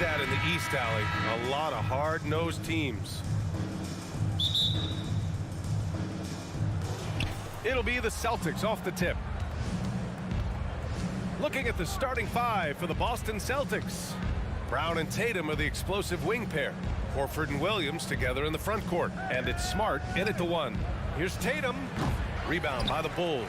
that in the East, Alley. A lot of hard-nosed teams. It'll be the Celtics off the tip. Looking at the starting five for the Boston Celtics. Brown and Tatum are the explosive wing pair. Horford and Williams together in the front court. And it's Smart in at the one. Here's Tatum. Rebound by the Bulls.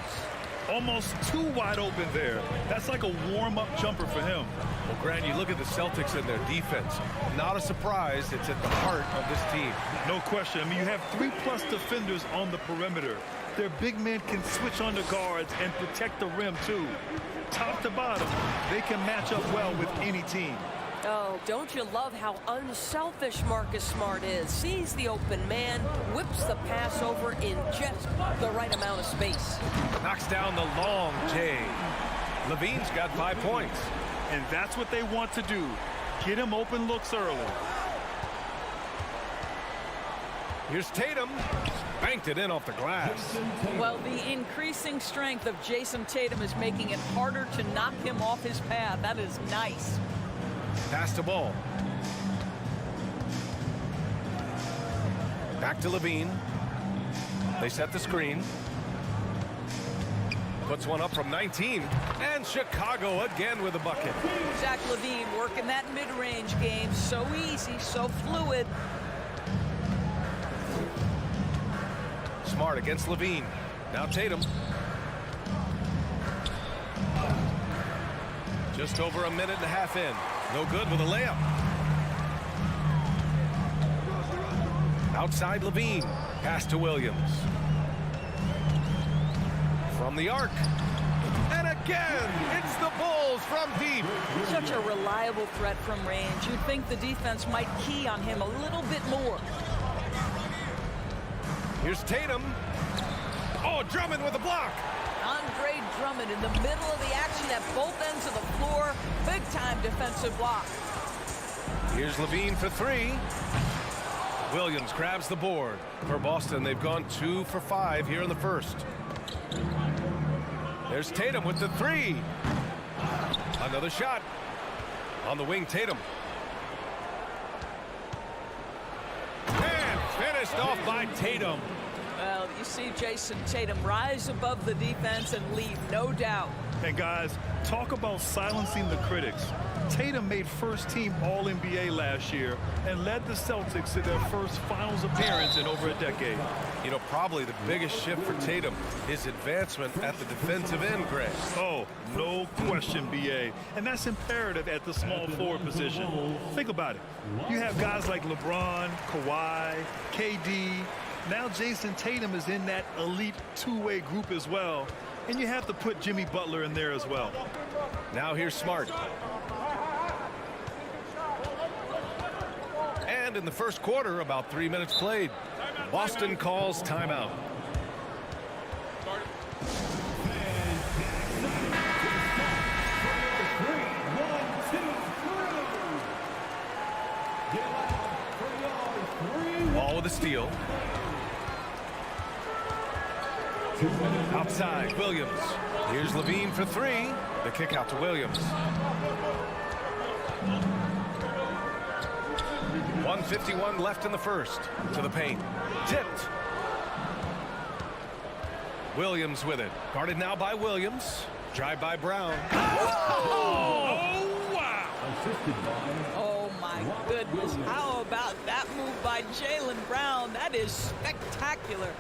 Almost too wide open there. That's like a warm-up jumper for him. Well, Grant, you look at the Celtics and their defense. Not a surprise. It's at the heart of this team. No question. I mean, you have 3+ defenders on the perimeter. Their big men can switch on the guards and protect the rim, too. Top to bottom, they can match up well with any team. Oh, don't you love how unselfish Marcus Smart is? Sees the open man, whips the pass over in just the right amount of space. Knocks down the long J. Levine's got 5 points. And that's what they want to do. Get him open looks early. Here's Tatum. Banked it in off the glass. Well, the increasing strength of Jason Tatum is making it harder to knock him off his path. That is nice. Pass the ball. Back to Levine. They set the screen. Puts one up from 19. And Chicago again with a bucket. Zach LaVine working that mid-range game. So easy, so fluid. Smart against Levine. Now Tatum. Just over a minute and a half in. No good with a layup. Outside Levine. Pass to Williams. From the arc. And again, it's the Bulls from deep. Such a reliable threat from range. You'd think the defense might key on him a little bit more. Here's Tatum. Oh, Drummond with a block. Andre Drummond in the middle of the action at both ends of the floor. Big-time defensive block. Here's Levine for three. Williams grabs the board. For Boston, they've gone 2 for 5 here in the first. There's Tatum with the three. Another shot. On the wing, Tatum. And finished off by Tatum. Well, you see Jason Tatum rise above the defense and leave no doubt. And guys, talk about silencing the critics. Tatum made first-team All-NBA last year and led the Celtics to their first finals appearance in over a decade. You know, probably the biggest shift for Tatum, his advancement at the defensive end, Greg. Oh, no question, B.A. And that's imperative at the small forward position. Think about it. You have guys like LeBron, Kawhi, KD. Now Jason Tatum is in that elite two-way group as well. And you have to put Jimmy Butler in there as well. Now here's Smart. And in the first quarter, about 3 minutes played. Boston calls timeout. Ball with a steal. Outside, Williams. Here's Levine for three. The kick out to Williams. 1:51 left in the first. To the paint. Tipped. Williams with it. Guarded now by Williams. Drive by Brown. Oh, wow. Oh, my goodness. How about that move by Jaylen Brown? That is spectacular.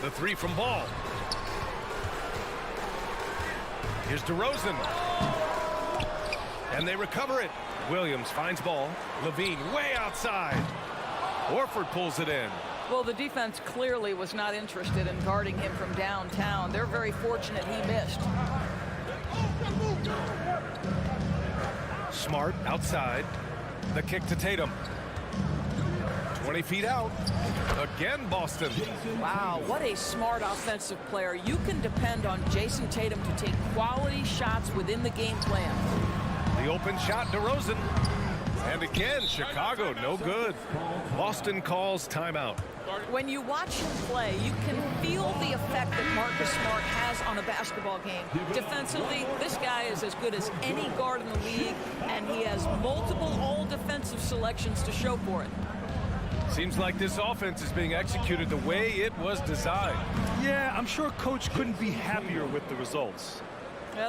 The three from Ball. Here's DeRozan. And they recover it. Williams finds Ball. Levine way outside. Horford pulls it in. Well, the defense clearly was not interested in guarding him from downtown. They're very fortunate he missed. Smart outside. The kick to Tatum. 20 feet out. Again, Boston. Wow, what a smart offensive player. You can depend on Jason Tatum to take quality shots within the game plan. The open shot, DeRozan. And again, Chicago, no good. Boston calls timeout. When you watch him play, you can feel the effect that Marcus Smart has on a basketball game. Defensively, this guy is as good as any guard in the league, and he has multiple all-defensive selections to show for it. Seems like this offense is being executed the way it was designed. Yeah, I'm sure Coach couldn't be happier with the results.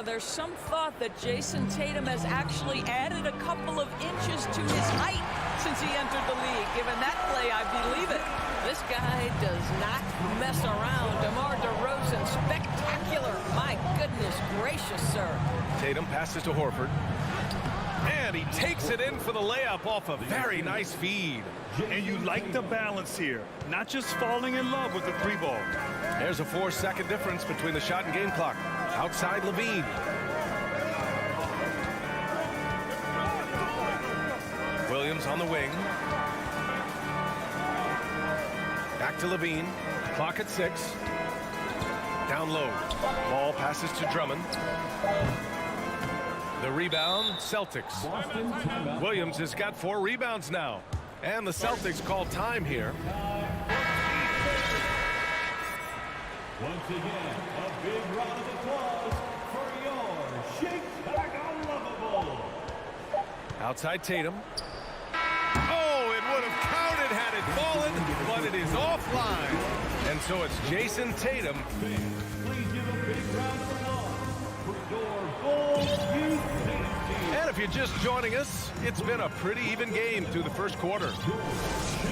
There's some thought that Jason Tatum has actually added a couple of inches to his height since he entered the league. Given that play, I believe it. This guy does not mess around. DeMar DeRozan, spectacular. My goodness gracious, sir. Tatum passes to Horford. And he takes it in for the layup off a very nice feed. And you like the balance here. Not just falling in love with the 3-ball. There's a 4-second difference between the shot and game clock. Outside Levine. Williams on the wing. Back to Levine. Clock at 6. Down low. Ball passes to Drummond. The rebound, Celtics. Williams has got 4 rebounds now. And the Celtics call time here. Once again, a big round of applause for your Shake Back Unlovable. Outside Tatum. Oh, it would have counted had it fallen, but it is offline. And so it's Jason Tatum. Please give a big round of applause for your Bulls Youth team. And if you're just joining us, it's been a pretty even game through the first quarter.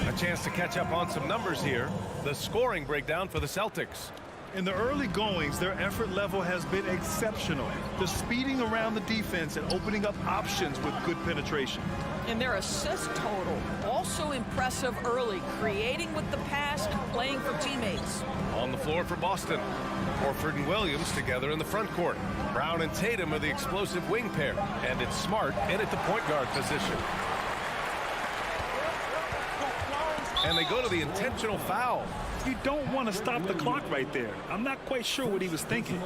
A chance to catch up on some numbers here. The scoring breakdown for the Celtics. In the early goings, their effort level has been exceptional. The speeding around the defense and opening up options with good penetration. And their assist total, also impressive early, creating with the pass and playing for teammates. On the floor for Boston. Horford and Williams together in the front court. Brown and Tatum are the explosive wing pair. And it's Smart in at the point guard position. And they go to the intentional foul. You don't want to stop the clock right there. I'm not quite sure what he was thinking.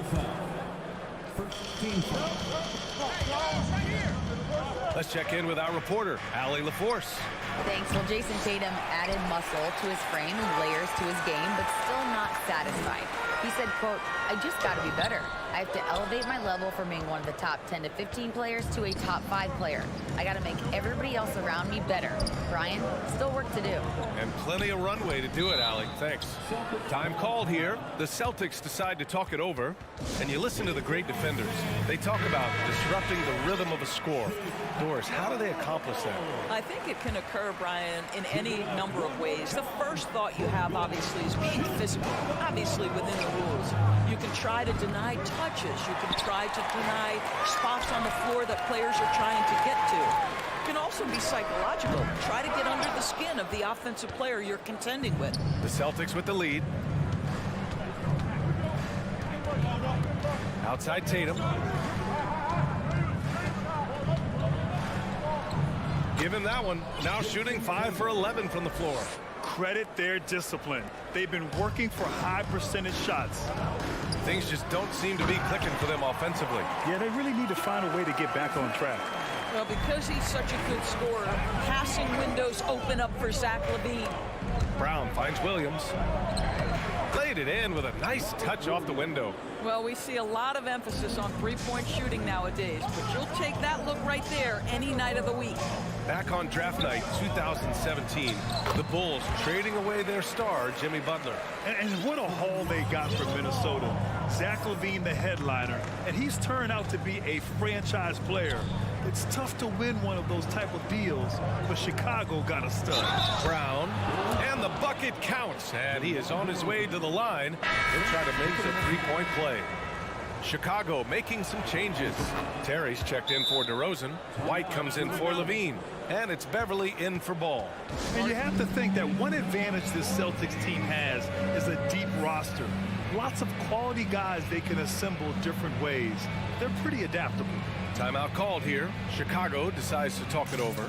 Let's check in with our reporter, Allie LaForce. Thanks. Well, Jason Tatum added muscle to his frame and layers to his game, but still not satisfied. He said, quote, "I just got to be better. I have to elevate my level from being one of the top 10 to 15 players to a top 5 player. I got to make everybody else around me better. Brian, still work to do." And plenty of runway to do it, Allie. Thanks. Time called here. The Celtics decide to talk it over. And you listen to the great defenders. They talk about disrupting the rhythm of a score. Doris, how do they accomplish that? I think it can occur, Brian, in any number of ways. The first thought you have, obviously, is being physical, obviously within the rules. You can try to deny touches. You can try to deny spots on the floor that players are trying to get to. It can also be psychological. Try to get under the skin of the offensive player you're contending with. The Celtics with the lead. Outside Tatum. Give him that one. Now shooting 5 for 11 from the floor. Credit their discipline. They've been working for high percentage shots. Things just don't seem to be clicking for them offensively. Yeah, they really need to find a way to get back on track. Well, because he's such a good scorer, passing windows open up for Zach LaVine. Brown finds Williams. Laid it in with a nice touch off the window. Well, we see a lot of emphasis on three-point shooting nowadays, but you'll take that look right there any night of the week. Back on draft night 2017, the Bulls trading away their star, Jimmy Butler. And what a haul they got from Minnesota. Zach LaVine, the headliner, and he's turned out to be a franchise player. It's tough to win one of those type of deals, but Chicago got a stud. Brown, and the bucket counts, and he is on his way to the line. He'll try to make the three-point play. Chicago making some changes. Terry's checked in for DeRozan. White comes in for Levine. And it's Beverly in for Ball. And you have to think that one advantage this Celtics team has is a deep roster. Lots of quality guys they can assemble different ways. They're pretty adaptable. Timeout called here. Chicago decides to talk it over.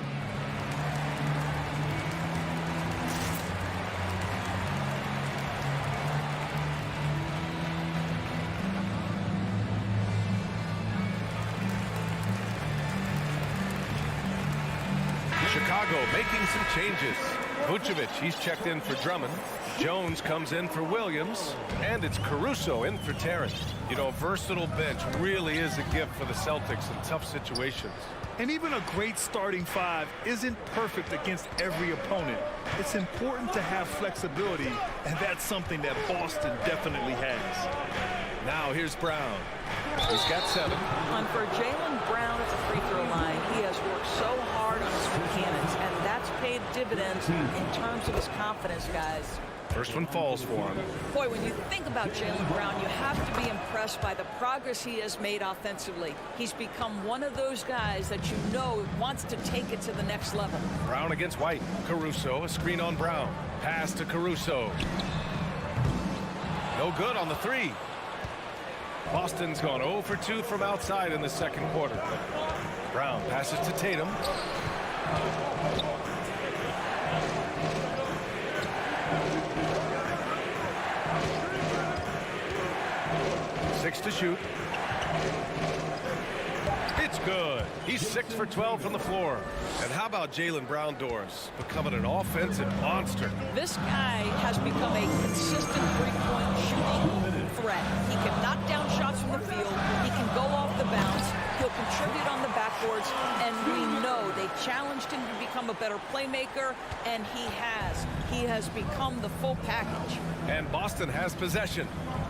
Chicago making some changes. Vucevic, he's checked in for Drummond. Jones comes in for Williams, and it's Caruso in for Terrence. You know, a versatile bench really is a gift for the Celtics in tough situations. And even a great starting five isn't perfect against every opponent. It's important to have flexibility, and that's something that Boston definitely has. Now here's Brown. He's got 7. And for Jaylen Brown at the free throw line, he has worked so hard on his mechanics, and that's paid dividends in terms of his confidence, guys. First one falls for him. Boy, when you think about Jaylen Brown, you have to be impressed by the progress he has made offensively. He's become one of those guys that you know wants to take it to the next level. Brown against White. Caruso, a screen on Brown. Pass to Caruso. No good on the 3. Boston's gone 0 for 2 from outside in the second quarter. Brown passes to Tatum. Six to shoot. It's good. He's 6 for 12 from the floor. And how about Jaylen Brown, Doris, becoming an offensive monster? This guy has become a consistent three-point shooting threat. He can knock down shots from the field. He can go off the bounce. He'll contribute on the backboards. And we know they challenged him to become a better playmaker, and he has. He has become the full package. And Boston has possession.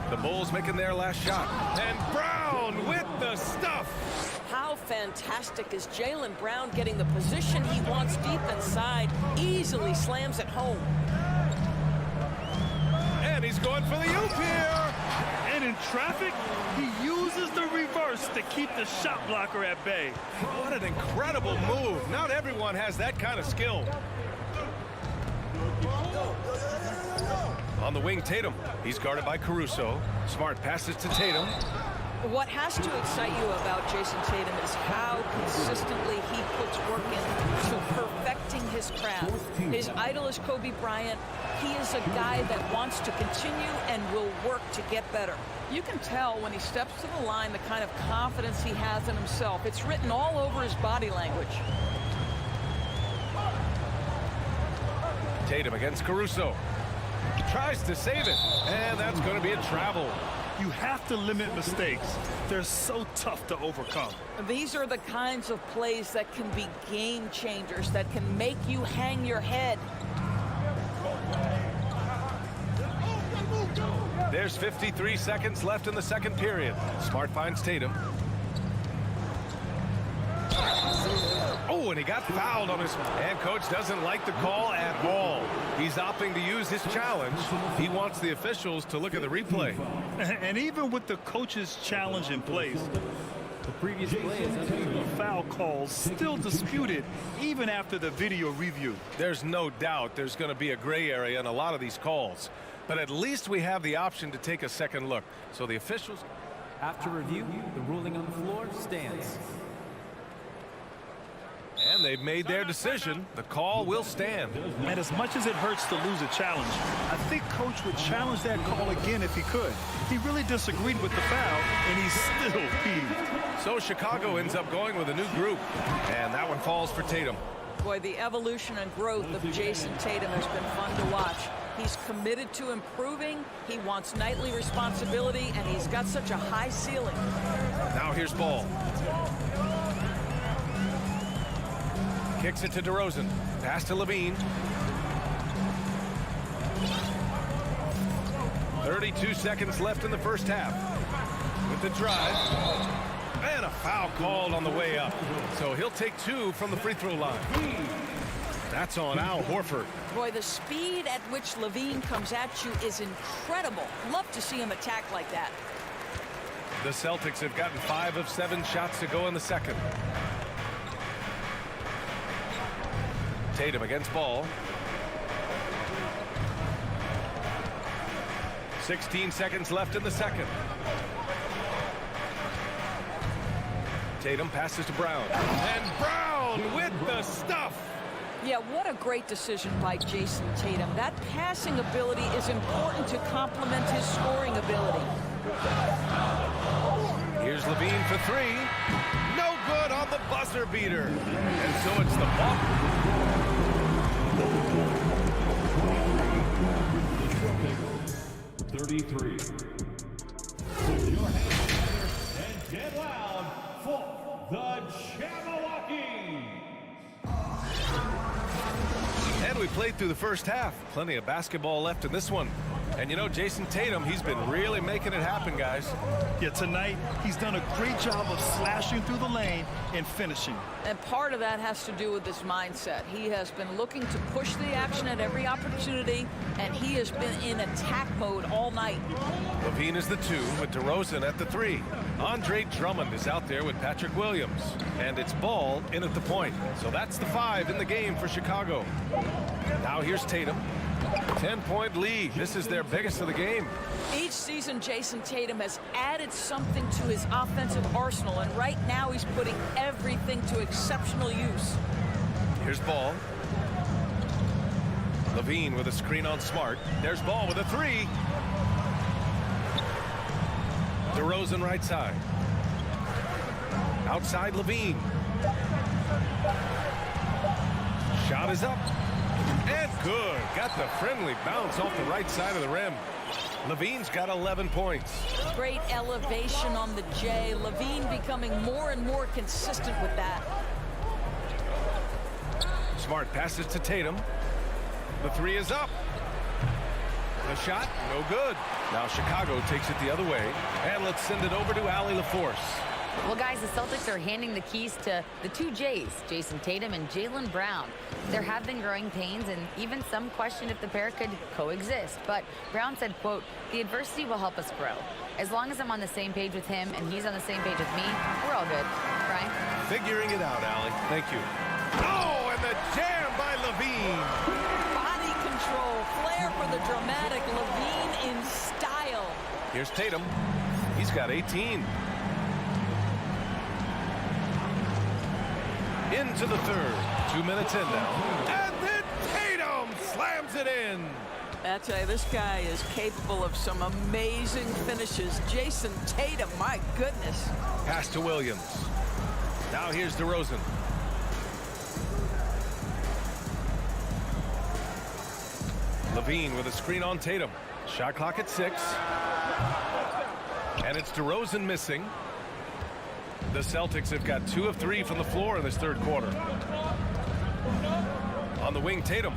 The Bulls making their last shot. And Brown with the stuff. How fantastic is Jaylen Brown getting the position he wants deep inside, easily slams it home. And he's going for the oop here. And in traffic, he uses the reverse to keep the shot blocker at bay. What an incredible move. Not everyone has that kind of skill. On the wing, Tatum. He's guarded by Caruso. Smart passes to Tatum. What has to excite you about Jason Tatum is how consistently he puts work into perfecting his craft. His idol is Kobe Bryant. He is a guy that wants to continue and will work to get better. You can tell when he steps to the line the kind of confidence he has in himself. It's written all over his body language. Tatum against Caruso. Tries to save it, and that's going to be a travel. You have to limit mistakes. They're so tough to overcome. These are the kinds of plays that can be game changers, that can make you hang your head. There's 53 seconds left in the second period. Smart finds Tatum. Oh, and he got fouled on his... And coach doesn't like the call at all. He's opting to use his challenge. He wants the officials to look at the replay. And even with the coach's challenge in place, The previous play is the foul calls still disputed even after the video review. There's no doubt there's going to be a gray area in a lot of these calls. But at least we have the option to take a second look. So the officials... After review, the ruling on the floor stands. And they've made their decision. The call will stand. And as much as it hurts to lose a challenge, I think coach would challenge that call again if he could. He really disagreed with the foul, and he's still peeved. So Chicago ends up going with a new group. And that one falls for Tatum. Boy, the evolution and growth of Jason Tatum has been fun to watch. He's committed to improving. He wants nightly responsibility, and he's got such a high ceiling. Now here's Ball. Kicks it to DeRozan. Pass to Levine. 32 seconds left in the first half. With the drive. And a foul called on the way up. So he'll take 2 from the free throw line. That's on Al Horford. Boy, the speed at which Levine comes at you is incredible. Love to see him attack like that. The Celtics have gotten 5 of 7 shots to go in the second. Tatum against Ball. 16 seconds left in the second. Tatum passes to Brown. And Brown with the stuff. Yeah, what a great decision by Jason Tatum. That passing ability is important to complement his scoring ability. Here's Levine for 3. No good on the buzzer beater. And so it's the ball. Celtics, 33. Put your hands together and get loud for the Jabberwockies. And we played through the first half. Plenty of basketball left in this one. And you know, Jason Tatum, he's been really making it happen, guys. Yeah, tonight he's done a great job of slashing through the lane and finishing. And part of that has to do with his mindset. He has been looking to push the action at every opportunity, and he has been in attack mode all night. Levine is the 2 with DeRozan at the 3. Andre Drummond is out there with Patrick Williams. And it's Ball in at the point. So that's the 5 in the game for Chicago. Now here's Tatum. 10-point lead. This is their biggest of the game. Each season, Jason Tatum has added something to his offensive arsenal, and right now he's putting everything to exceptional use. Here's Ball. Levine with a screen on Smart. There's Ball with a 3. DeRozan right side. Outside Levine. Shot is up. And good. Got the friendly bounce off the right side of the rim. Levine's got 11 points. Great elevation on the J. Levine becoming more and more consistent with that. Smart passes to Tatum. The 3 is up. The shot, no good. Now Chicago takes it the other way. And let's send it over to Allie LaForce. Well, guys, the Celtics are handing the keys to the 2 J's, Jason Tatum and Jaylen Brown. There have been growing pains, and even some question if the pair could coexist. But Brown said, quote, "The adversity will help us grow. As long as I'm on the same page with him and he's on the same page with me, we're all good." Brian? Figuring it out, Allie. Thank you. Oh, and the jam by Levine. Body control, flair for the dramatic. Levine in style. Here's Tatum. He's got 18. Into the third. 2 minutes in now. And then Tatum slams it in. I tell you, this guy is capable of some amazing finishes. Jason Tatum, my goodness. Pass to Williams. Now here's DeRozan. Levine with a screen on Tatum. Shot clock at 6. And it's DeRozan missing. The Celtics have got 2 of 3 from the floor in this third quarter. On the wing, Tatum.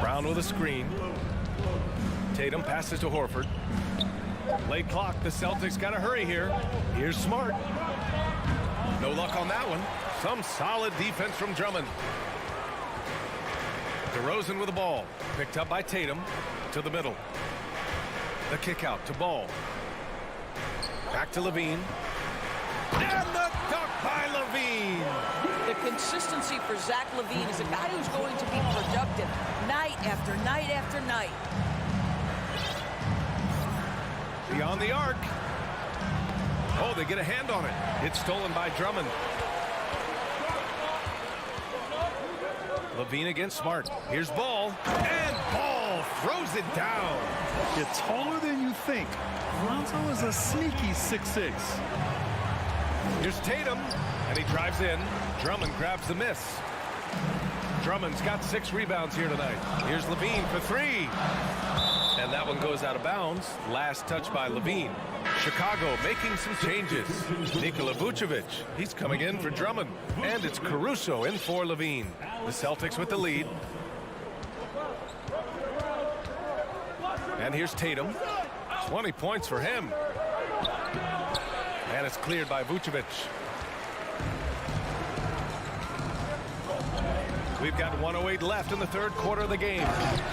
Brown with a screen. Tatum passes to Horford. Late clock. The Celtics got to hurry here. Here's Smart. No luck on that one. Some solid defense from Drummond. DeRozan with the ball. Picked up by Tatum. To the middle. The kick out to Ball. Back to Levine. And the dunk by Levine. The consistency for Zach Levine is a guy who's going to be productive night after night after night. Beyond the arc. Oh, they get a hand on it. It's stolen by Drummond. Levine against Smart. Here's Ball. And Ball throws it down. You're taller than you think. Lonzo is a sneaky 6'6". Here's Tatum. And he drives in. Drummond grabs the miss. Drummond's got 6 rebounds here tonight. Here's Levine for 3. And that one goes out of bounds. Last touch by Levine. Chicago making some changes. Nikola Vucevic, he's coming in for Drummond. And it's Caruso in for Levine. The Celtics with the lead. And here's Tatum. 20 points for him. And it's cleared by Vucevic. We've got 1:08 left in the third quarter of the game.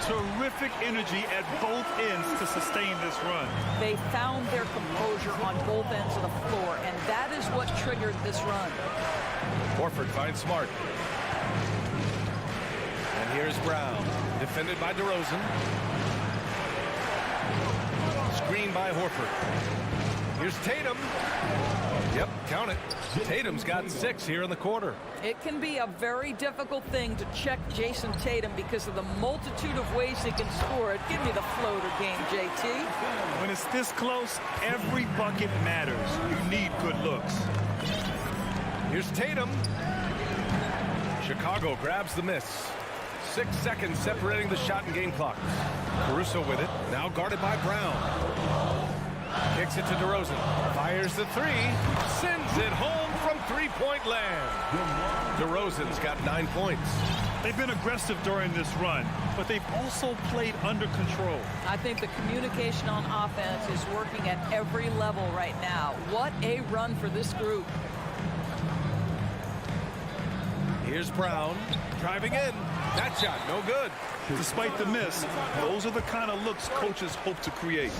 Terrific energy at both ends to sustain this run. They found their composure on both ends of the floor, and that is what triggered this run. Horford finds Smart. And here's Brown, defended by DeRozan. Screen by Horford. Here's Tatum. Yep, count it. Tatum's got 6 here in the quarter. It can be a very difficult thing to check Jason Tatum because of the multitude of ways he can score it. Give me the floater game, JT. When it's this close, every bucket matters. You need good looks. Here's Tatum. Chicago grabs the miss. 6 seconds separating the shot and game clock. Caruso with it, now guarded by Brown. Kicks it to DeRozan, fires the three, sends it home from three-point land. DeRozan's got 9 points. They've been aggressive during this run, but they've also played under control. I think the communication on offense is working at every level right now. What a run for this group. Here's Brown, driving in. That shot, no good. Despite the miss, those are the kind of looks coaches hope to create.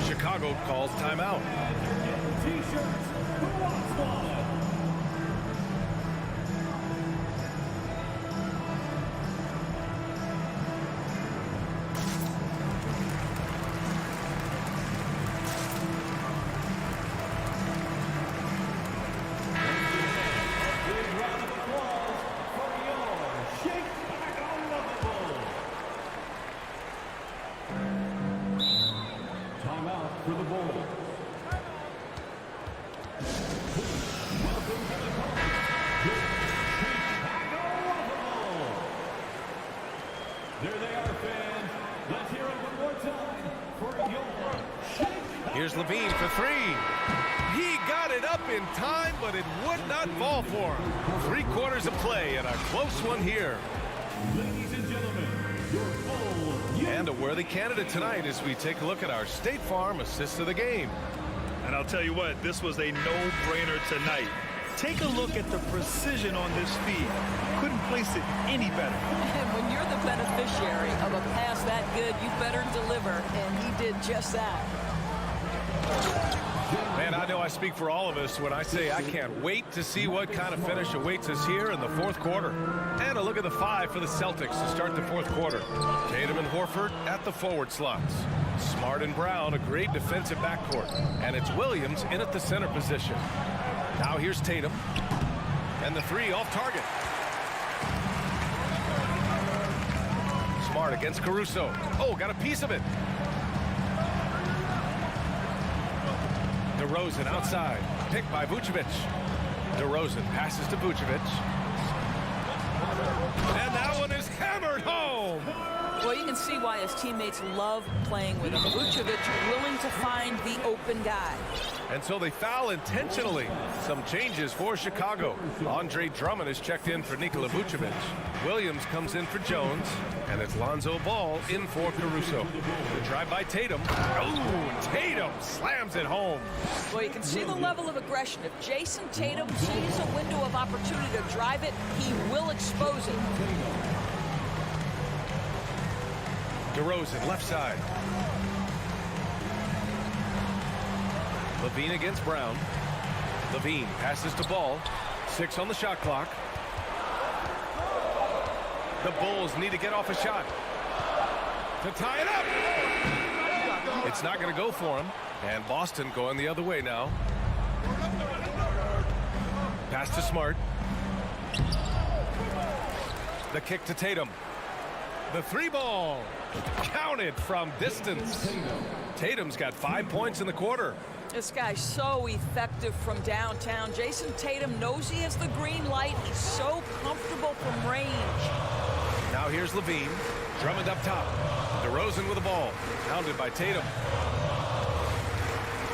Chicago calls timeout. T-shirts, who wants one? For the ball. There they are, fans. Let's hear it one more time for your Chicago. Here's Levine for three. He got it up in time, but it would not fall for him. 3 quarters of play and a close one here. Ladies and gentlemen, your full And a worthy candidate tonight as we take a look at our State Farm assist of the game. And I'll tell you what, this was a no-brainer tonight. Take a look at the precision on this feed. Couldn't place it any better. And when you're the beneficiary of a pass that good, you better deliver, and he did just that. Man, I know I speak for all of us when I say I can't wait to see what kind of finish awaits us here in the 4th quarter. And a look at the 5 for the Celtics to start the 4th quarter. Tatum and Horford at the forward slots. Smart and Brown, a great defensive backcourt. And it's Williams in at the center position. Now here's Tatum. And the 3 off target. Smart against Caruso. Oh, got a piece of it. DeRozan outside, picked by Vucevic. DeRozan passes to Vucevic. And that one is hammered home. Well, you can see why his teammates love playing with him. Vucevic willing to find the open guy. And so they foul intentionally. Some changes for Chicago. Andre Drummond is checked in for Nikola Vucevic. Williams comes in for Jones. And it's Lonzo Ball in for Caruso. The drive by Tatum. Oh, Tatum slams it home. Well, you can see the level of aggression. If Jason Tatum sees a window of opportunity to drive it, he will expose it. DeRozan, left side. Levine against Brown. Levine passes to Ball. 6 on the shot clock. The Bulls need to get off a shot to tie it up. It's not going to go for him. And Boston going the other way now. Pass to Smart. The kick to Tatum. The 3 ball. Counted from distance. Tatum's got 5 points in the quarter. This guy's so effective from downtown. Jason Tatum knows he has the green light. He's so comfortable from range. Now here's Levine. Drummond up top. DeRozan with the ball. Pounded by Tatum.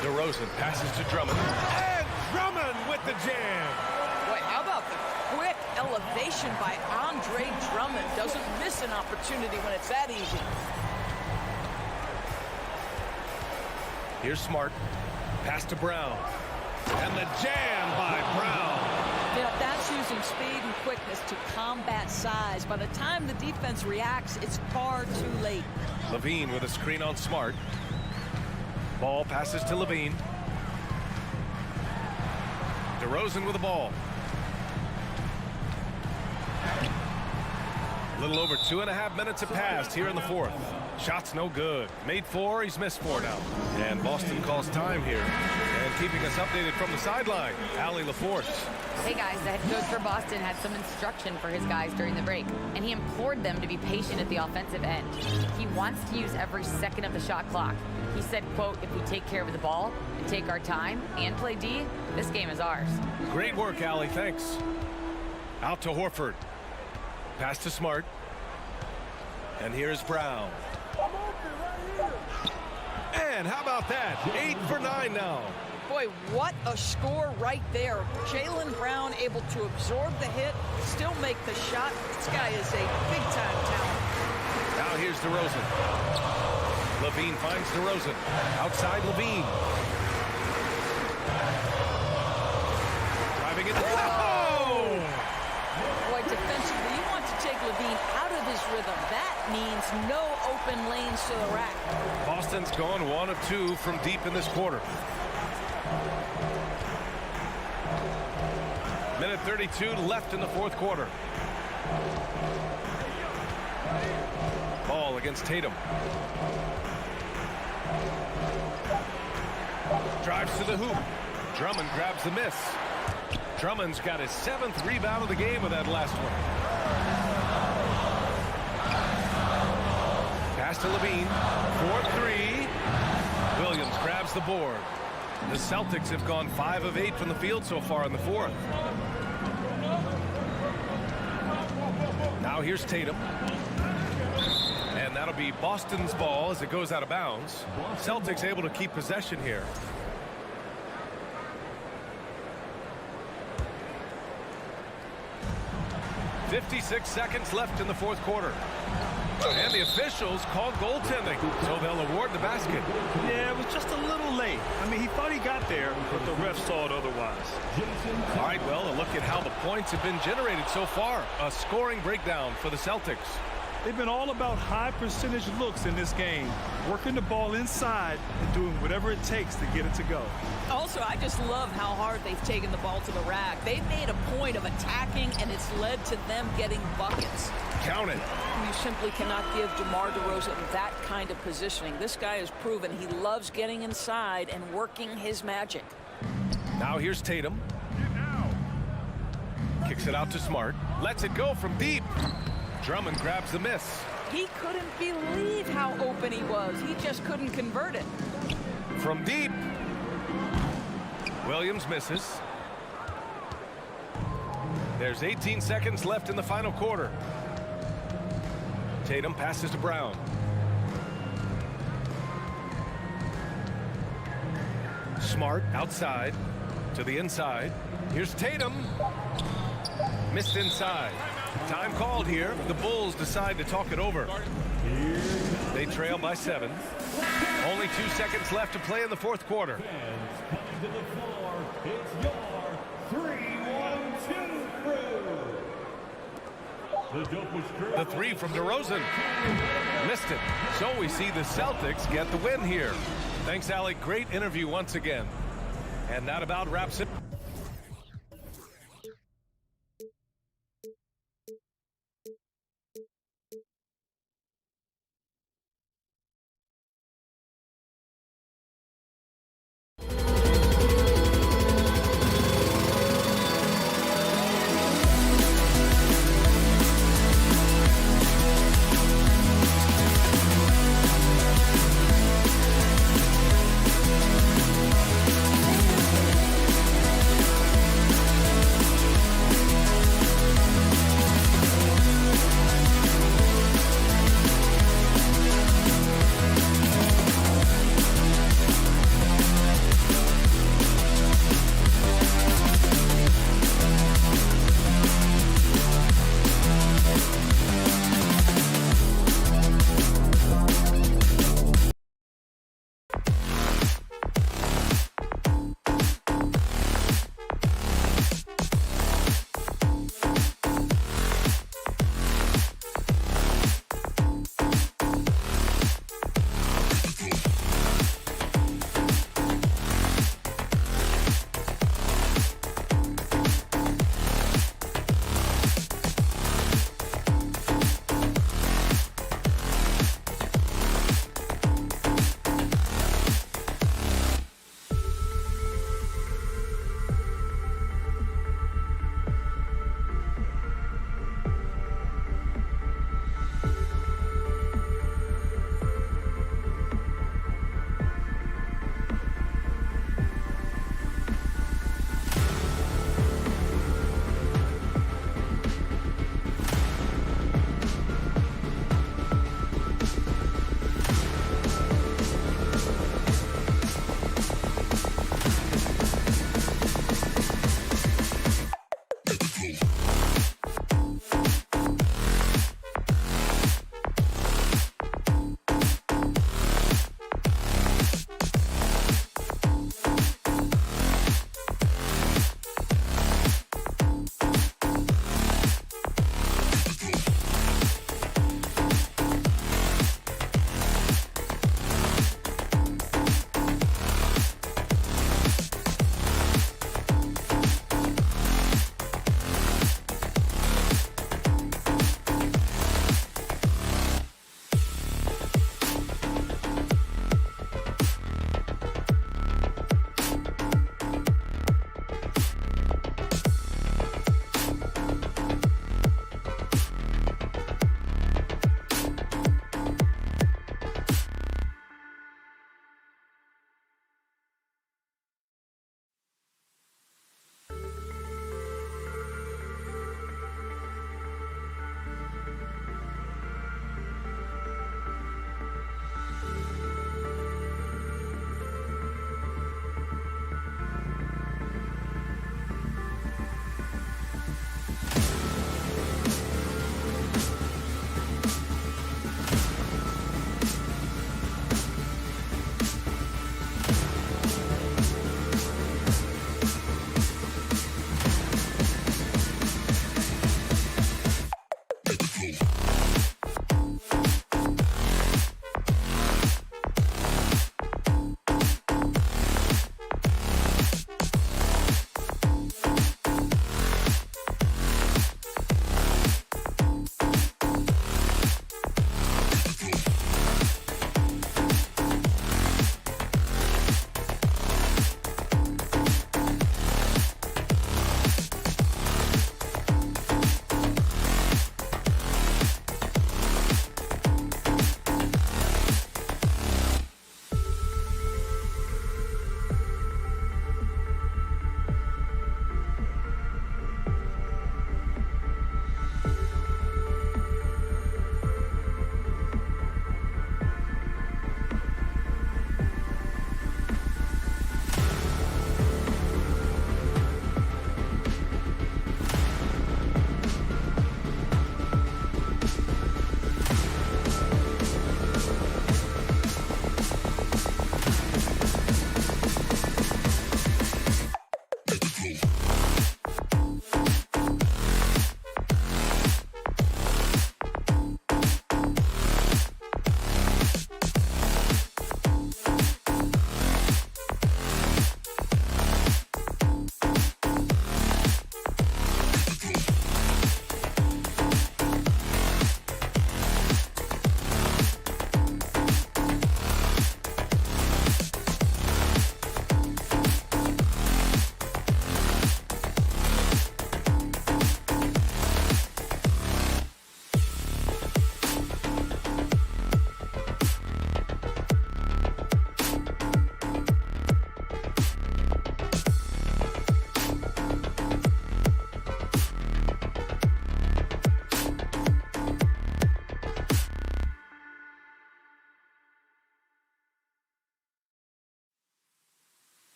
DeRozan passes to Drummond. And Drummond with the jam. Boy, how about the quick elevation by Andre Drummond? Doesn't miss an opportunity when it's that easy. Here's Smart. Pass to Brown. And the jam by Brown. Yeah, that's using speed and quickness to combat size. By the time the defense reacts, it's far too late. Levine with a screen on Smart. Ball passes to Levine. DeRozan with the ball. A little over 2.5 minutes have passed here in the 4th. Shot's no good. Made 4, he's missed 4 now. And Boston calls time here. And keeping us updated from the sideline, Allie LaForce. Hey guys, the head coach for Boston had some instruction for his guys during the break, and he implored them to be patient at the offensive end. He wants to use every second of the shot clock. He said, quote, if we take care of the ball and take our time and play D, this game is ours. Great work, Allie. Thanks. Out to Horford. Pass to Smart. And here's Brown. And how about that? 8 for 9 now. Boy, what a score right there. Jaylen Brown able to absorb the hit, still make the shot. This guy is a big-time talent. Now here's DeRozan. Levine finds DeRozan. Outside Levine. Driving it. Oh! Boy, defensively, you want to take Levine out of his rhythm. That means no open lanes to the rack. Boston's gone 1 of 2 from deep in this quarter. Minute 32 left in the fourth quarter. Ball against Tatum. Drives to the hoop. Drummond grabs the miss. Drummond's got his 7th rebound of the game with that last one. Pass to Levine. 4-3. Williams grabs the board. The Celtics have gone 5 of 8 from the field so far in the fourth. Now here's Tatum. And that'll be Boston's ball as it goes out of bounds. Celtics able to keep possession here. .56 seconds left in the fourth quarter. And the officials called goaltending, so they'll award the basket. Yeah, it was just a little late. I mean, he thought he got there, but the ref saw it otherwise. All right, well, a look at how the points have been generated so far. A scoring breakdown for the Celtics. They've been all about high percentage looks in this game, working the ball inside and doing whatever it takes to get it to go. Also, I just love how hard they've taken the ball to the rack. They've made a point of attacking, and it's led to them getting buckets. Count it. You simply cannot give DeMar DeRozan that kind of positioning. This guy has proven he loves getting inside and working his magic. Now here's Tatum. Kicks it out to Smart. Lets it go from deep. Drummond grabs the miss. He couldn't believe how open he was. He just couldn't convert it. From deep. Williams misses. There's 18 seconds left in the final quarter. Tatum passes to Brown. Smart outside to the inside. Here's Tatum. Missed inside. Time called here. The Bulls decide to talk it over. They trail by 7. Only 2 seconds left to play in the fourth quarter. Coming to the floor, it's your 3-1-2 crew. The 3 from DeRozan. Missed it. So we see the Celtics get the win here. Thanks, Alec. Great interview once again. And that about wraps it.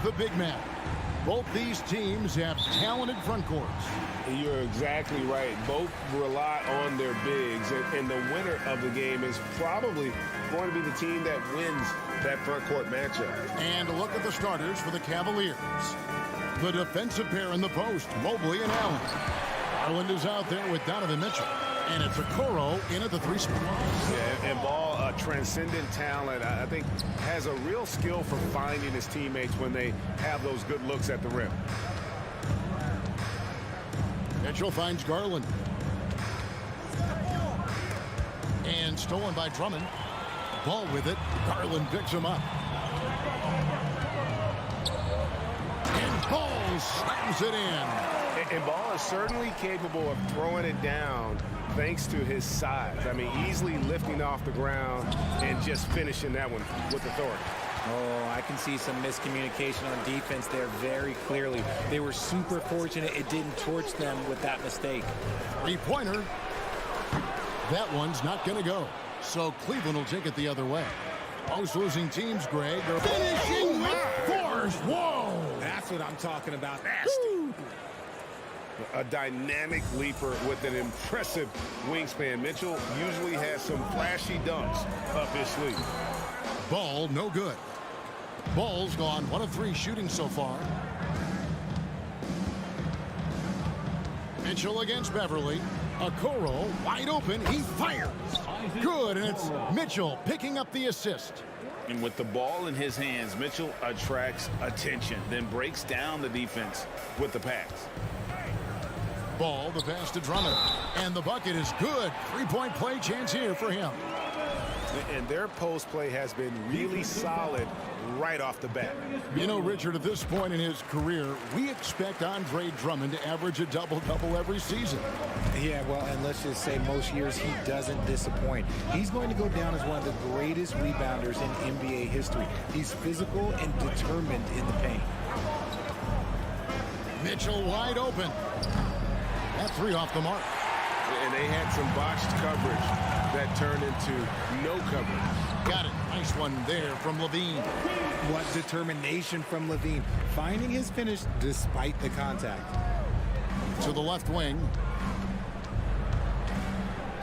the big man. Both these teams have talented front courts. You're exactly right. Both rely on their bigs, and the winner of the game is probably going to be the team that wins that front court matchup. And a look at the starters for the Cavaliers. The defensive pair in the post, Mobley and Allen. Garland is out there with Donovan Mitchell. And it's Okoro in at the 3 spot. Yeah, and Ball, a transcendent talent, I think has a real skill for finding his teammates when they have those good looks at the rim. Mitchell finds Garland. And stolen by Drummond. Ball with it. Garland picks him up. And Ball slams it in. And Ball is certainly capable of throwing it down thanks to his size. I mean, easily lifting off the ground and just finishing that one with authority. Oh, I can see some miscommunication on defense there very clearly. They were super fortunate it didn't torch them with that mistake. 3-pointer. That one's not going to go. So Cleveland will take it the other way. Most losing teams, Greg, are finishing with force. Whoa! That's what I'm talking about. Woo! A dynamic leaper with an impressive wingspan. Mitchell usually has some flashy dunks up his sleeve. Ball, no good. Ball's gone 1 of 3 shooting so far. Mitchell against Beverly. Okoro wide open. He fires. Good, and it's Mitchell picking up the assist. And with the ball in his hands, Mitchell attracts attention, then breaks down the defense with the pass. Ball, the pass to Drummond. And the bucket is good. 3-point play chance here for him. And their post play has been really solid right off the bat. You know, Richard, at this point in his career, we expect Andre Drummond to average a double-double every season. Yeah, well, and let's just say most years he doesn't disappoint. He's going to go down as one of the greatest rebounders in NBA history. He's physical and determined in the paint. Mitchell wide open. That 3 off the mark. And they had some botched coverage that turned into no coverage. Got it. Nice one there from Levine. What determination from Levine, finding his finish despite the contact. To the left wing.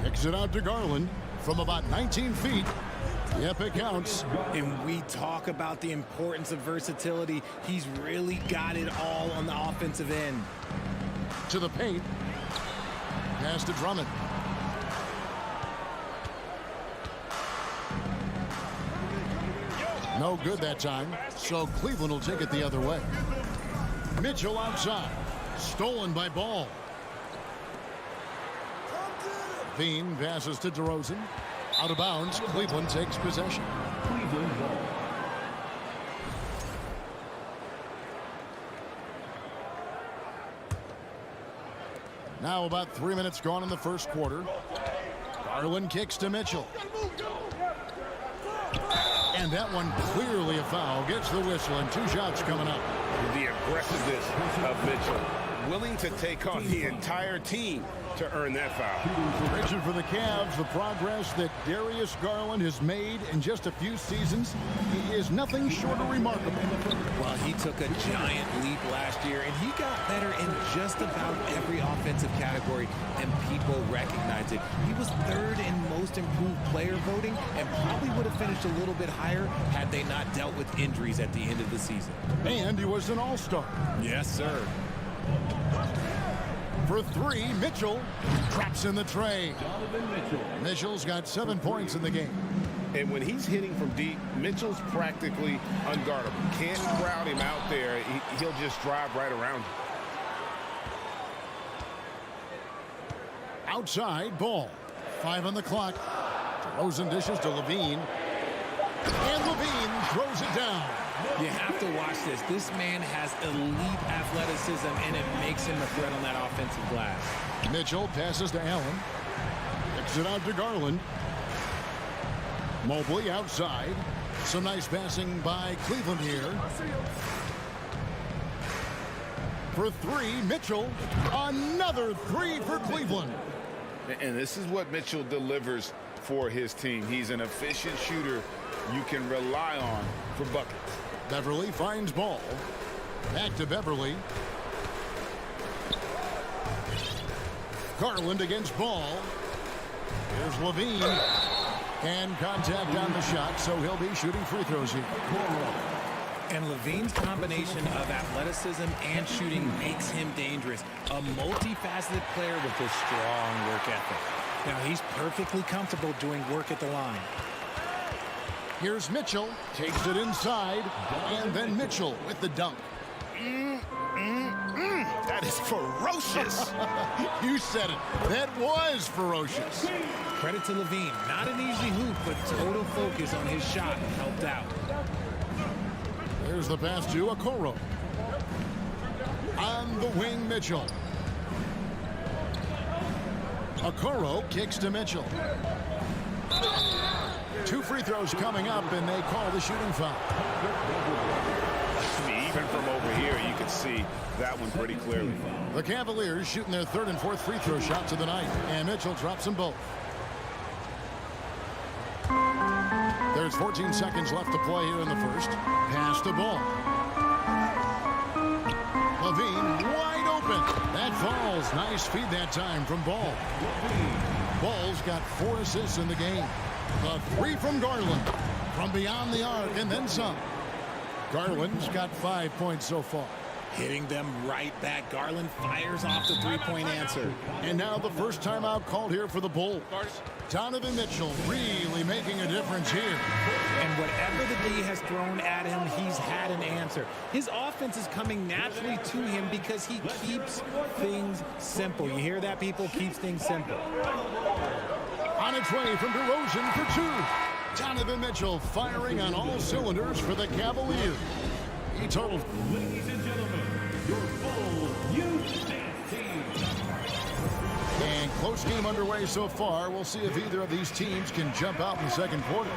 Kicks it out to Garland from about 19 feet. Yep, it counts. And we talk about the importance of versatility. He's really got it all on the offensive end. To the paint. Pass to Drummond. No good that time, so Cleveland will take it the other way. Mitchell outside. Stolen by Ball. Veen passes to DeRozan. Out of bounds, Cleveland takes possession. Cleveland ball. Now about 3 minutes gone in the first quarter. Garland kicks to Mitchell. And that one clearly a foul. Gets the whistle and 2 shots coming up. The aggressiveness of Mitchell, willing to take on the entire team to earn that foul. Richard, for the Cavs, the progress that Darius Garland has made in just a few seasons, he is nothing short of remarkable. Well, he took a giant leap last year, and he got better in just about every offensive category, and people recognize it. He was 3rd in most improved player voting, and probably would have finished a little bit higher had they not dealt with injuries at the end of the season. And he was an all-star. Yes, sir. For 3, Mitchell traps in the tray. Donovan Mitchell. Mitchell's got 7 points in the game. And when he's hitting from deep, Mitchell's practically unguardable. Can't crowd him out there. He'll just drive right around him. Outside, Ball. 5 on the clock. DeRozan dishes to Levine. And Levine throws it down. You have to watch this. This man has elite athleticism, and it makes him a threat on that offensive glass. Mitchell passes to Allen. Kicks it out to Garland. Mobley outside. Some nice passing by Cleveland here. For 3, Mitchell. Another 3 for Cleveland. And this is what Mitchell delivers for his team. He's an efficient shooter you can rely on for buckets. Beverly finds Ball. Back to Beverly. Garland against Ball. Here's Levine. And contact on the shot, so he'll be shooting free throws here. And Levine's combination of athleticism and shooting makes him dangerous. A multifaceted player with a strong work ethic. Now he's perfectly comfortable doing work at the line. Here's Mitchell. Takes it inside. And then Mitchell with the dunk. That is ferocious. You said it. That was ferocious. Credit to Levine. Not an easy hoop, but total focus on his shot helped out. There's the pass to Okoro. On the wing, Mitchell. Okoro kicks to Mitchell. 2 free throws coming up, and they call the shooting foul. Even from over here, you can see that one pretty clearly. The Cavaliers shooting their 3rd and 4th free throw shots of the night, and Mitchell drops them both. There's 14 seconds left to play here in the first. Pass the ball. Levine wide open. That falls. Nice feed that time from Ball. Ball's got 4 assists in the game. The 3 from Garland. From beyond the arc and then some. Garland's got 5 points so far. Hitting them right back. Garland fires off the 3-point answer. And now the first timeout called here for the Bulls. Donovan Mitchell really making a difference here. And whatever the D has thrown at him, he's had an answer. His offense is coming naturally to him because he keeps things simple. You hear that, people? Keeps things simple. On its way from DeRozan for 2. Donovan Mitchell firing on all cylinders for the Cavaliers. He totaled. Ladies and gentlemen, your Bulls youth team. And close game underway so far. We'll see if either of these teams can jump out in the second quarter.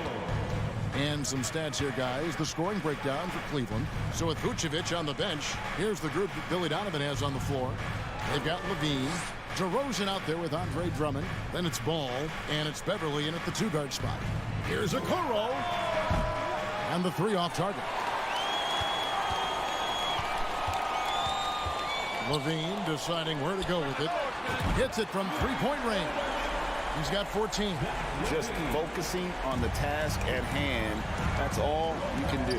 And some stats here, guys. The scoring breakdown for Cleveland. So with Vucevic on the bench, here's the group that Billy Donovan has on the floor. They've got Levine, DeRozan out there with Andre Drummond. Then it's Ball, and it's Beverly in at the 2-guard spot. Here's Okoro. And the 3 off target. Levine deciding where to go with it. Hits it from 3-point range. He's got 14. Just focusing on the task at hand. That's all you can do.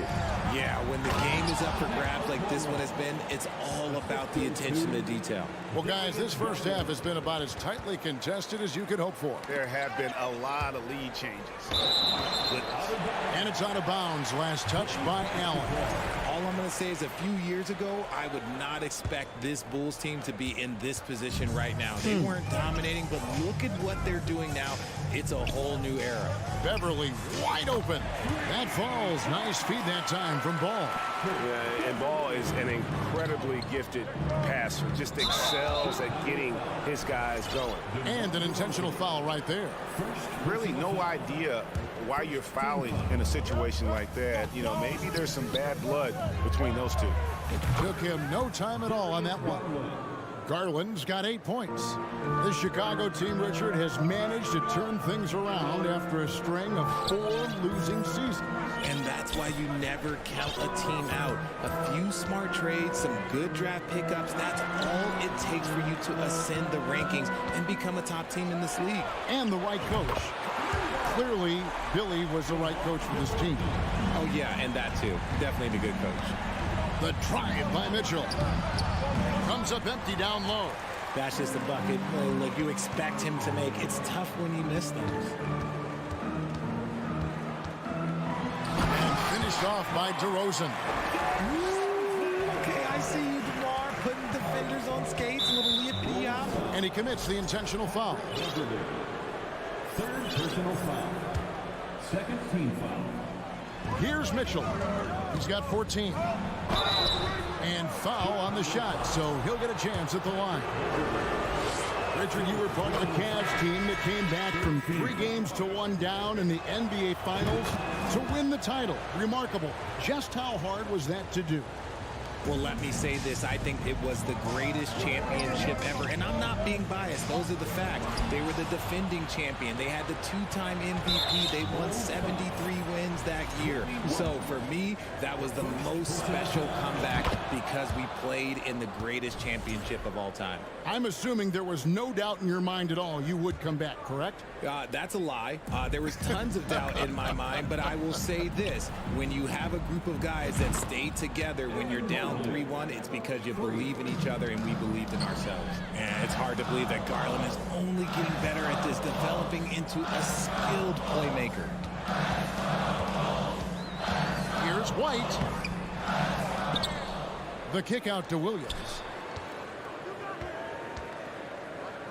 Yeah, when the game is up for grabs like this one has been, it's all about the attention to detail. Well, guys, this first half has been about as tightly contested as you could hope for. There have been a lot of lead changes. And it's out of bounds. Last touch by Allen. All I'm going to say is a few years ago, I would not expect this Bulls team to be in this position right now. They weren't dominating, but look at what they're doing now. It's a whole new era. Beverly wide open. That falls. Nice feed that time from Ball. Yeah, and Ball is an incredibly gifted passer. Just excels at getting his guys going. And an intentional foul right there. Really no idea why you're fouling in a situation like that. You know, maybe there's some bad blood between those two. Took him no time at all on that one. Garland's got 8 points. This Chicago team, Richard, has managed to turn things around after a string of 4 losing seasons. And that's why you never count a team out. A few smart trades, some good draft pickups, that's all it takes for you to ascend the rankings and become a top team in this league. And the right coach. Clearly, Billy was the right coach for this team. Oh, yeah, and that too. Definitely the good coach. The drive by Mitchell. Comes up empty down low. That's just a bucket like you expect him to make. It's tough when you miss those. And finished off by DeRozan. Okay, I see you, DeMar, putting defenders on skates, a little yippee-yop. And he commits the intentional foul. 3rd personal foul. 2nd team foul. Here's Mitchell. He's got 14. And foul on the shot, so he'll get a chance at the line. Richard, you were part of the Cavs team that came back from 3 games to 1 down in the NBA Finals to win the title. Remarkable. Just how hard was that to do? Well, let me say this. I think it was the greatest championship ever. And I'm not not being biased. Those are the facts. They were the defending champion. They had the 2-time MVP. They won 73 wins that year. So for me, that was the most special comeback because we played in the greatest championship of all time. I'm assuming there was no doubt in your mind at all you would come back, correct? That's a lie. There was tons of doubt in my mind, but I will say this. When you have a group of guys that stay together when you're down 3-1, it's because you believe in each other and we believed in ourselves. And it's hard to believe that Garland is only getting better at this, developing into a skilled playmaker. Here's White. The kick out to Williams.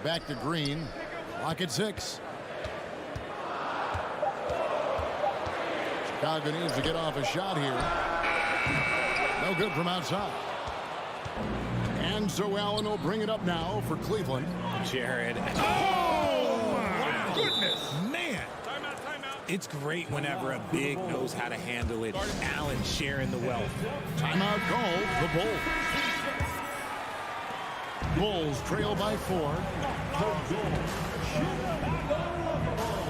Back to Green. Clock at 6. Chicago needs to get off a shot here. No good from outside. And so Allen will bring it up now for Cleveland. Jared. Oh, my goodness. Man. It's great whenever a big knows how to handle it. Allen sharing the wealth. Timeout call, the Bulls. Bulls trail by 4.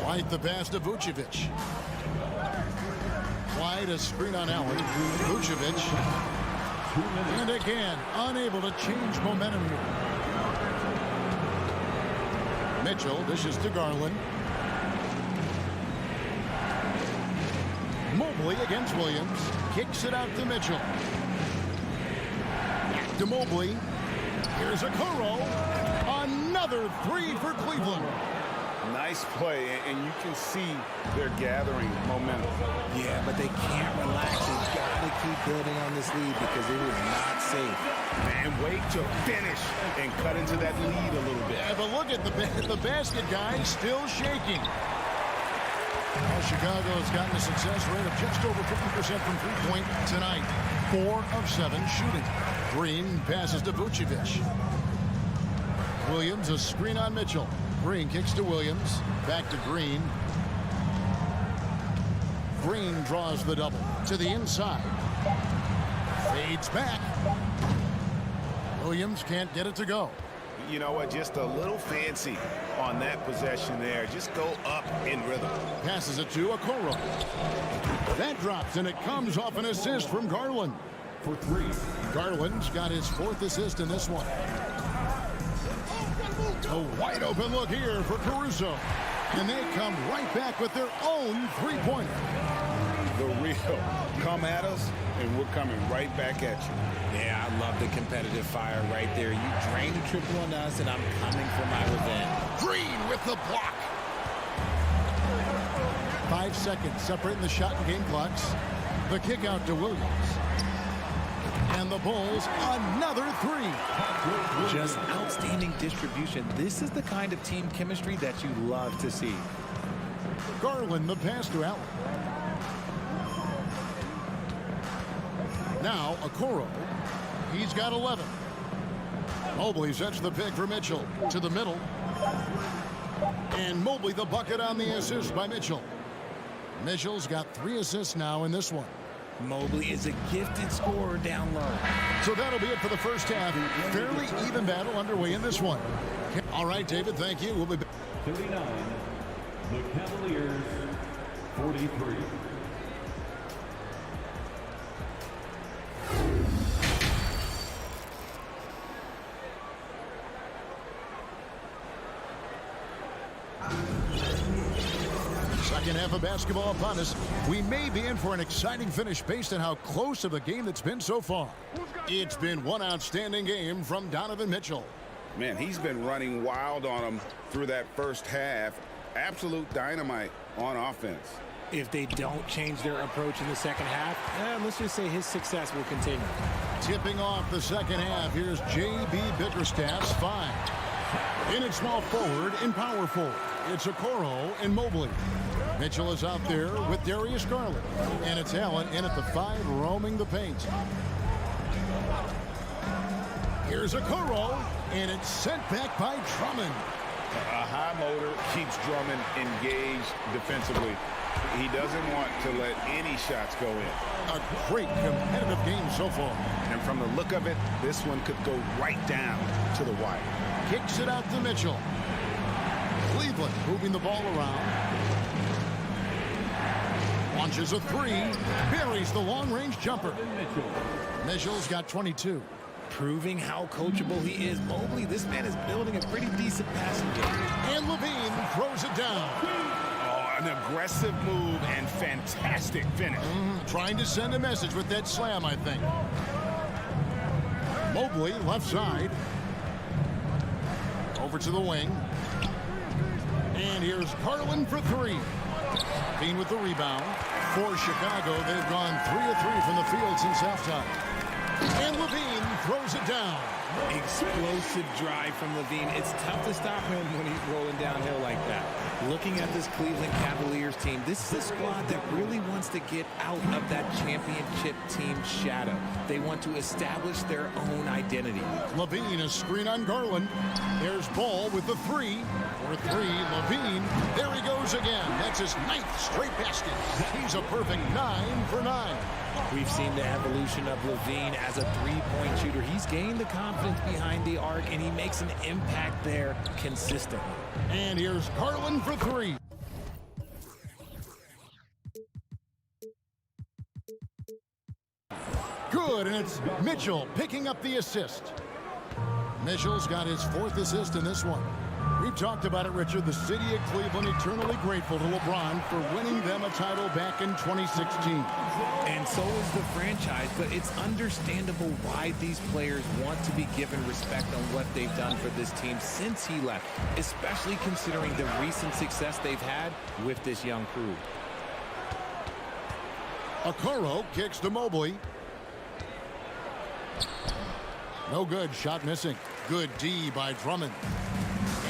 White the pass to Vucevic. White a screen on Allen. Vucevic. And again, unable to change momentum here. Mitchell dishes to Garland. Mobley against Williams. Kicks it out to Mitchell. Back to Mobley. Here's a Okoro. Another 3 for Cleveland. Nice play, and you can see they're gathering momentum. Yeah, but they can't relax. They've got to keep building on this lead because it is not safe. And wait to finish and cut into that lead a little bit. Yeah, but look at the basket guy still shaking. Well, Chicago has gotten a success rate of just over 50% from three-point tonight. 4 of 7 shooting. Green passes to Vucevic. Williams a screen on Mitchell. Green kicks to Williams. Back to Green. Green draws the double to the inside. Fades back. Williams can't get it to go. You know what? Just a little fancy on that possession there. Just go up in rhythm. Passes it to Okoro. That drops, and it comes off an assist from Garland. For 3. Garland's got his 4th assist in this one. A wide open look here for Caruso. And they come right back with their own three-pointer. The real come at us, and we're coming right back at you. Yeah, I love the competitive fire right there. You drain the triple on us, and I'm coming for my revenge. Green with the block. 5 seconds separating the shot and game clocks. The kick out to Williams. And the Bulls, another 3. Just outstanding distribution. This is the kind of team chemistry that you love to see. Garland the pass to Allen. Now Okoro. He's got 11. Mobley sets the pick for Mitchell to the middle. And Mobley the bucket on the assist by Mitchell. Mitchell's got 3 assists now in this one. Mobley is a gifted scorer down low. So that'll be it for the first half. Fairly even battle underway in this one. All right, David, thank you. We'll be back. 39. The Cavaliers, 43. Second half of basketball upon us. We may be in for an exciting finish based on how close of a game that's been so far. It's been one outstanding game from Donovan Mitchell. Man, he's been running wild on them through that first half. Absolute dynamite on offense. If they don't change their approach in the second half, let's just say his success will continue. Tipping off the second half, here's J.B. Bickerstaff's 5. In at small forward, in power forward, it's Okoro and Mobley. Mitchell is out there with Darius Garland. And it's Allen in at the 5, roaming the paint. Here's Okoro, and it's sent back by Drummond. A high motor keeps Drummond engaged defensively. He doesn't want to let any shots go in. A great competitive game so far. And from the look of it, this one could go right down to the wire. kicks it out to Mitchell. Cleveland moving the ball around. Launches a three. Buries the long-range jumper. Mitchell's got 22. Proving how coachable he is. Mobley, this man is building a pretty decent passing game. And Levine throws it down. Oh, an aggressive move and fantastic finish. Trying to send a message with that slam, I think. Mobley, left side. Over to the wing. And here's Garland for three. Levine with the rebound. For Chicago, they've gone 3 of 3 from the field since halftime. And Levine throws it down. Explosive drive from Levine. It's tough to stop him when he's rolling downhill like that. Looking at this Cleveland Cavaliers team, this is a squad that really wants to get out of that championship team shadow. They want to establish their own identity. Levine, a screen on Garland. There's Ball with the three. For three, Levine. There he goes again. That's his 9th straight basket. He's a perfect 9 for 9. We've seen the evolution of Levine as a three-point shooter. He's gained the confidence behind the arc, and he makes an impact there consistently. And here's Garland for three. Good, and it's Mitchell picking up the assist. Mitchell's got his 4th assist in this one. We've talked about it, Richard. The city of Cleveland eternally grateful to LeBron for winning them a title back in 2016. And so is the franchise, but it's understandable why these players want to be given respect on what they've done for this team since he left, especially considering the recent success they've had with this young crew. Okoro kicks to Mobley. No good. Shot missing. Good D by Drummond.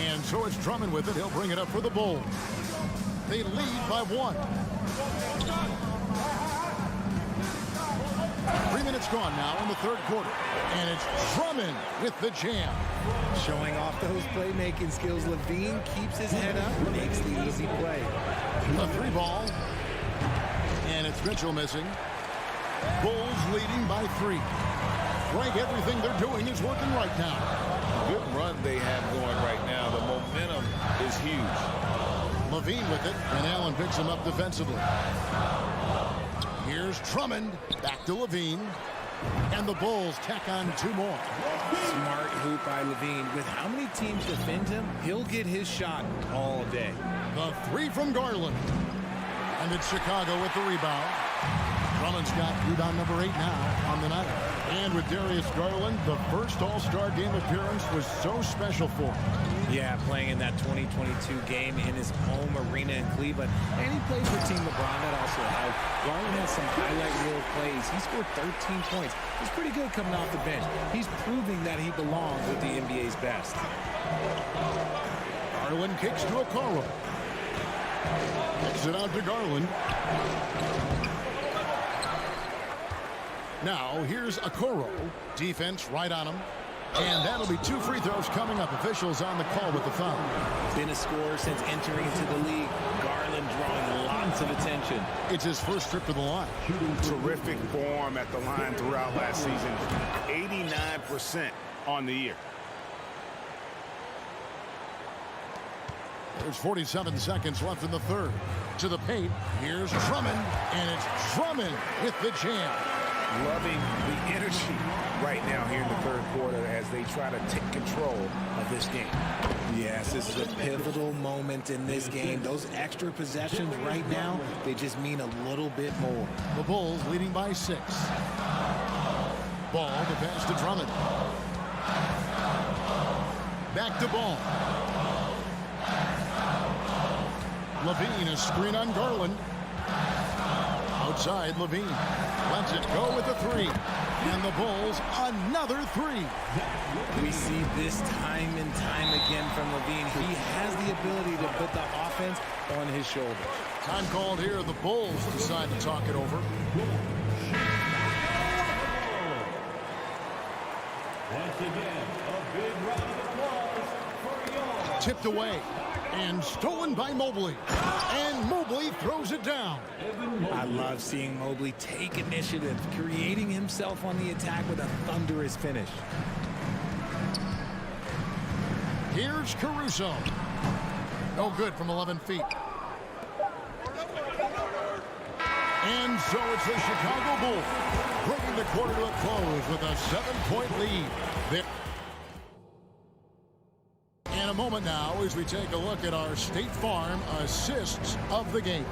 And so it's Drummond with it. He'll bring it up for the Bulls. They lead by 1. 3 minutes gone now in the 3rd quarter. And it's Drummond with the jam. Showing off those playmaking skills, Levine keeps his head up, makes the easy play. The 3 ball. And it's Mitchell missing. Bulls leading by 3. Frank, everything they're doing is working right now. Good run they have going right now. The momentum is huge. Levine with it, and Allen picks him up defensively. Here's Drummond, back to Levine, and the Bulls tack on 2 more. Smart hoop by Levine. With how many teams defend him, he'll get his shot all day. The 3 from Garland, and it's Chicago with the rebound. Drummond's got rebound number 8 now on the night. And with Darius Garland, the first All-Star game appearance was so special for him. Yeah, playing in that 2022 game in his home arena in Cleveland. And he plays for Team LeBron. That also helped. Garland has some highlight reel plays. He scored 13 points. He's pretty good coming off the bench. He's proving that he belongs with the NBA's best. Garland kicks to Okoro. Kicks it out to Garland. Now, here's Okoro. Defense right on him. And that'll be 2 free throws coming up. Officials on the call with the foul. Been a scorer since entering into the league. Garland drawing lots of attention. It's his first trip to the line. Terrific form at the line throughout last season. 89% on the year. There's 47 seconds left in the 3rd. To the paint. Here's Drummond. And it's Drummond with the jam. Loving the energy right now here in the 3rd quarter as they try to take control of this game. Yes, this is a pivotal moment in this game. Those extra possessions right now, they just mean a little bit more. The Bulls leading by 6. Ball, the pass to Drummond. Back to Ball. Levine, a screen on Garland. Outside, Levine lets it go with the 3. And the Bulls, another 3. We see this time and time again from Levine. He has the ability to put the offense on his shoulders. Time called here. The Bulls decide to talk it over. Once again, a big round of applause for yours. Tipped away and stolen by Mobley. And Mobley throws it down. I love seeing Mobley take initiative, creating himself on the attack with a thunderous finish. Here's Caruso. No good from 11 feet. And so it's the Chicago Bulls bringing the quarter to a close with a 7-point lead. In a moment now as we take a look at our State Farm assists of the game.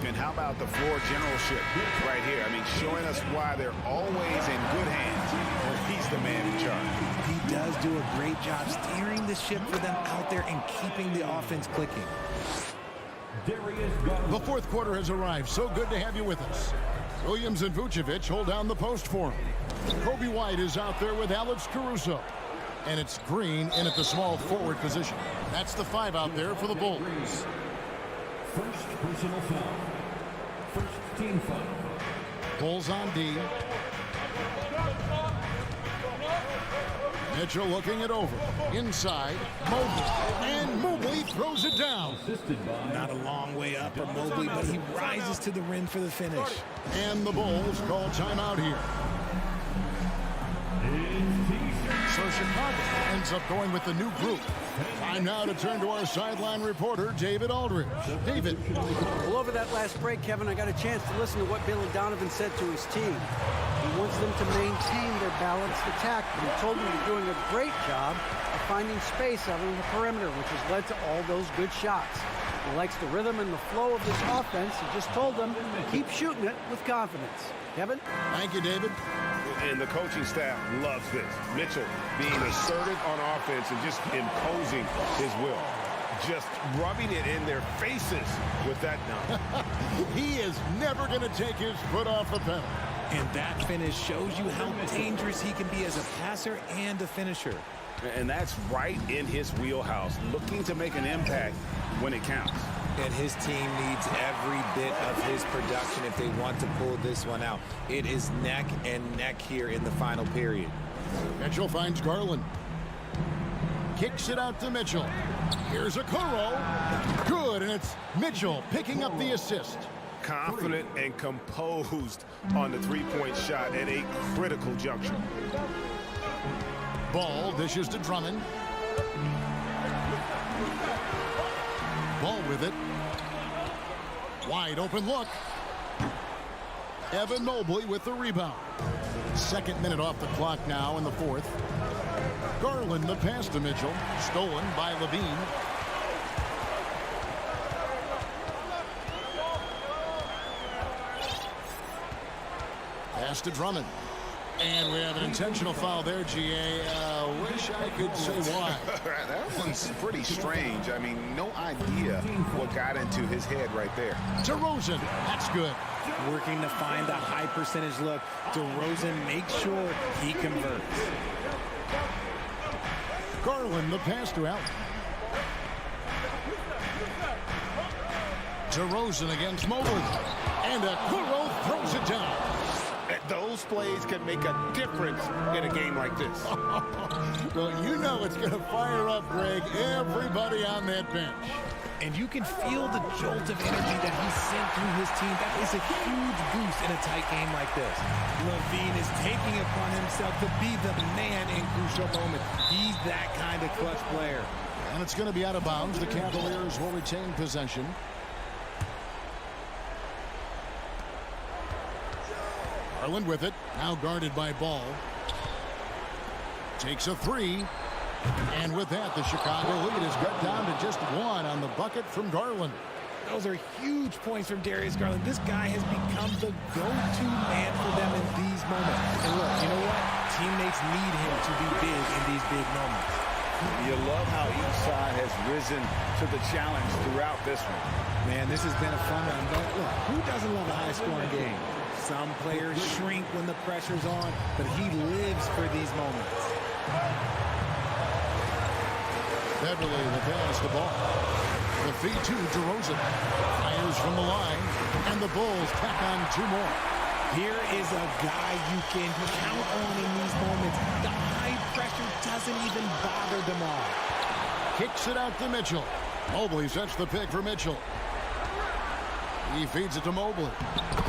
And how about the floor generalship right here? I mean, showing us why they're always in good hands when he's the man in charge. He does do a great job steering the ship for them out there and keeping the offense clicking. The fourth quarter has arrived. So good to have you with us. Williams and Vucevic hold down the post for him. Kobe White is out there with Alex Caruso. And it's Green in at the small forward position. That's the 5 out there for the Bulls. First personal foul. First team foul. Bulls on D. Mitchell looking it over. Inside, Mobley. And Mobley throws it down. Not a long way up for Mobley, but he rises to the rim for the finish. And the Bulls call timeout here. So Chicago ends up going with the new group. Time now to turn to our sideline reporter, David Aldridge. David. Well, over that last break, Kevin, I got a chance to listen to what Billy Donovan said to his team. He wants them to maintain their balanced attack, and he told them they're doing a great job of finding space out on the perimeter, which has led to all those good shots. He likes the rhythm and the flow of this offense. He just told them to keep shooting it with confidence. Kevin? Thank you, David. And the coaching staff loves this. Mitchell being assertive on offense and just imposing his will. Just rubbing it in their faces with that dunk. He is never going to take his foot off the pedal. And that finish shows you how dangerous he can be as a passer and a finisher. And that's right in his wheelhouse, looking to make an impact when it counts. And his team needs every bit of his production if they want to pull this one out. It is neck and neck here in the final period. Mitchell finds Garland. Kicks it out to Mitchell. Here's a Okoro. Good, and it's Mitchell picking up the assist. Confident and composed on the three-point shot at a critical juncture. Ball dishes to Drummond. Ball with it. Wide open look. Evan Mobley with the rebound. Second minute off the clock now in the fourth. Garland the pass to Mitchell. Stolen by Levine. Pass to Drummond. And we have an intentional foul there, GA. Wish I could say why. That one's pretty strange. I mean, no idea what got into his head right there. DeRozan, that's good. Working to find the high percentage look. DeRozan makes sure he converts. Garland the pass to Allen. DeRozan against Mobley. And Okoro throws it down. Those plays can make a difference in a game like this. Well, you know it's going to fire up, Greg, everybody on that bench. And you can feel the jolt of energy that he sent through his team. That is a huge boost in a tight game like this. Levine is taking it upon himself to be the man in crucial moments. He's that kind of clutch player. And it's going to be out of bounds. The Cavaliers will retain possession. Garland with it, now guarded by Ball. Takes a three. And with that, the Chicago lead is cut down to just one on the bucket from Garland. Those are huge points from Darius Garland. This guy has become the go-to man for them in these moments. And look, you know what? Teammates need him to be big in these big moments. You love how each side has risen to the challenge throughout this one. Man, this has been a fun one. But look, who doesn't love a high-scoring game? Some players shrink when the pressure's on, but he lives for these moments. Beverly the pass the ball. The feed to DeRozan. Fires from the line, and the Bulls tack on two more. Here is a guy you can count on in these moments. The high pressure doesn't even bother them all. Kicks it out to Mitchell. Mobley sets the pick for Mitchell. He feeds it to Mobley.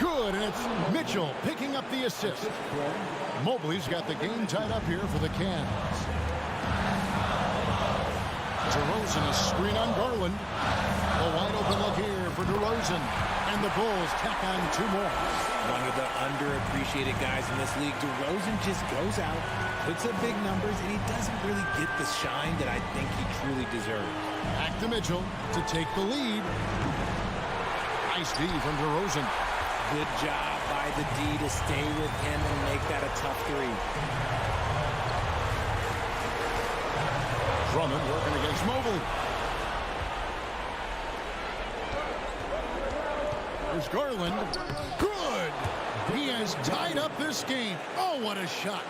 Good, and it's Mitchell picking up the assist. Mobley's got the game tied up here for the Cavs. DeRozan, a screen on Garland. A wide open look here for DeRozan. And the Bulls tack on 2 more. One of the underappreciated guys in this league. DeRozan just goes out, puts up big numbers, and he doesn't really get the shine that I think he truly deserves. Back to Mitchell to take the lead. Nice D from DeRozan. Good job by the D to stay with him and make that a tough 3. Drummond working against Mobley. There's Garland. Good! He has tied up this game. Oh, what a shot.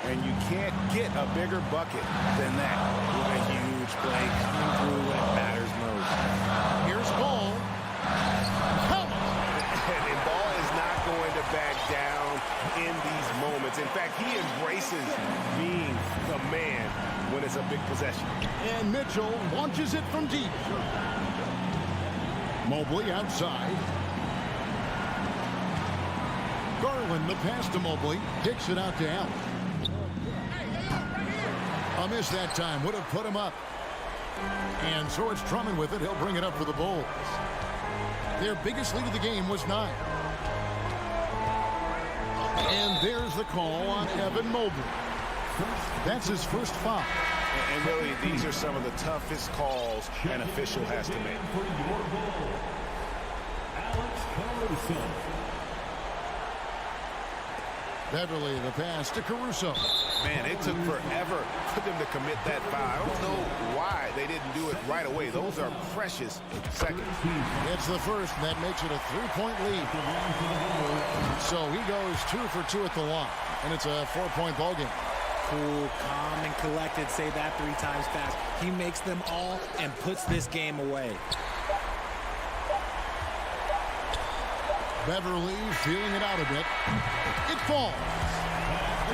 And you can't get a bigger bucket than that. What a huge play coming through when it matters most. Here's Ball. Count it. And Ball is not going to back down in these moments. In fact, he embraces being the man when it's a big possession. And Mitchell launches it from deep. Mobley outside. Garland, the pass to Mobley, kicks it out to Allen. A miss that time, would have put him up. And so it's Drummond with it. He'll bring it up for the Bulls. Their biggest lead of the game was 9. And there's the call on Evan Mobley. That's his first foul. And really, these are some of the toughest calls an official has to make. Beverly, the pass to Caruso. Man, it took forever for them to commit that foul. I don't know why they didn't do it right away. Those are precious seconds. It's the first, and that makes it a 3-point lead. So he goes 2 for 2 at the line, and it's a 4-point ball game. Cool, calm, and collected. Say that 3 times fast. He makes them all and puts this game away. Beverly feeling it out a bit. It falls.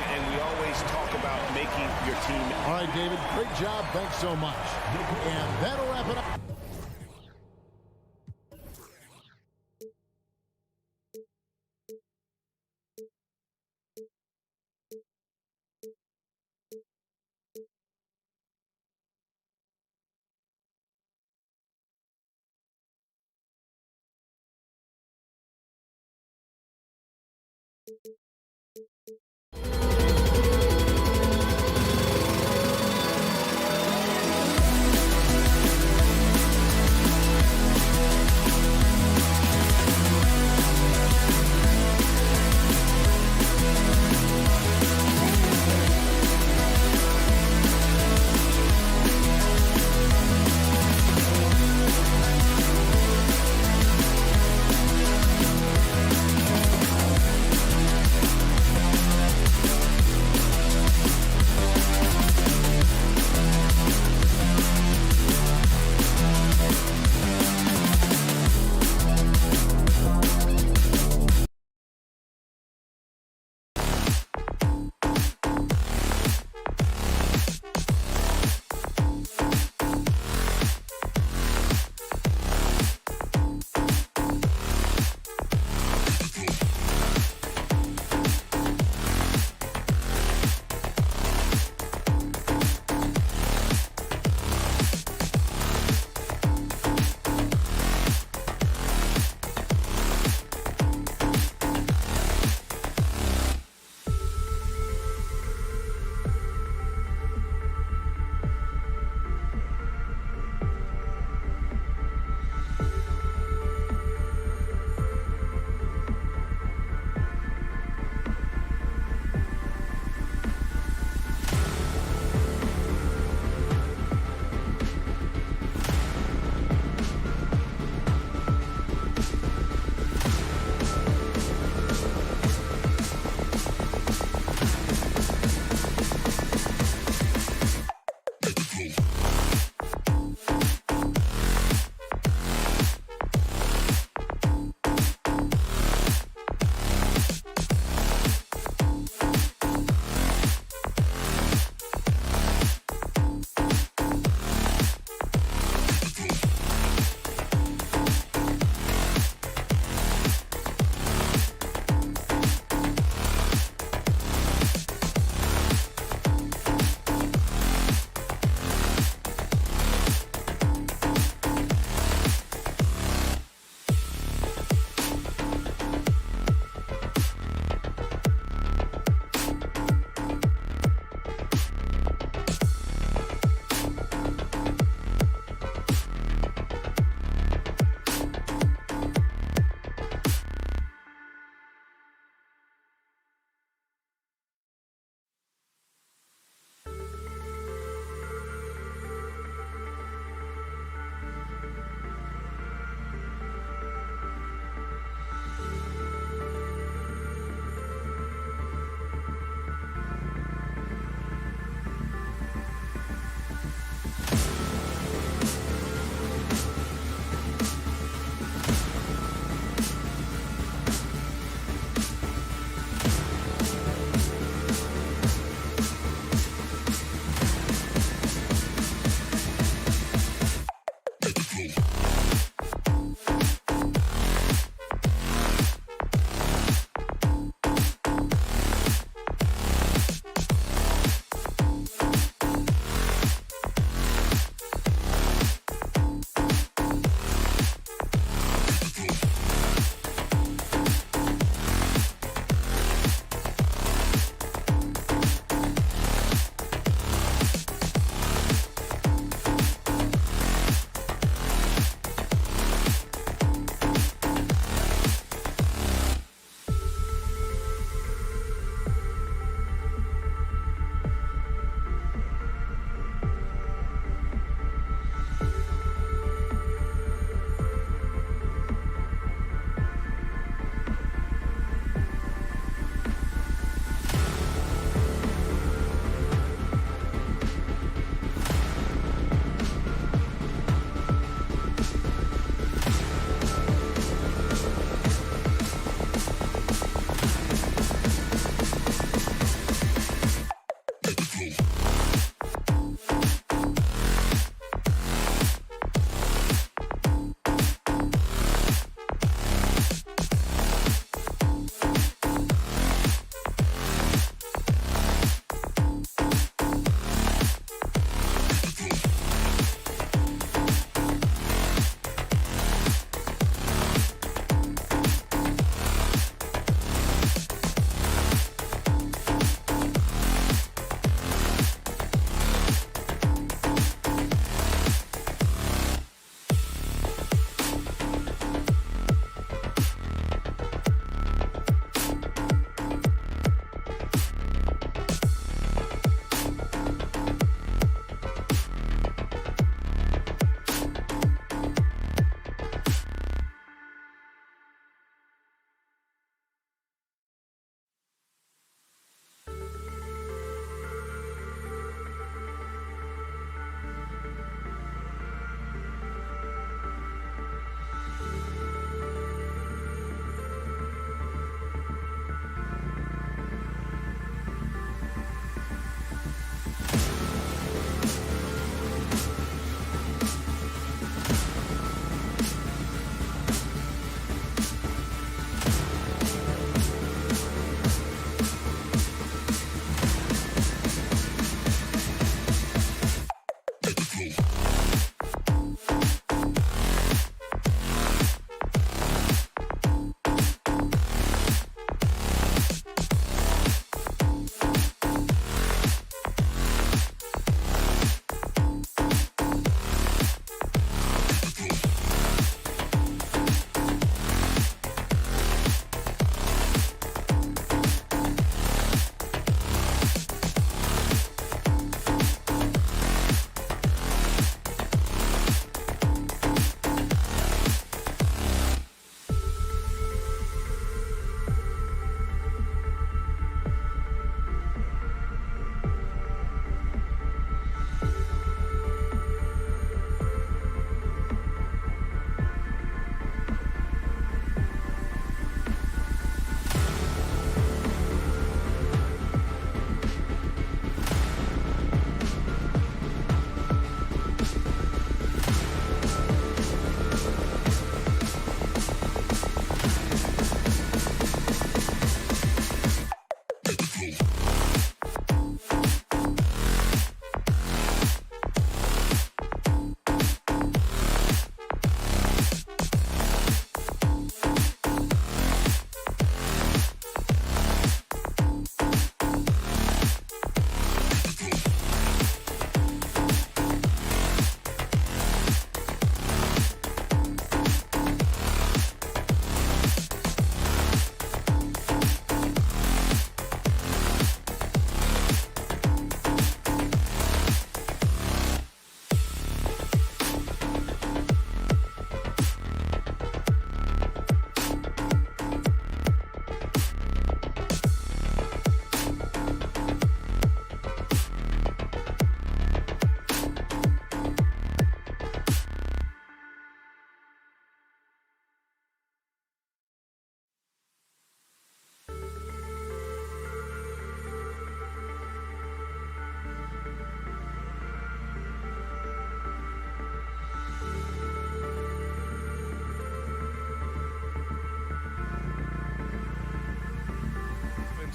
And we always talk about making your team. All right, David, great job. Thanks so much. And that'll wrap it up.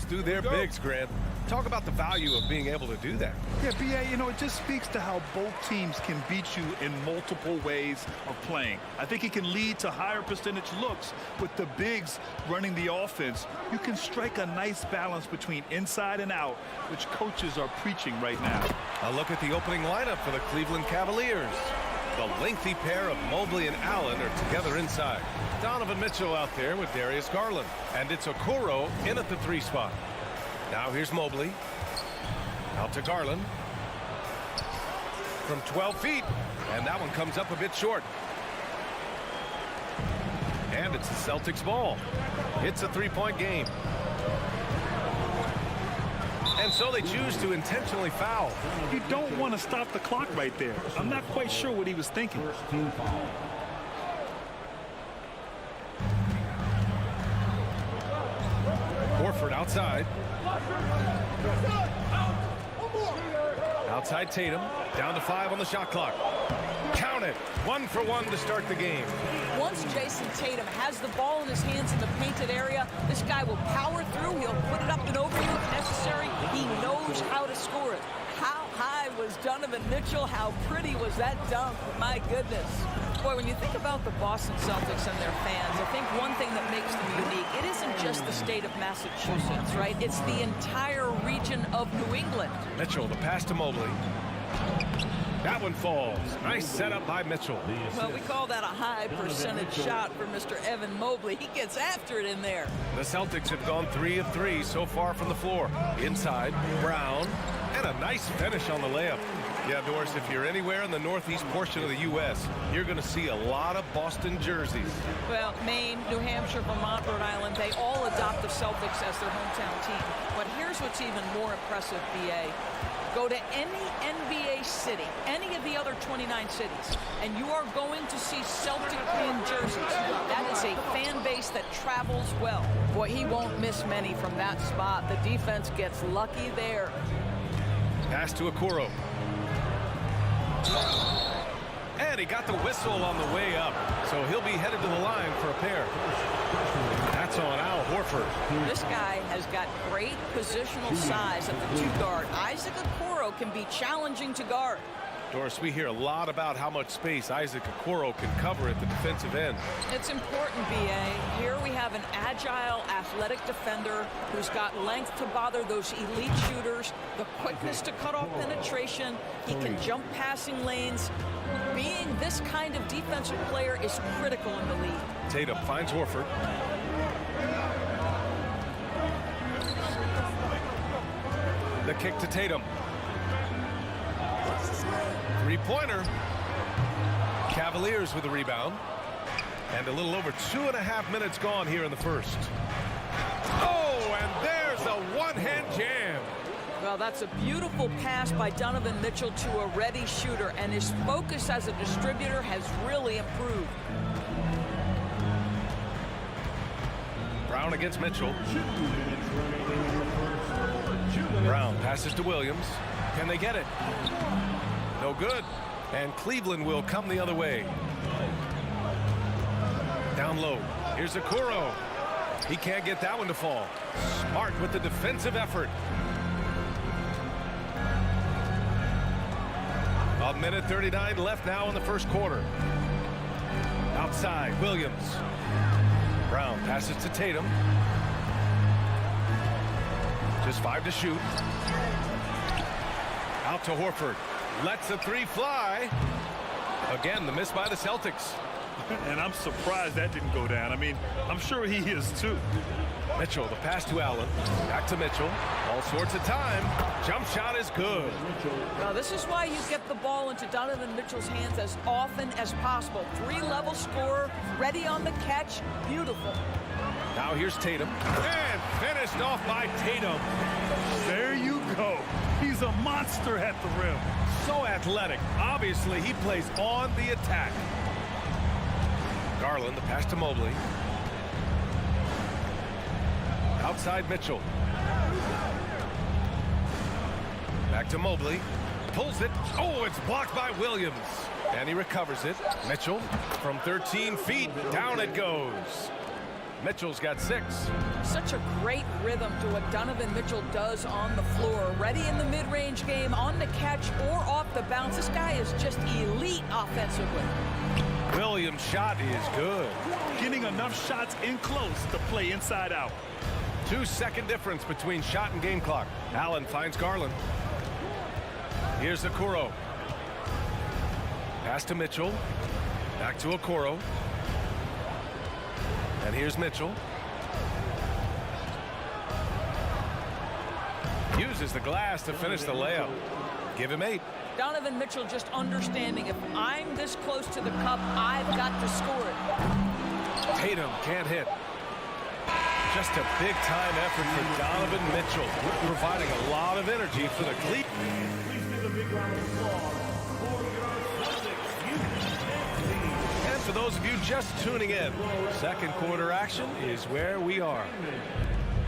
through their bigs, Grant. Talk about the value of being able to do that. Yeah, B.A., you know, it just speaks to how both teams can beat you in multiple ways of playing. I think it can lead to higher percentage looks with the bigs running the offense. You can strike a nice balance between inside and out, which coaches are preaching right now. A look at the opening lineup for the Cleveland Cavaliers. The lengthy pair of Mobley and Allen are together inside. Donovan Mitchell out there with Darius Garland. And it's Okoro in at the 3 spot. Now here's Mobley. Out to Garland. From 12 feet. And that one comes up a bit short. And it's the Celtics ball. It's a 3-point game. And so they choose to intentionally foul. You don't want to stop the clock right there. I'm not quite sure what he was thinking. Horford outside. Outside Tatum. Down to 5 on the shot clock. Count it. 1 for 1 to start the game. Once Jason Tatum has the ball in his hands in the painted area, this guy will power through. He'll put it up and over you if necessary. He knows how to score it. How high was Donovan Mitchell? How pretty was that dunk? My goodness. Boy, when you think about the Boston Celtics and their fans, I think one thing that makes them unique, it isn't just the state of Massachusetts, right? It's the entire region of New England. Mitchell, the pass to Mobley. That one falls. Nice setup by Mitchell. Well, we call that a high percentage shot for Mr. Evan Mobley. He gets after it in there. The Celtics have gone 3 of 3 so far from the floor. Inside, Brown, and a nice finish on the layup. Yeah, Doris, if you're anywhere in the northeast portion of the U.S., you're going to see a lot of Boston jerseys. Well, Maine, New Hampshire, Vermont, Rhode Island, they all adopt the Celtics as their hometown team. But here's what's even more impressive, B.A. Go to any NBA city, any of the other 29 cities, and you are going to see Celtic green jerseys. That is a fan base that travels well. Boy, he won't miss many from that spot. The defense gets lucky there. Pass to Okoro. And he got the whistle on the way up, so he'll be headed to the line for a pair. That's on Al Horford. This guy has got great positional size at the 2 guard. Isaac Okoro can be challenging to guard. Doris, we hear a lot about how much space Isaac Okoro can cover at the defensive end. It's important, B.A. Here we have an agile, athletic defender who's got length to bother those elite shooters, the quickness to cut off penetration. He can jump passing lanes. Being this kind of defensive player is critical in the league. Tatum finds Horford. The kick to Tatum. 3-pointer. Cavaliers with the rebound. And a little over 2.5 minutes gone here in the first. Oh, and there's a one-hand jam. Well, that's a beautiful pass by Donovan Mitchell to a ready shooter, and his focus as a distributor has really improved. Brown against Mitchell. Brown passes to Williams. Can they get it? No good. And Cleveland will come the other way. Down low. Here's Okoro. He can't get that one to fall. Smart with the defensive effort. A minute 39 left now in the first quarter. Outside, Williams. Brown passes to Tatum. Just 5 to shoot. Out to Horford. Lets the 3 fly. Again, the miss by the Celtics. And I'm surprised that didn't go down. I mean, I'm sure he is too. Mitchell, the pass to Allen. Back to Mitchell. All sorts of time. Jump shot is good. Now, this is why you get the ball into Donovan Mitchell's hands as often as possible. 3-level scorer, ready on the catch. Beautiful. Now here's Tatum. And finished off by Tatum. There you go. He's a monster at the rim. So athletic. Obviously, he plays on the attack. Garland, the pass to Mobley. Outside Mitchell. Back to Mobley. Pulls it. Oh, it's blocked by Williams. And he recovers it. Mitchell from 13 feet. Down it goes. Mitchell's got 6. Such a great rhythm to what Donovan Mitchell does on the floor. Ready in the mid-range game, on the catch or off the bounce. This guy is just elite offensively. Williams' shot is good. Getting enough shots in close to play inside out. 2-second difference between shot and game clock. Allen finds Garland. Here's Okoro. Pass to Mitchell. Back to Okoro. And here's Mitchell. Uses the glass to finish the layup. Give him 8. Donovan Mitchell just understanding if I'm this close to the cup, I've got to score it. Tatum can't hit. Just a big-time effort for Donovan Mitchell, providing a lot of energy for the Cleveland. Please give a big round of applause for your Celtics. And for those of you just tuning in, second quarter action is where we are.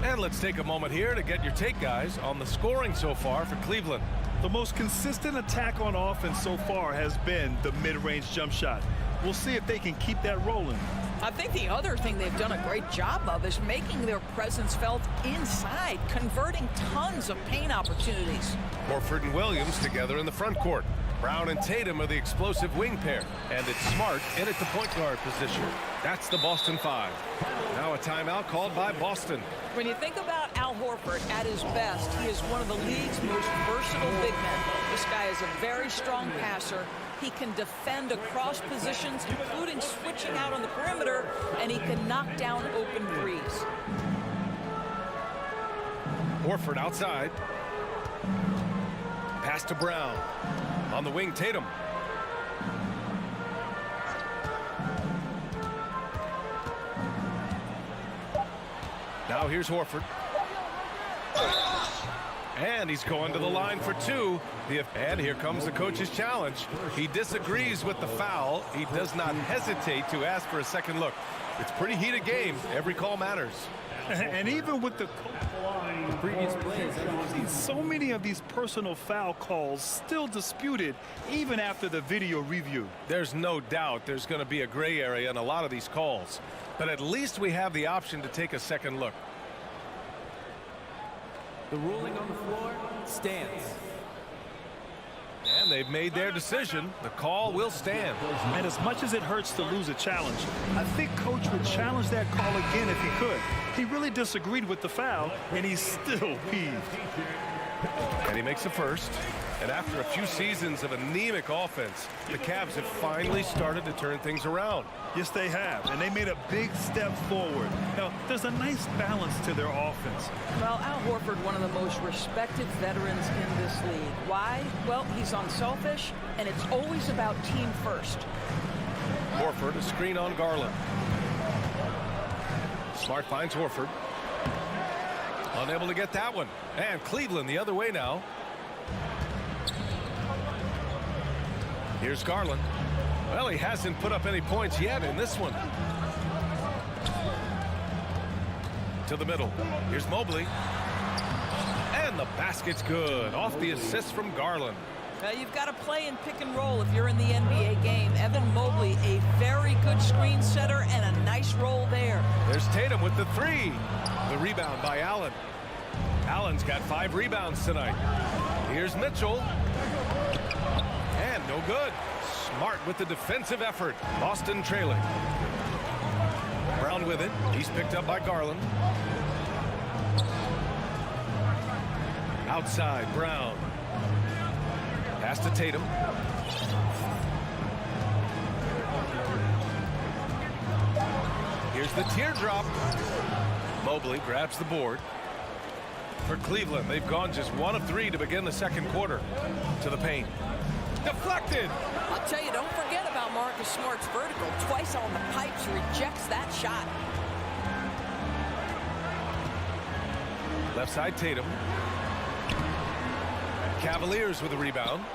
And let's take a moment here to get your take, guys, on the scoring so far for Cleveland. The most consistent attack on offense so far has been the mid-range jump shot. We'll see if they can keep that rolling. I think the other thing they've done a great job of is making their presence felt inside, converting tons of paint opportunities. Horford and Williams together in the front court. Brown and Tatum are the explosive wing pair, and it's Smart in at the point guard position. That's the Boston 5. Now a timeout called by Boston. When you think about Al Horford at his best, he is one of the league's most versatile big men. This guy is a very strong passer. He can defend across positions, including switching out on the perimeter, and he can knock down open threes. Horford outside. Pass to Brown. On the wing, Tatum. Now here's Horford. And he's going to the line for 2. And here comes the coach's challenge. He disagrees with the foul. He does not hesitate to ask for a second look. It's a pretty heated game. Every call matters. And even with the previous plays, so many of these personal foul calls still disputed even after the video review. There's no doubt there's going to be a gray area in a lot of these calls. But at least we have the option to take a second look. The ruling on the floor stands. And they've made their decision. The call will stand. And as much as it hurts to lose a challenge, I think Coach would challenge that call again if he could. He really disagreed with the foul, and he's still peeved. And he makes the first. And after a few seasons of anemic offense, the Cavs have finally started to turn things around. Yes, they have, and they made a big step forward. Now, there's a nice balance to their offense. Well, Al Horford, one of the most respected veterans in this league. Why? Well, he's unselfish, and it's always about team first. Horford, a screen on Garland. Smart finds Horford. Unable to get that one. And Cleveland the other way now. Here's Garland. Well, he hasn't put up any points yet in this one. To the middle. Here's Mobley. And the basket's good. Off the assist from Garland. You've got to play in pick and roll if you're in the NBA game. Evan Mobley, a very good screen setter and a nice roll there. There's Tatum with the 3. The rebound by Allen. Allen's got 5 rebounds tonight. Here's Mitchell. And no good. Smart with the defensive effort. Boston trailing. Brown with it. He's picked up by Garland. Outside, Brown. Pass to Tatum. Here's the teardrop. Mobley grabs the board. For Cleveland, they've gone just 1 of 3 to begin the second quarter. To the paint. Deflected. I'll tell you, don't forget about Marcus Smart's vertical. Twice on the pipes, rejects that shot. Left side, Tatum. Cavaliers with a rebound.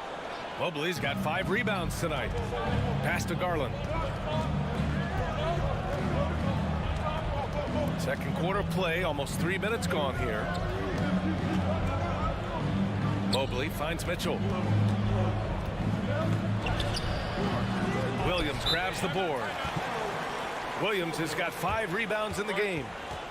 Mobley's got 5 rebounds tonight. Pass to Garland. Second quarter play, almost 3 minutes gone here. Mobley finds Mitchell. Williams grabs the board. Williams has got 5 rebounds in the game.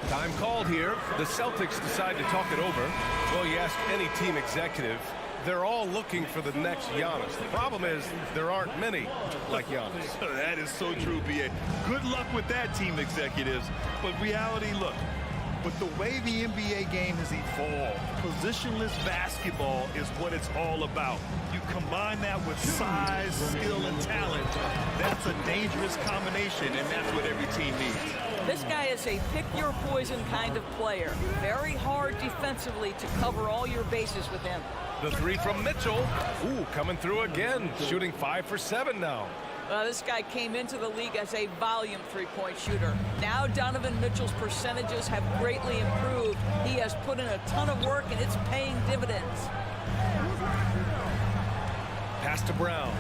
Time called here. The Celtics decide to talk it over. Well, you ask any team executive, they're all looking for the next Giannis. The problem is there aren't many like Giannis. That is so true, B.A. Good luck with that, team executives. But reality, look, with the way the NBA game has evolved, positionless basketball is what it's all about. You combine that with size, skill, and talent, that's a dangerous combination, and that's what every team needs. This guy is a pick-your-poison kind of player. Very hard defensively to cover all your bases with him. The 3 from Mitchell. Ooh, coming through again. Shooting 5 for 7 now. This guy came into the league as a volume three-point shooter. Now Donovan Mitchell's percentages have greatly improved. He has put in a ton of work, and it's paying dividends. Pass to Brown.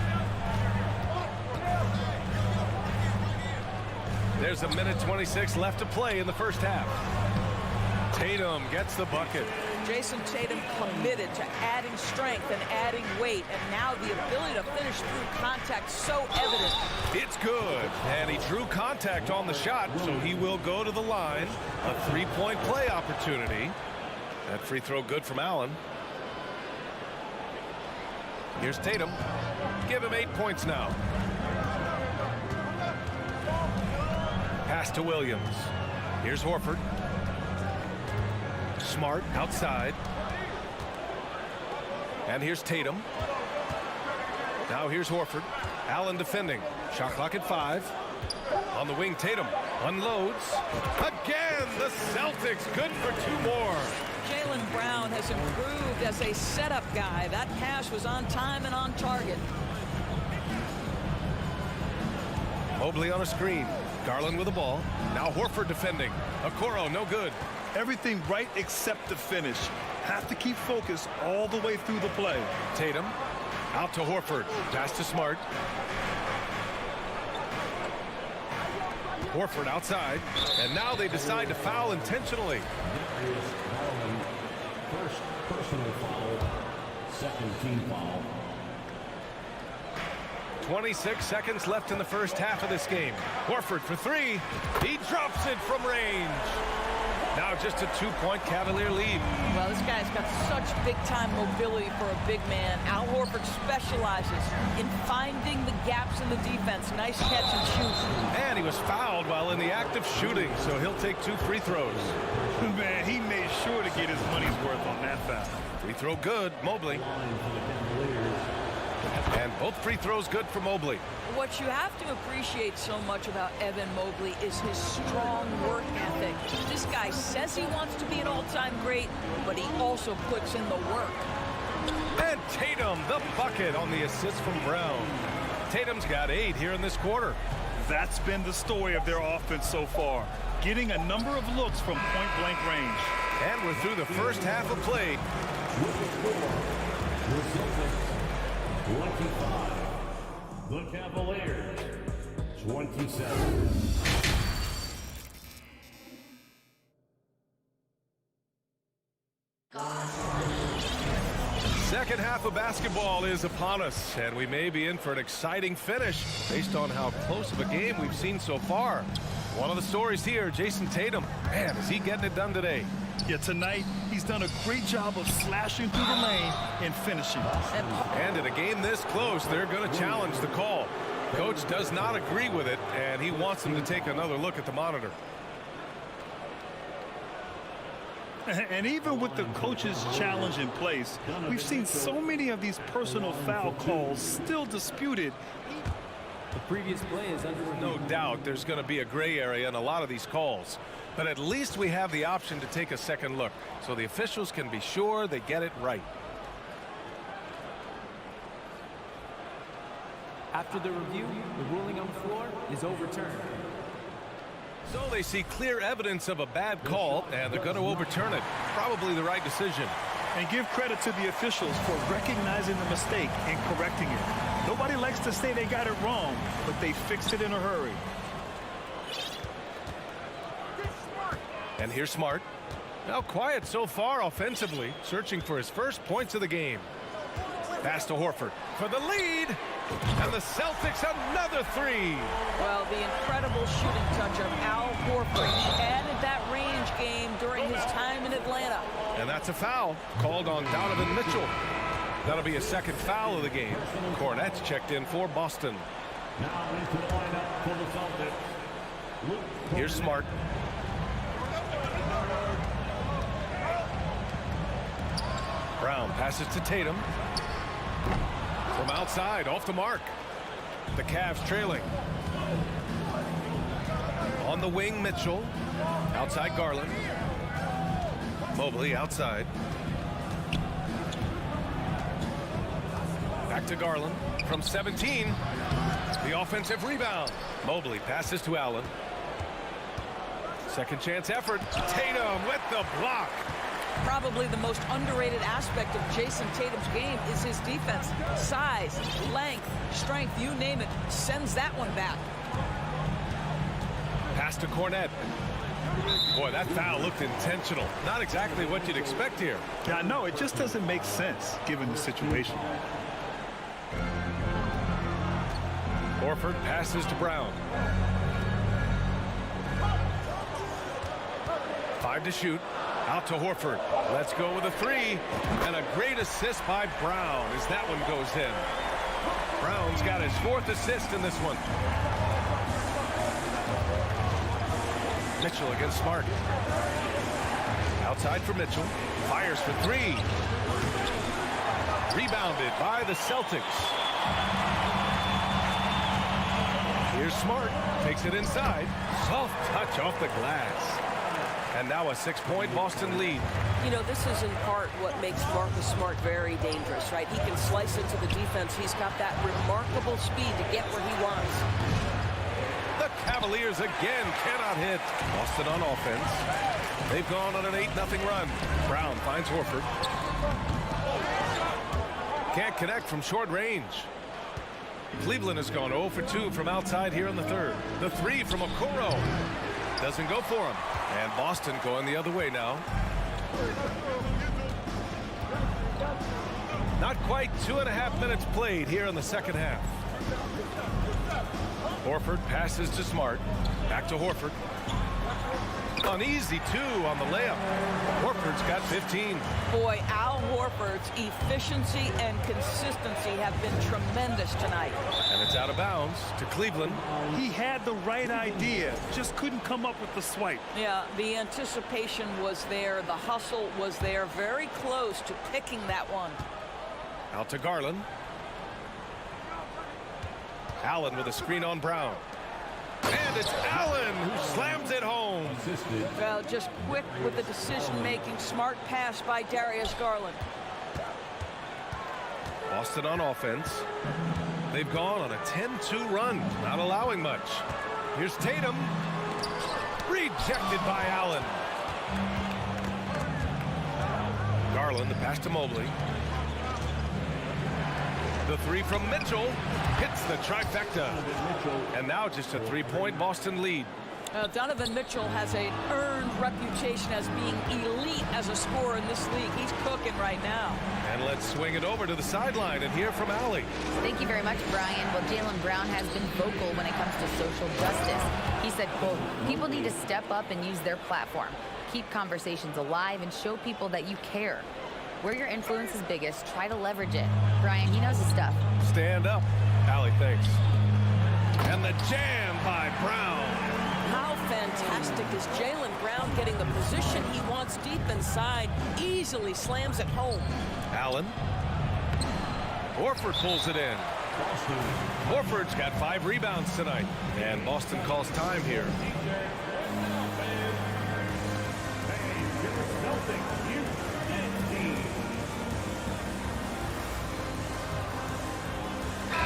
There's a minute 26 left to play in the first half. Tatum gets the bucket. Jason Tatum committed to adding strength and adding weight, and now the ability to finish through contact so evident. It's good, and he drew contact on the shot, so he will go to the line. A 3-point play opportunity. That free throw good from Allen. Here's Tatum. Give him 8 points now. Pass to Williams. Here's Horford. Smart outside. And here's Tatum. Now here's Horford. Allen defending. Shot clock at 5. On the wing, Tatum unloads. Again, the Celtics good for 2 more. Jaylen Brown has improved as a setup guy. That pass was on time and on target. Mobley on a screen. Garland with the ball. Now Horford defending. Okoro, no good. Everything right except the finish. Have to keep focused all the way through the play. Tatum out to Horford. Pass to Smart. Horford outside. And now they decide to foul intentionally. First personal foul, second team foul. 26 seconds left in the first half of this game. Horford for 3. He drops it from range. Now just a 2-point Cavalier lead. Well, this guy's got such big-time mobility for a big man. Al Horford specializes in finding the gaps in the defense. Nice catch and shoot. And he was fouled while in the act of shooting, so he'll take 2 free throws. Man, he made sure to get his money's worth on that foul. Free throw good, Mobley. And both free throws good for Mobley. What you have to appreciate so much about Evan Mobley is his strong work ethic. This guy says he wants to be an all-time great, but he also puts in the work. And Tatum, the bucket on the assist from Brown. Tatum's got 8 here in this quarter. That's been the story of their offense so far. Getting a number of looks from point-blank range. And we're through the first half of play. 25. The Cavaliers, 27. Second half of basketball is upon us, and we may be in for an exciting finish based on how close of a game we've seen so far. One of the stories here, Jason Tatum. Man, is he getting it done today? Yeah, tonight he's done a great job of slashing through the lane and finishing. And in a game this close, they're going to challenge the call. Coach does not agree with it, and he wants them to take another look at the monitor. And even with the coach's challenge in place, we've seen so many of these personal foul calls still disputed. The previous play is under review. No doubt there's going to be a gray area in a lot of these calls. But at least we have the option to take a second look, so the officials can be sure they get it right. After the review, the ruling on the floor is overturned. So they see clear evidence of a bad call, and they're going to overturn it. Probably the right decision. And give credit to the officials for recognizing the mistake and correcting it. Nobody likes to say they got it wrong, but they fixed it in a hurry. And here's Smart. Now quiet so far offensively, searching for his first points of the game. Pass to Horford for the lead. And the Celtics another three. Well, the incredible shooting touch of Al Horford. He added that range game during his time in Atlanta. And that's a foul called on Donovan Mitchell. That'll be a second foul of the game. Cornette's checked in for Boston. Now into the lineup for the Celtics. Here's Smart. Brown passes to Tatum. From outside, off the mark. The Cavs trailing. On the wing, Mitchell. Outside, Garland. Mobley outside. Back to Garland. From 17. The offensive rebound. Mobley passes to Allen. Second chance effort. Tatum with the block. Probably the most underrated aspect of Jason Tatum's game is his defense. Size, length, strength, you name it, sends that one back. Pass to Cornette. Boy, that foul looked intentional. Not exactly what you'd expect here. Yeah, no, it just doesn't make sense given the situation. Horford passes to Brown. 5 to shoot. Out to Horford. Let's go with a three. And a great assist by Brown as that one goes in. Brown's got his 4th assist in this one. Mitchell against Smart. Outside for Mitchell. Fires for 3. Rebounded by the Celtics. Here's Smart. Takes it inside. Soft touch off the glass. And now a 6-point Boston lead. You know, this is in part what makes Marcus Smart very dangerous, right? He can slice into the defense. He's got that remarkable speed to get where he wants. The Cavaliers again cannot hit. Boston on offense. They've gone on an 8-0 run. Brown finds Horford. Can't connect from short range. Cleveland has gone 0 for 2 from outside here in the third. The 3 from Okoro. Doesn't go for him. And Boston going the other way now. Not quite 2.5 minutes played here in the second half. Horford passes to Smart. Back to Horford. An easy 2 on the layup. Horford's got 15. Boy, Al Horford's efficiency and consistency have been tremendous tonight. And it's out of bounds to Cleveland. He had the right idea, just couldn't come up with the swipe. Yeah, the anticipation was there. The hustle was there. Very close to picking that one. Out to Garland. Allen with a screen on Brown. And it's Allen who slams it home. Well, just quick with the decision-making. Smart pass by Darius Garland. Boston on offense. They've gone on a 10-2 run, not allowing much. Here's Tatum. Rejected by Allen. Garland, the pass to Mobley. The 3 from Mitchell hits the trifecta. And now just a 3-point Boston lead. Donovan Mitchell has an earned reputation as being elite as a scorer in this league. He's cooking right now. And let's swing it over to the sideline and hear from Allie. Thank you very much, Brian. Well, Jaylen Brown has been vocal when it comes to social justice. He said, quote, "People need to step up and use their platform. Keep conversations alive and show people that you care. Where your influence is biggest, try to leverage it." Brian, he knows his stuff. Stand up. Allie, thanks. And the jam by Brown. How fantastic is Jaylen Brown getting the position he wants deep inside, easily slams it home. Allen. Horford pulls it in. Horford's got 5 rebounds tonight. And Boston calls time here.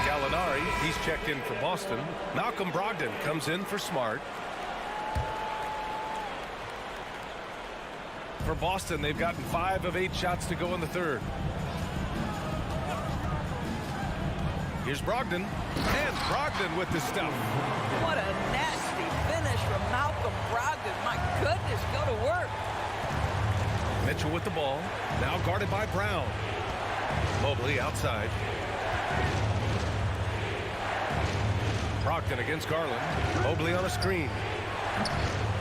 Gallinari, he's checked in for Boston. Malcolm Brogdon comes in for Smart. For Boston, they've gotten 5 of 8 shots to go in the third. Here's Brogdon. And Brogdon with the stuff. What a nasty finish from Malcolm Brogdon. My goodness, go to work. Mitchell with the ball. Now guarded by Brown. Mobley outside. Brogdon against Garland. Mobley on a screen.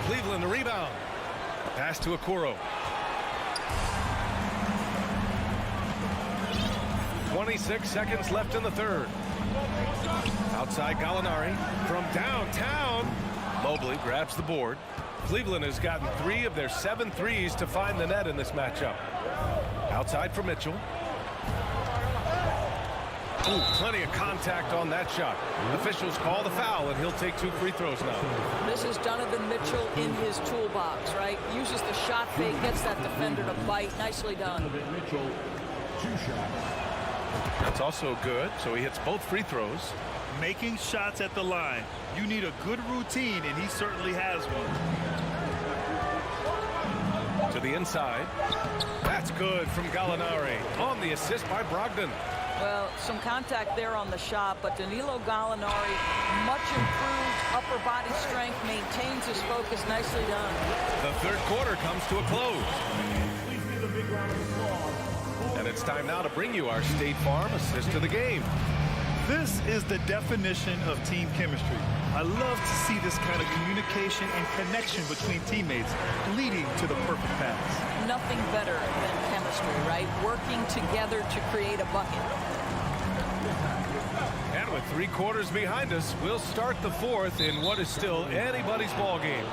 Cleveland the rebound. Pass to Okoro. 26 seconds left in the third. Outside Gallinari from downtown. Mobley grabs the board. Cleveland has gotten 3 of their 7 threes to find the net in this matchup. Outside for Mitchell. Ooh, plenty of contact on that shot. Officials call the foul, and he'll take 2 free throws now. This is Donovan Mitchell in his toolbox, right? Uses the shot fake, gets that defender to bite. Nicely done. Donovan Mitchell, 2 shots. That's also good, so he hits both free throws. Making shots at the line. You need a good routine, and he certainly has one. To the inside. That's good from Gallinari. On the assist by Brogdon. Well, some contact there on the shot, but Danilo Gallinari, much improved upper body strength, maintains his focus. Nicely done. The third quarter comes to a close. And it's time now to bring you our State Farm assist to the game. This is the definition of team chemistry. I love to see this kind of communication and connection between teammates leading to the perfect pass. Nothing better than chemistry, right? Working together to create a bucket. And with 3 quarters behind us, we'll start the fourth in what is still anybody's ball game.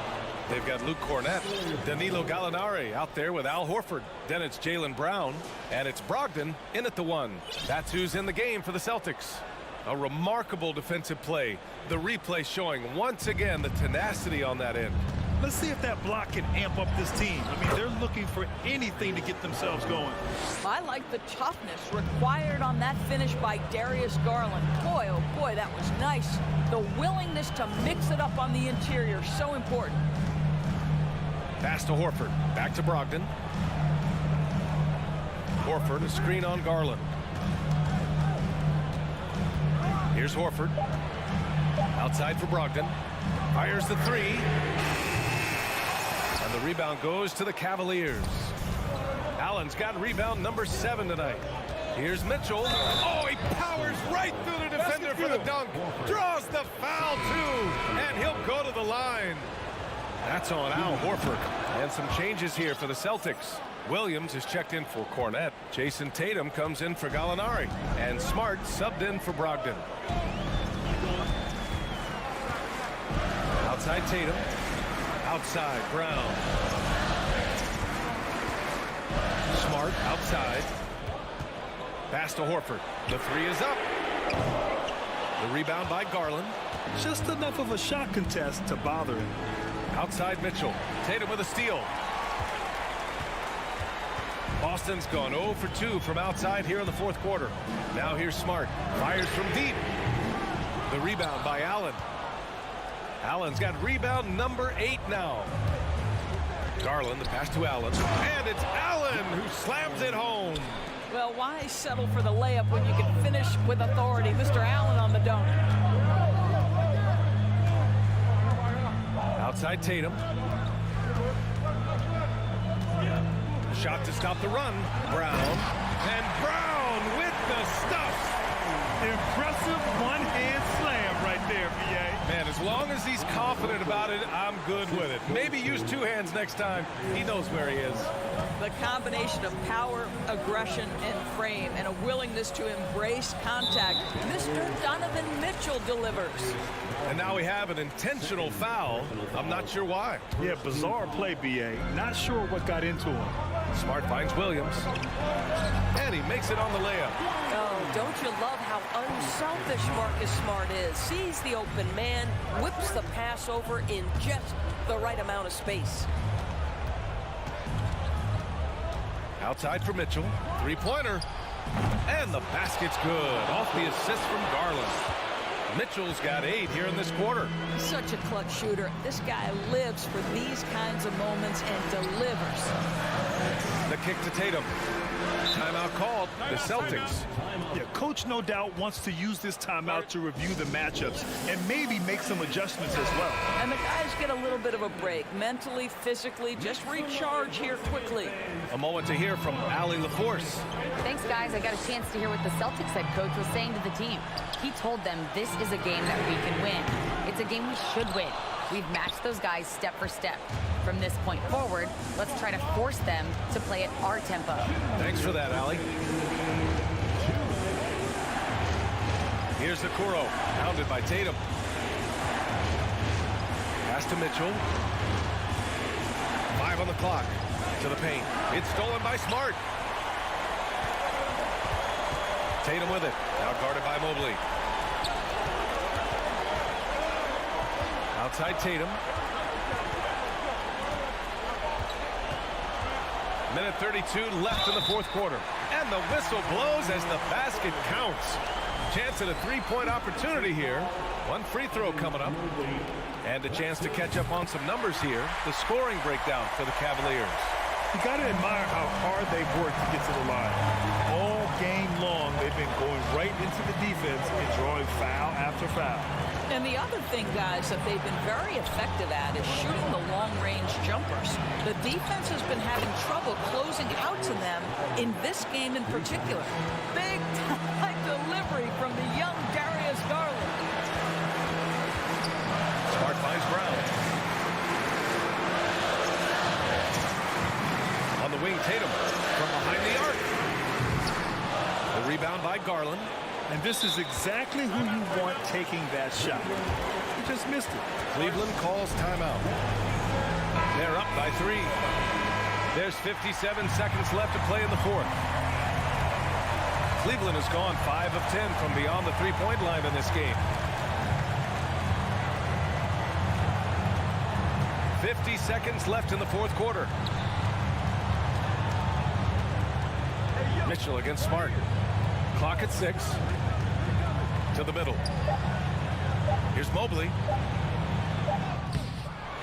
They've got Luke Cornett, Danilo Gallinari out there with Al Horford. Then it's Jaylen Brown, and it's Brogdon in at the 1. That's who's in the game for the Celtics. A remarkable defensive play. The replay showing once again the tenacity on that end. Let's see if that block can amp up this team. I mean, they're looking for anything to get themselves going. I like the toughness required on that finish by Darius Garland. Boy, oh boy, that was nice. The willingness to mix it up on the interior, so important. Pass to Horford. Back to Brogdon. Horford, a screen on Garland. Here's Horford. Outside for Brogdon. Fires the 3. And the rebound goes to the Cavaliers. Allen's got rebound number 7 tonight. Here's Mitchell. Oh, he powers right through the defender for the dunk. Draws the foul, too. And he'll go to the line. That's on Al Horford. And some changes here for the Celtics. Williams is checked in for Cornett. Jason Tatum comes in for Gallinari. And Smart subbed in for Brogdon. Outside Tatum. Outside Brown. Smart outside. Pass to Horford. The 3 is up. The rebound by Garland. Just enough of a shot contest to bother him. Outside Mitchell. Tatum with a steal. Boston's gone 0 for 2 from outside here in the fourth quarter. Now here's Smart. Fires from deep. The rebound by Allen. Allen's got rebound number 8 now. Garland, the pass to Allen. And it's Allen who slams it home. Well, why settle for the layup when you can finish with authority? Mr. Allen on the dunk. Outside Tatum. Shot to stop the run. Brown. And Brown with the stuff. Impressive one-hand slam right there, B.A. Man, as long as he's confident about it, I'm good with it. Maybe use 2 hands next time. He knows where he is. The combination of power, aggression, and frame, and a willingness to embrace contact. Mr. Donovan Mitchell delivers. And now we have an intentional foul. I'm not sure why. Yeah, bizarre play, B.A. Not sure what got into him. Smart finds Williams. And he makes it on the layup. Oh, don't you love how unselfish Marcus Smart is? Sees the open man, whips the pass over in just the right amount of space. Outside for Mitchell. 3-pointer. And the basket's good. Off the assist from Garland. Mitchell's got 8 here in this quarter. Such a clutch shooter. This guy lives for these kinds of moments and delivers. The kick to Tatum. Timeout called. The Celtics. Yeah, coach no doubt wants to use this timeout to review the matchups and maybe make some adjustments as well. And the guys get a little bit of a break, mentally, physically, just recharge here quickly. A moment to hear from Allie LaForce. Thanks, guys. I got a chance to hear what the Celtics head coach was saying to the team. He told them this is a game that we can win. It's a game we should win. We've matched those guys step for step. From this point forward, let's try to force them to play at our tempo. Thanks for that, Allie. Here's Okoro, pounded by Tatum. Pass to Mitchell. 5 on the clock. To the paint. It's stolen by Smart. Tatum with it. Now guarded by Mobley. Outside Tatum. Minute 32 left in the fourth quarter. And the whistle blows as the basket counts. Chance at a three-point opportunity here. One free throw coming up. And a chance to catch up on some numbers here. The scoring breakdown for the Cavaliers. You got to admire how hard they've worked to get to the line. All game long, they've been going right into the defense and drawing foul after foul. And the other thing, guys, that they've been very effective at is shooting the long-range jumpers. The defense has been having trouble closing out to them in this game in particular. Big-time delivery from the young Darius Garland. Smart finds Brown. On the wing, Tatum from behind the arc. The rebound by Garland. And this is exactly who you want taking that shot. He just missed it. Cleveland calls timeout. They're up by 3. There's 57 seconds left to play in the fourth. Cleveland has gone 5 of 10 from beyond the three-point line in this game. 50 seconds left in the fourth quarter. Mitchell against Smart. Clock at 6. To the middle. Here's Mobley.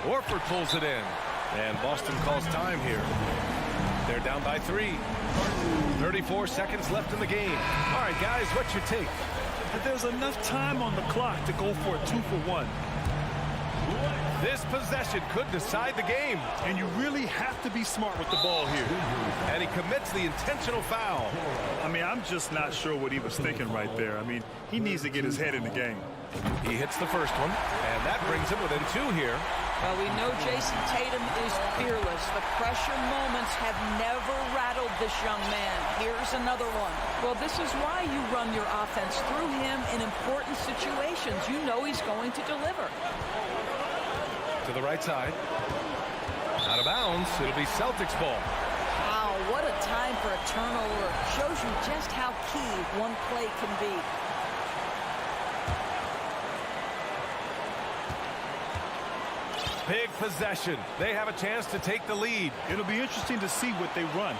Horford pulls it in. And Boston calls time here. They're down by 3. 34 seconds left in the game. All right, guys, what's your take? But there's enough time on the clock to go for a 2-for-1. This possession could decide the game. And you really have to be smart with the ball here. And he commits the intentional foul. I mean, I'm just not sure what he was thinking right there. I mean, he needs to get his head in the game. He hits the first one, and that brings him within 2 here. Well, we know Jason Tatum is fearless. The pressure moments have never rattled this young man. Here's another one. Well, this is why you run your offense through him in important situations. You know he's going to deliver. To the right side. Out of bounds. It'll be Celtics ball. Wow, what a time for a turnover. Shows you just how key one play can be. Big possession. They have a chance to take the lead. It'll be interesting to see what they run.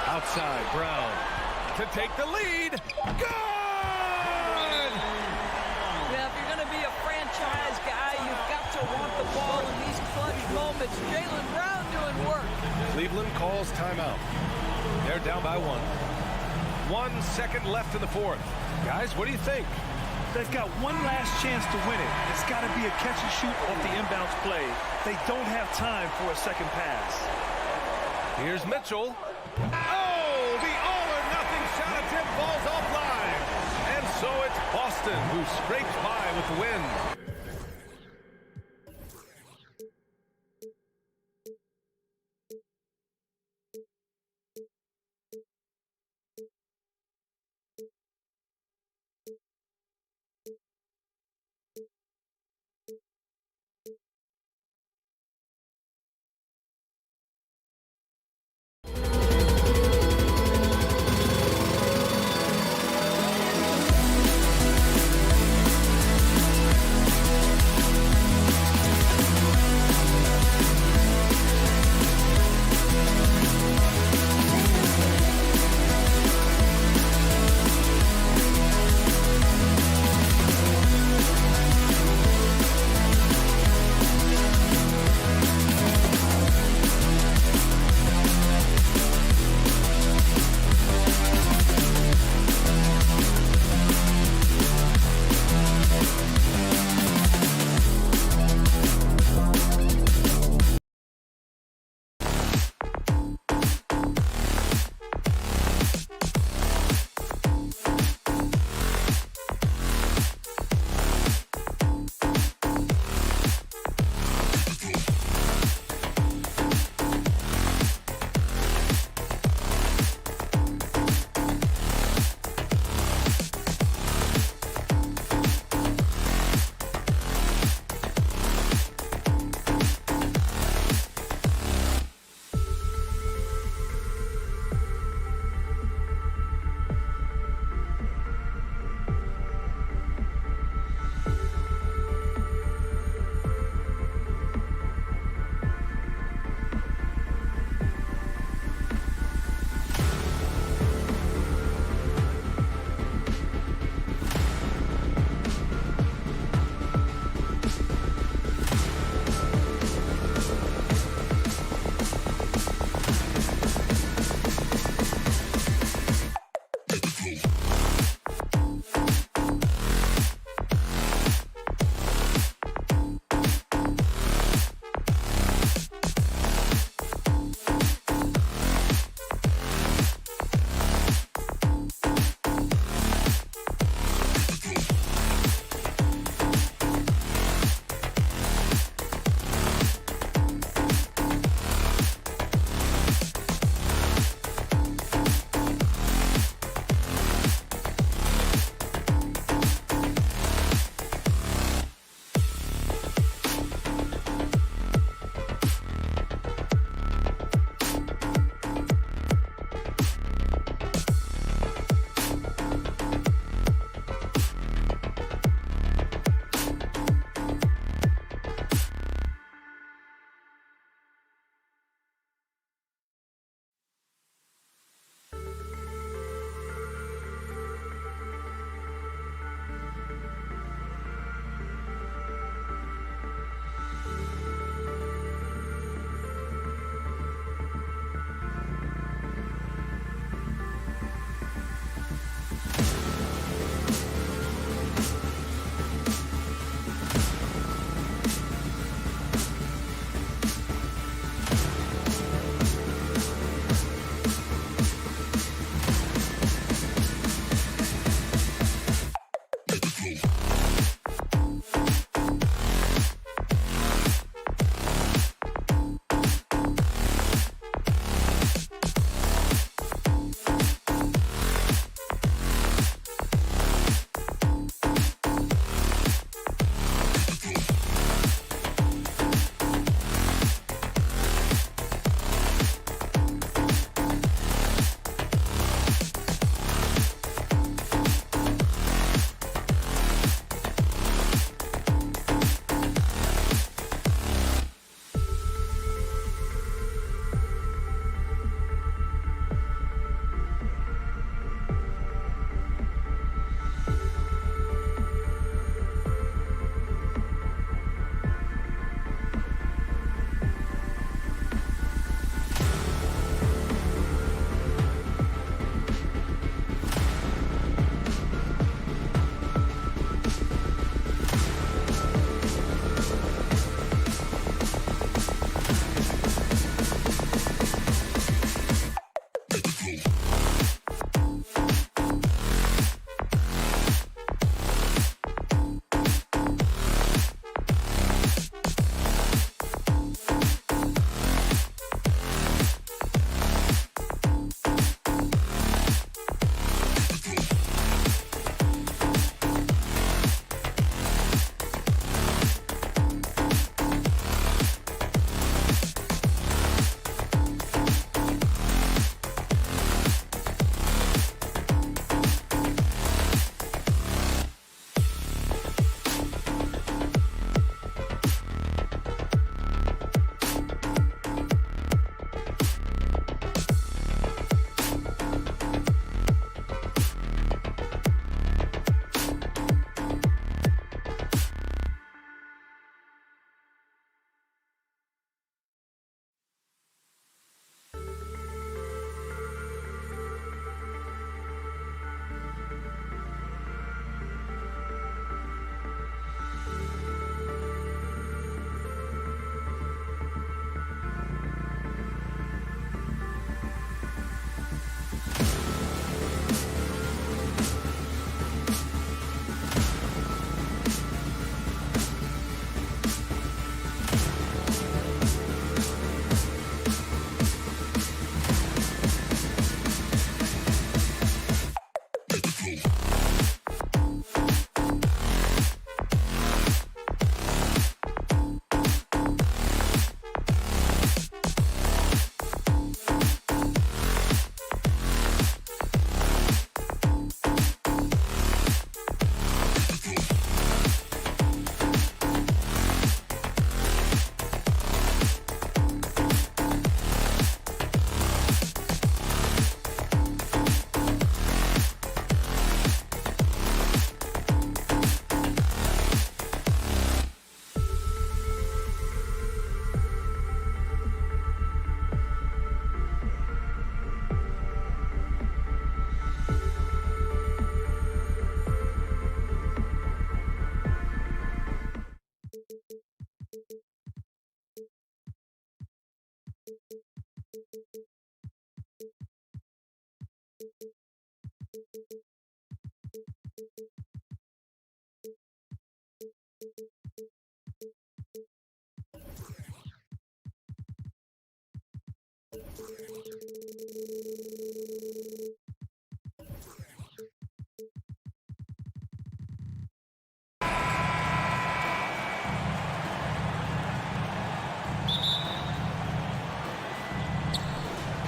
Outside, Brown to take the lead. Good! Now, if you're going to be a franchise guy, you've got to want the ball in these clutch moments. Jaylen Brown doing work. Cleveland calls timeout. They're down by 1. 1 second left in the fourth. Guys, what do you think? They've got one last chance to win it. It's got to be a catch and shoot off the inbounds play. They don't have time for a second pass. Here's Mitchell. Oh, the all-or-nothing shot attempt falls offline. And so it's Boston who scrapes by with the win.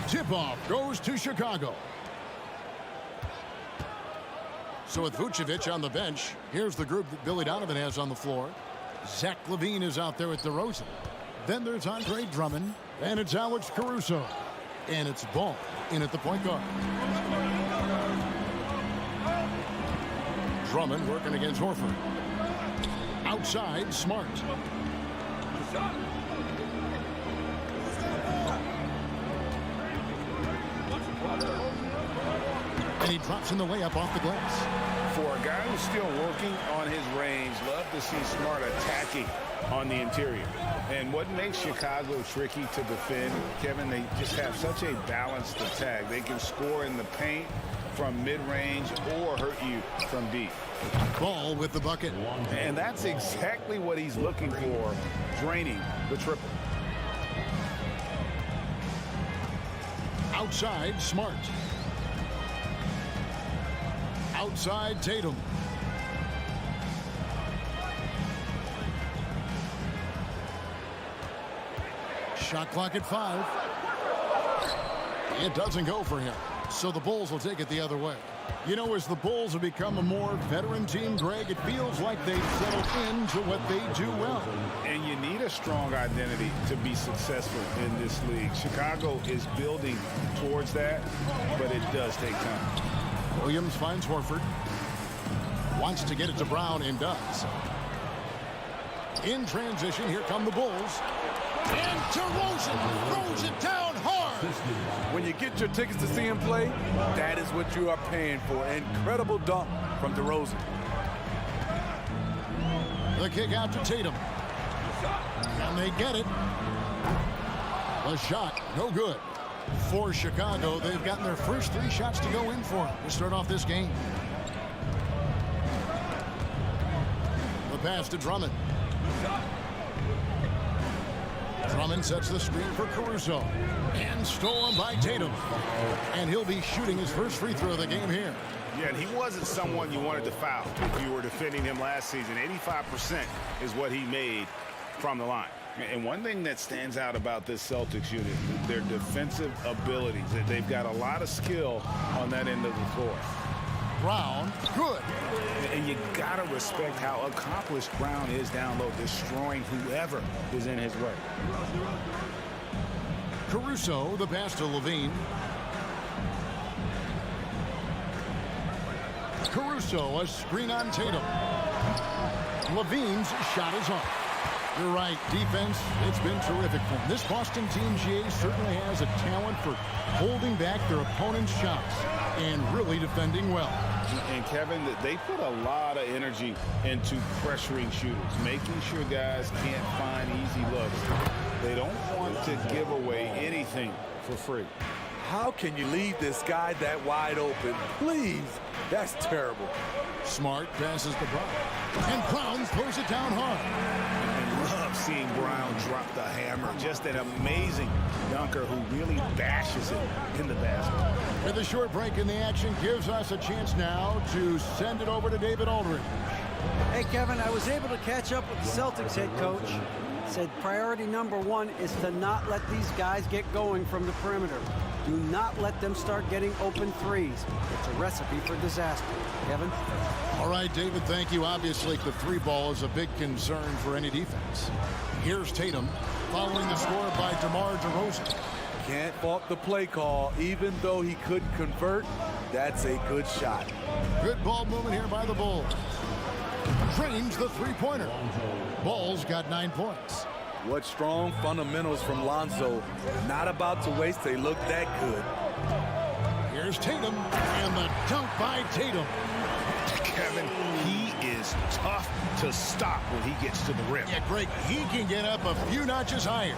Tip-off goes to Chicago. So with Vucevic on the bench, here's the group that Billy Donovan has on the floor. Zach LaVine is out there with DeRozan. Then there's Andre Drummond, and it's Alex Caruso. And it's Ball in at the point guard. Drummond working against Horford. Outside, Smart. And he drops in the layup off the glass. For a guy who's still working on his range, love to see Smart attacking on the interior. And what makes Chicago tricky to defend, Kevin, they just have such a balanced attack. They can score in the paint from mid-range or hurt you from deep. Ball with the bucket. And that's exactly what he's looking for, draining the triple. Outside, Smart. Outside, Tatum. Shot clock at 5. It doesn't go for him. So the Bulls will take it the other way. You know, as the Bulls have become a more veteran team, Greg, it feels like they've settled into what they do well. And you need a strong identity to be successful in this league. Chicago is building towards that, but it does take time. Williams finds Horford. Wants to get it to Brown and does. In transition, here come the Bulls. And DeRozan throws it down hard. When you get your tickets to see him play, that is what you are paying for. Incredible dunk from DeRozan. The kick out to Tatum. And they get it. The shot, no good. For Chicago, they've gotten their first 3 shots to go in for to start off this game. The pass to Drummond. Drummond sets the screen for Caruso. And stolen by Tatum. And he'll be shooting his first free throw of the game here. Yeah, and he wasn't someone you wanted to foul if you were defending him last season. 85% is what he made from the line. And one thing that stands out about this Celtics unit, their defensive abilities. They've got a lot of skill on that end of the floor. Brown, good. And you got to respect how accomplished Brown is down low, destroying whoever is in his way. Caruso, the pass to LaVine. Caruso, a screen on Tatum. LaVine's shot is off. You're right, defense, it's been terrific for them. This Boston team, GA, certainly has a talent for holding back their opponent's shots and really defending well. And Kevin, they put a lot of energy into pressuring shooters, making sure guys can't find easy looks. They don't want to give away anything for free. How can you leave this guy that wide open? Please, that's terrible. Smart passes to Brown. And Brown throws it down hard. And love seeing Brown drop the hammer. Just an amazing dunker who really bashes it in the basket. With a short break in the action gives us a chance now to send it over to David Aldridge. Hey, Kevin, I was able to catch up with the Celtics head coach. Said priority number 1 is to not let these guys get going from the perimeter. Do not let them start getting open threes. It's a recipe for disaster. Kevin? All right, David, thank you. Obviously, the 3 ball is a big concern for any defense. Here's Tatum, following the score by DeMar DeRozan. Can't fault the play call. Even though he couldn't convert, that's a good shot. Good ball movement here by the Bulls. Drains the three-pointer. Bulls got 9 points. What strong fundamentals from Lonzo. Not about to waste. They look that good. Here's Tatum, and the dunk by Tatum. Kevin, he is tough to stop when he gets to the rim. Yeah, Greg, he can get up a few notches higher.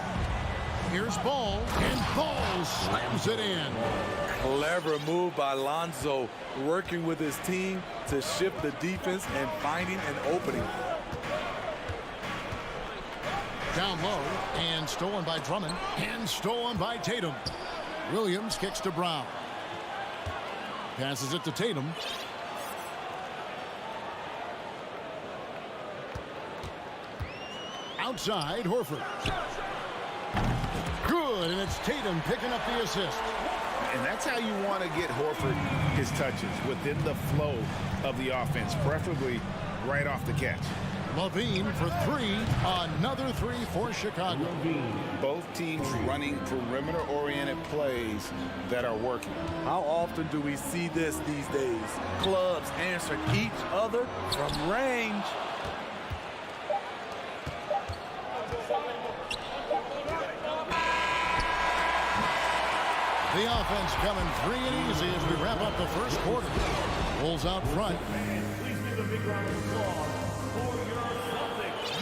Here's Ball, and Ball slams it in. Clever move by Lonzo, working with his team to shift the defense and finding an opening. Down low, and stolen by Drummond, and stolen by Tatum. Williams kicks to Brown. Passes it to Tatum. Outside, Horford. Good, and it's Tatum picking up the assist. And that's how you want to get Horford his touches, within the flow of the offense, preferably right off the catch. LaVine for three. Another three for Chicago. Both teams running perimeter-oriented plays that are working. How often do we see this these days? Clubs answer each other from range. The offense coming free and easy as we wrap up the first quarter. Bulls out front. Please give a big round of applause for your Celtics.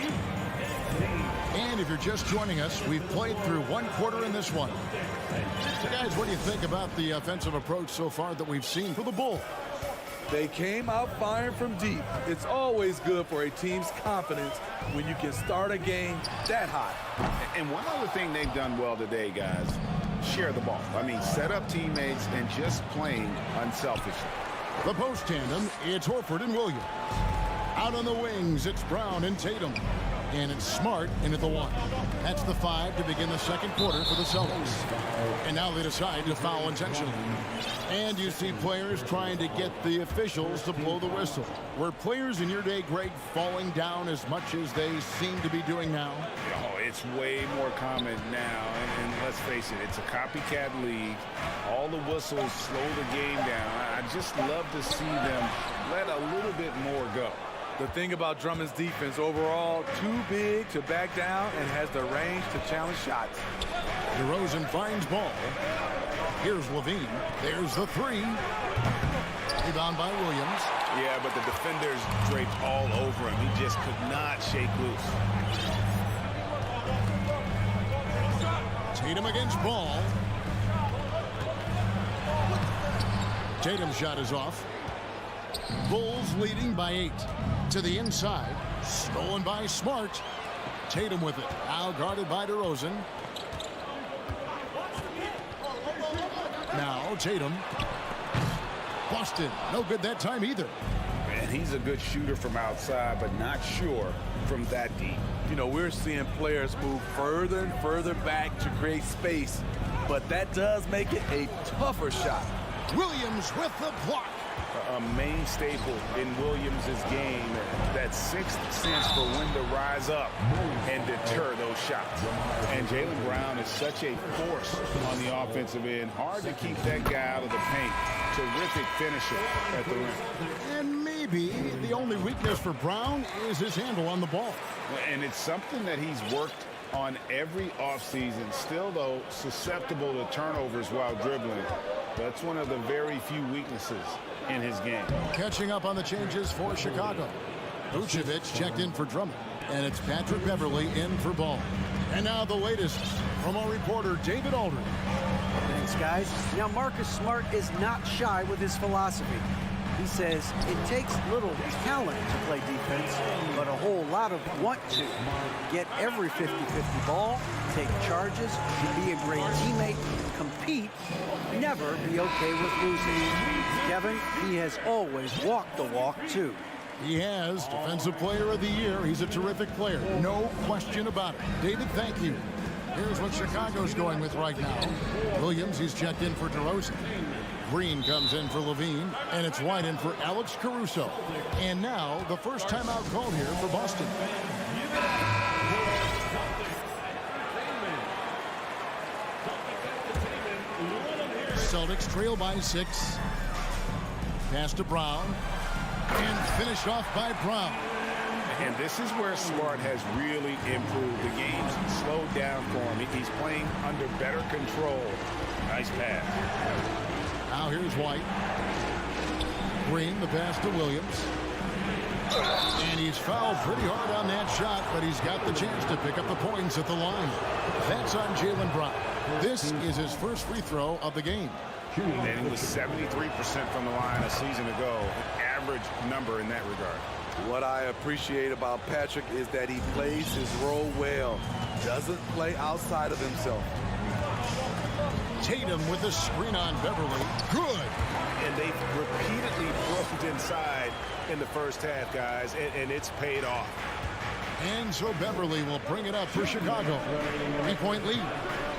And if you're just joining us, we've played through one quarter in this one. So guys, what do you think about the offensive approach so far that we've seen for the Bulls? They came out firing from deep. It's always good for a team's confidence when you can start a game that hot. And one other thing they've done well today, guys, share the ball. I mean, set up teammates and just playing unselfishly. The post tandem, it's Horford and Williams. Out on the wings, it's Brown and Tatum. And it's Smart in at the one. That's the 5 to begin the second quarter for the Celtics. And now they decide to foul intentionally. And you see players trying to get the officials to blow the whistle. Were players in your day, Greg, falling down as much as they seem to be doing now? Oh, it's way more common now. And let's face it, it's a copycat league. All the whistles slow the game down. I just love to see them let a little bit more go. The thing about Drummond's defense overall, too big to back down and has the range to challenge shots. DeRozan finds Ball. Here's LaVine. There's the three. Rebound by Williams. Yeah, but the defenders draped all over him. He just could not shake loose. Tatum against Ball. Tatum's shot is off. Bulls leading by 8. To the inside. Stolen by Smart. Tatum with it. Now guarded by DeRozan. Now Tatum. Busted. No good that time either. And he's a good shooter from outside, but not sure from that deep. You know, we're seeing players move further and further back to create space, but that does make it a tougher shot. Williams with the block. A main staple in Williams' game, that sixth sense for when to rise up and deter those shots. And Jaylen Brown is such a force on the offensive end. Hard to keep that guy out of the paint. Terrific finisher at the rim. And maybe the only weakness for Brown is his handle on the ball. And it's something that he's worked on every offseason. Still, though, susceptible to turnovers while dribbling. That's one of the very few weaknesses in his game. Catching up on the changes for Chicago. Vucevic checked in for Drummond. And it's Patrick Beverley in for Ball. And now the latest from our reporter, David Aldridge. Thanks, guys. Now, Marcus Smart is not shy with his philosophy. He says it takes little talent to play defense, but a whole lot of want to. Get every 50-50 ball, take charges, be a great teammate, compete, never be okay with losing. Kevin, he has always walked the walk, too. He has Defensive Player of the Year. He's a terrific player. No question about it. David, thank you. Here's what Chicago's going with right now. Williams, he's checked in for DeRozan. Green comes in for LaVine, and it's White in for Alex Caruso. And now, the first timeout called here for Boston. Celtics trail by 6. Pass to Brown, and finished off by Brown. And this is where Smart has really improved. The game's slowed down for him. He's playing under better control. Nice pass. Now here's White. Green, the pass to Williams. And he's fouled pretty hard on that shot, but he's got the chance to pick up the points at the line. That's on Jaylen Brown. This is his first free throw of the game. And he was 73% from the line a season ago. An average number in that regard. What I appreciate about Patrick is that he plays his role well. Doesn't play outside of himself. Tatum with the screen on Beverly. Good. And they've repeatedly broke inside in the first half, guys, and it's paid off. And so Beverly will bring it up for Chicago. 3-point lead.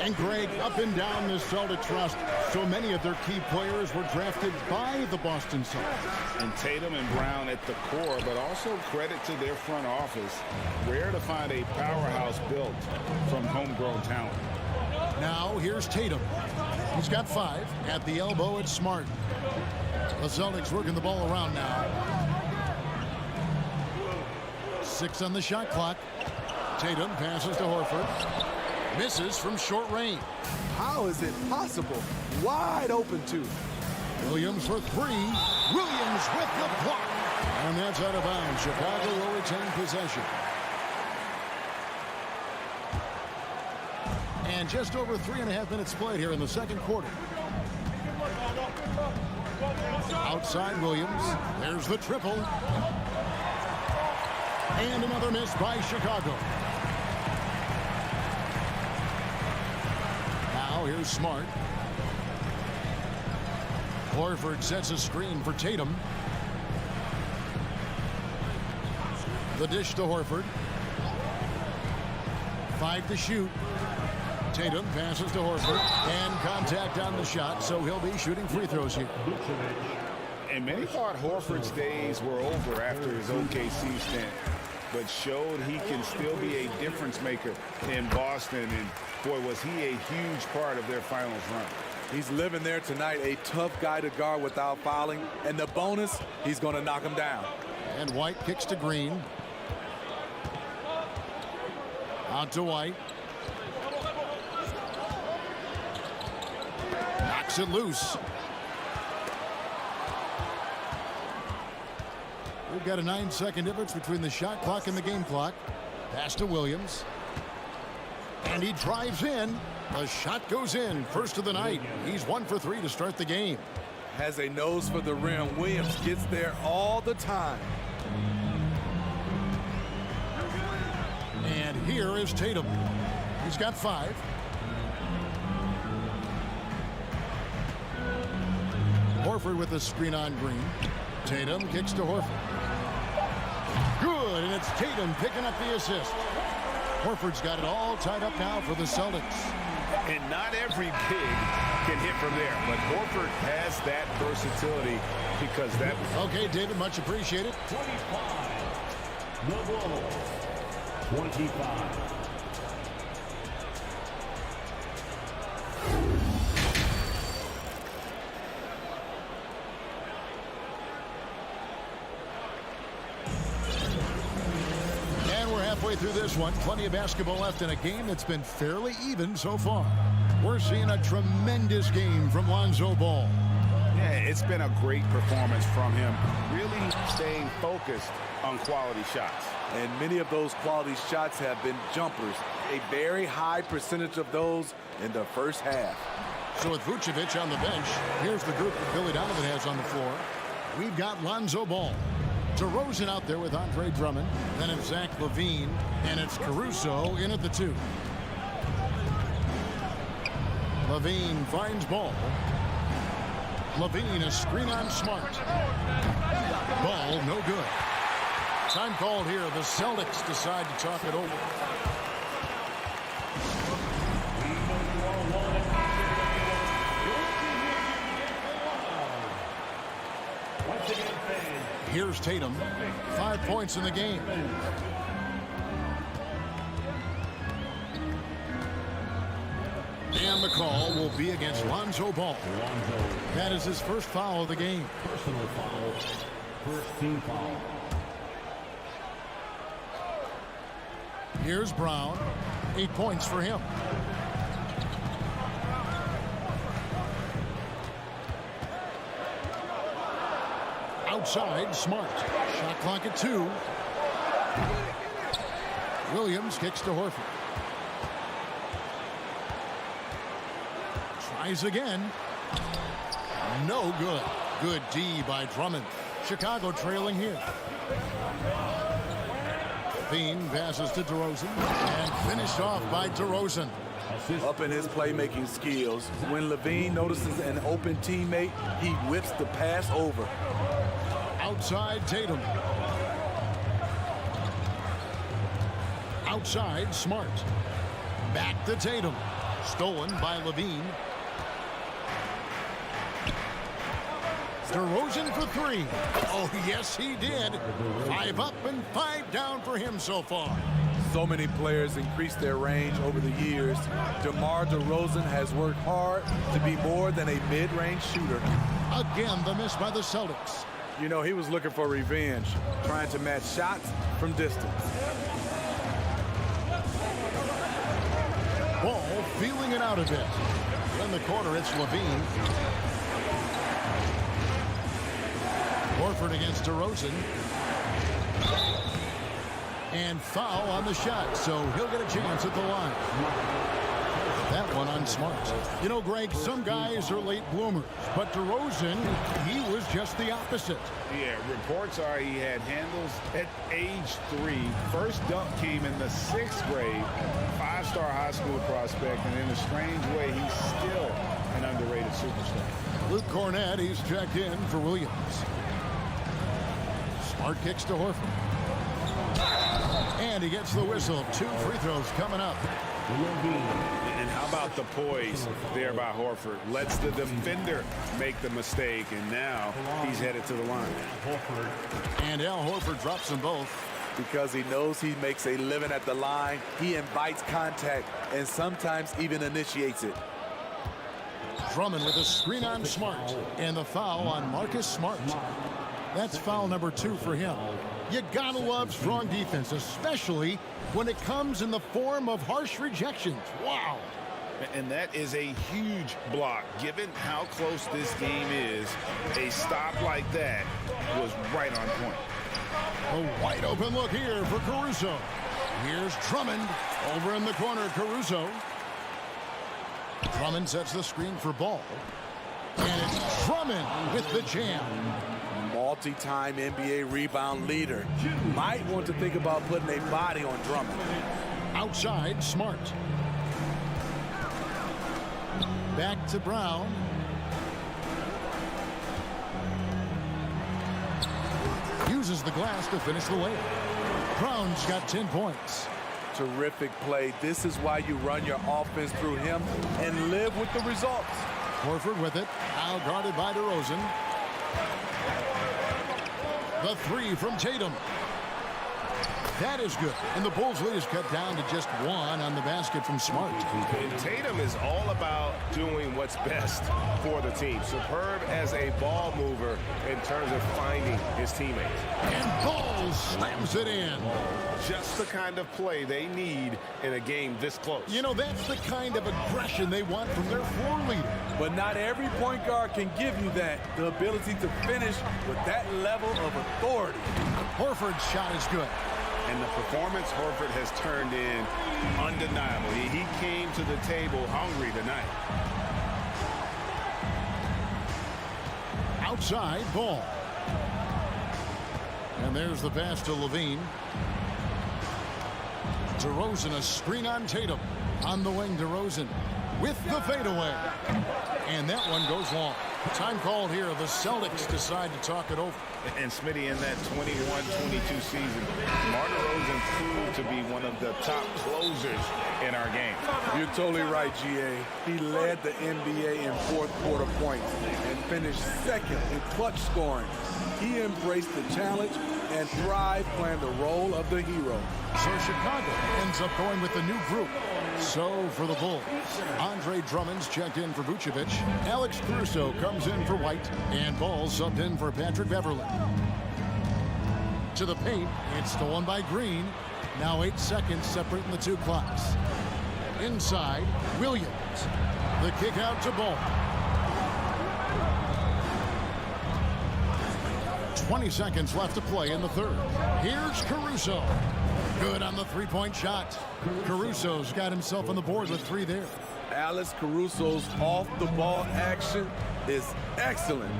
And Greg, up and down the Celtics roster, so many of their key players were drafted by the Boston Celtics. And Tatum and Brown at the core, but also credit to their front office. Rare to find a powerhouse built from homegrown talent. Now here's Tatum. He's got 5 at the elbow. It's Smart. The Celtics working the ball around now. 6 on the shot clock. Tatum passes to Horford. Misses from short range. How is it possible? Wide open too. Williams for 3. Williams with the block. And that's out of bounds. Chicago will retain possession. And just over 3.5 minutes played here in the second quarter. Outside Williams. There's the triple. And another miss by Chicago. Now here's Smart. Horford sets a screen for Tatum. The dish to Horford. 5 to shoot. Tatum passes to Horford. And contact on the shot, so he'll be shooting free throws here. And many thought Horford's days were over after his OKC stint, but showed he can still be a difference maker in Boston. And boy, was he a huge part of their finals run. He's living there tonight, a tough guy to guard without fouling. And the bonus, he's going to knock him down. And White kicks to Green. Out to White. Knocks it loose. We've got a 9-second difference between the shot clock and the game clock. Pass to Williams. And he drives in. The shot goes in. First of the night. He's 1 for 3 to start the game. Has a nose for the rim. Williams gets there all the time. And here is Tatum. He's got 5. Horford with the screen on Green. Tatum kicks to Horford. Good, and it's Tatum picking up the assist. Horford's got it all tied up now for the Celtics. And not every big can hit from there, but Horford has that versatility because that... Okay, David, much appreciated. 25. The Bulls. 25. Halfway through this one, plenty of basketball left in a game that's been fairly even so far. We're seeing a tremendous game from Lonzo Ball. Yeah, it's been a great performance from him, really staying focused on quality shots. And many of those quality shots have been jumpers. A very high percentage of those in the first half. So with Vucevic on the bench, here's the group that Billy Donovan has on the floor. We've got Lonzo Ball. DeRozan out there with Andre Drummond. Then it's Zach LaVine. And it's Caruso in at the 2. LaVine finds Ball. LaVine, a screen on Smart. Ball, no good. Time called here. The Celtics decide to talk it over. Here's Tatum. 5 points in the game. And the call will be against Lonzo Ball. That is his first foul of the game. Personal foul. First team foul. Here's Brown. 8 points for him. Outside, Smart. Shot clock at 2. Williams kicks to Horford. Tries again. No good. Good D by Drummond. Chicago trailing here. Bean passes to DeRozan and finished off by DeRozan. Up in his playmaking skills, when Levine notices an open teammate, he whips the pass over. Outside, Tatum. Outside, Smart. Back to Tatum. Stolen by Levine. DeRozan for 3. Oh, yes, he did. 5 up and 5 down for him so far. So many players increased their range over the years. DeMar DeRozan has worked hard to be more than a mid-range shooter. Again, the miss by the Celtics. You know, he was looking for revenge, trying to match shots from distance. Ball feeling it out a bit. In the corner, it's Levine. Horford against DeRozan. And foul on the shot, so he'll get a chance at the line. That one on Smart. You know, Greg, some guys are late bloomers, but DeRozan, he was just the opposite. Yeah, reports are he had handles at age 3. First dunk came in the 6th grade. 5-star high school prospect, and in a strange way, he's still an underrated superstar. Luke Cornett, he's checked in for Williams. Smart kicks to Horford. And he gets the whistle. 2 free throws coming up. And how about the poise there by Horford? Lets the defender make the mistake, and now he's headed to the line. And Al Horford drops them both. Because he knows he makes a living at the line, he invites contact and sometimes even initiates it. Drummond with a screen on Smart. And the foul on Marcus Smart. That's foul number 2 for him. You gotta love strong defense, especially when it comes in the form of harsh rejections. Wow. And that is a huge block. Given how close this game is, a stop like that was right on point. A wide open look here for Caruso. Here's Drummond over in the corner. Caruso. Drummond sets the screen for Ball. And it's Drummond with the jam. Multi-time NBA rebound leader. Might want to think about putting a body on Drummond. Outside, Smart. Back to Brown. Uses the glass to finish the layup. Brown's got 10 points. Terrific play. This is why you run your offense through him and live with the results. Horford with it. Now guarded by DeRozan. The 3 from Tatum. That is good. And the Bulls' lead is cut down to just 1 on the basket from Smart. And Tatum is all about doing what's best for the team. Superb as a ball mover in terms of finding his teammates. And Ball slams it in. Just the kind of play they need in a game this close. You know, that's the kind of aggression they want from their floor leader. But not every point guard can give you that. The ability to finish with that level of authority. Horford's shot is good. And the performance Horford has turned in undeniable. He came to the table hungry tonight. Outside, Ball. And there's the pass to Levine. DeRozan, a screen on Tatum. On the wing, DeRozan with the fadeaway. And that one goes long. Time called here. The Celtics decide to talk it over. And Smitty, in that 21-22 season, DeMar DeRozan proved to be one of the top closers in our game. You're totally right, GA. He led the NBA in fourth quarter points and finished second in clutch scoring. He embraced the challenge and thrived playing the role of the hero. So Chicago ends up going with the new group. So for the Bulls, Andre Drummond's checked in for Vucevic. Alex Caruso comes in for White. And Ball subbed in for Patrick Beverley. To the paint, it's stolen by Green. Now 8 seconds separating the 2 clocks. Inside, Williams. The kick out to Ball. 20 seconds left to play in the third. Here's Caruso. Good on the three-point shot. Caruso's got himself on the board with 3 there. Alex Caruso's off-the-ball action is excellent.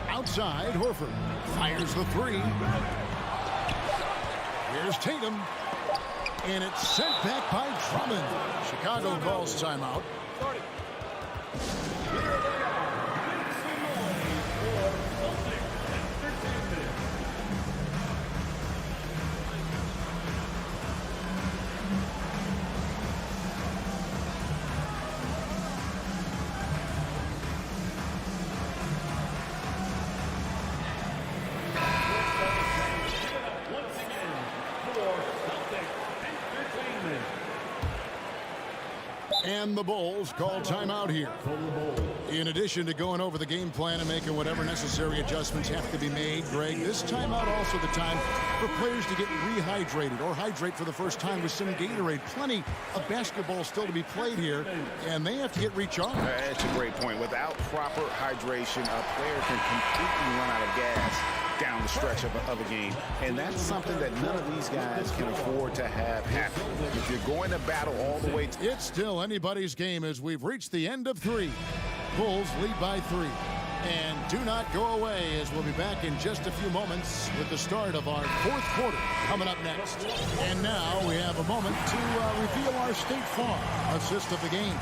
Outside, Horford fires the 3. Here's Tatum. And it's sent back by Drummond. Chicago calls timeout. And the Bulls call timeout here. In addition to going over the game plan and making whatever necessary adjustments have to be made, Greg, this timeout also the time for players to get rehydrated or hydrate for the first time with some Gatorade. Plenty of basketball still to be played here, and they have to get recharged. That's a great point. Without proper hydration, a player can completely run out of gas down the stretch of a game. And that's something that none of these guys can afford to have happen. If you're going to battle all the way to... It's still anybody's game as we've reached the end of 3. Bulls lead by 3. And do not go away as we'll be back in just a few moments with the start of our 4th quarter coming up next. And now we have a moment to reveal our State Farm assist of the game.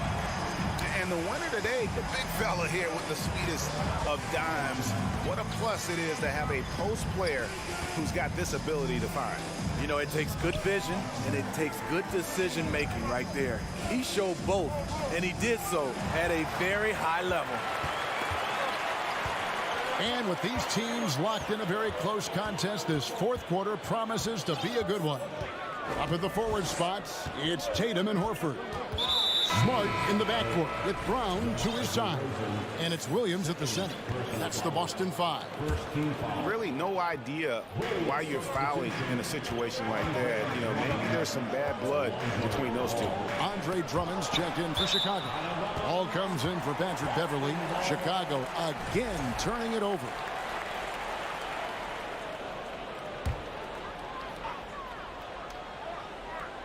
And the winner today, the big fella here with the sweetest of dimes. What a plus it is to have a post player who's got this ability to find. You know, it takes good vision and it takes good decision making right there. He showed both, and he did so at a very high level. And with these teams locked in a very close contest, this 4th quarter promises to be a good one. Up at the forward spots, it's Tatum and Horford. Smart in the backcourt with Brown to his side. And it's Williams at the center. That's the Boston 5. Really no idea why you're fouling in a situation like that. You know, maybe there's some bad blood between those two. Andre Drummond's checked in for Chicago. Ball comes in for Patrick Beverly. Chicago again turning it over.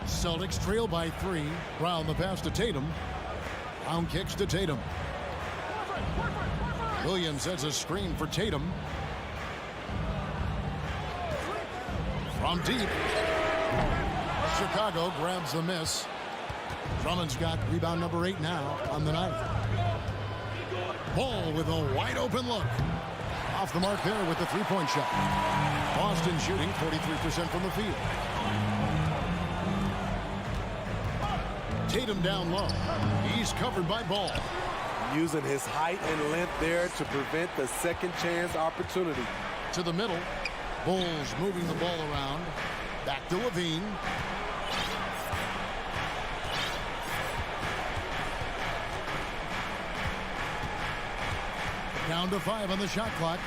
Celtics trail by 3. Brown the pass to Tatum. Brown kicks to Tatum. Williams sets a screen for Tatum. From deep. Chicago grabs the miss. Drummond's got rebound number 8 now on the night. Ball with a wide open look. Off the mark there with the 3-point shot. Boston shooting 43% from the field. Tatum down low. He's covered by Ball. Using his height and length there to prevent the second chance opportunity. To the middle. Bulls moving the ball around. Back to Levine. Down to 5 on the shot clock.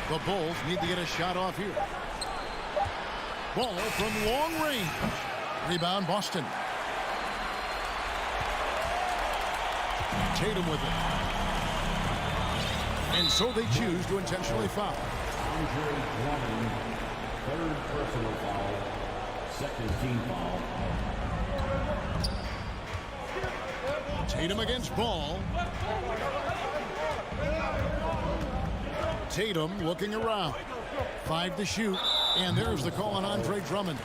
The Bulls need to get a shot off here. Ball from long range. Rebound Boston. Tatum with it. And so they choose to intentionally foul. Third personal foul. Second team foul. Tatum against Ball. Tatum looking around. 5 to shoot. And there's the call on Andre Drummond.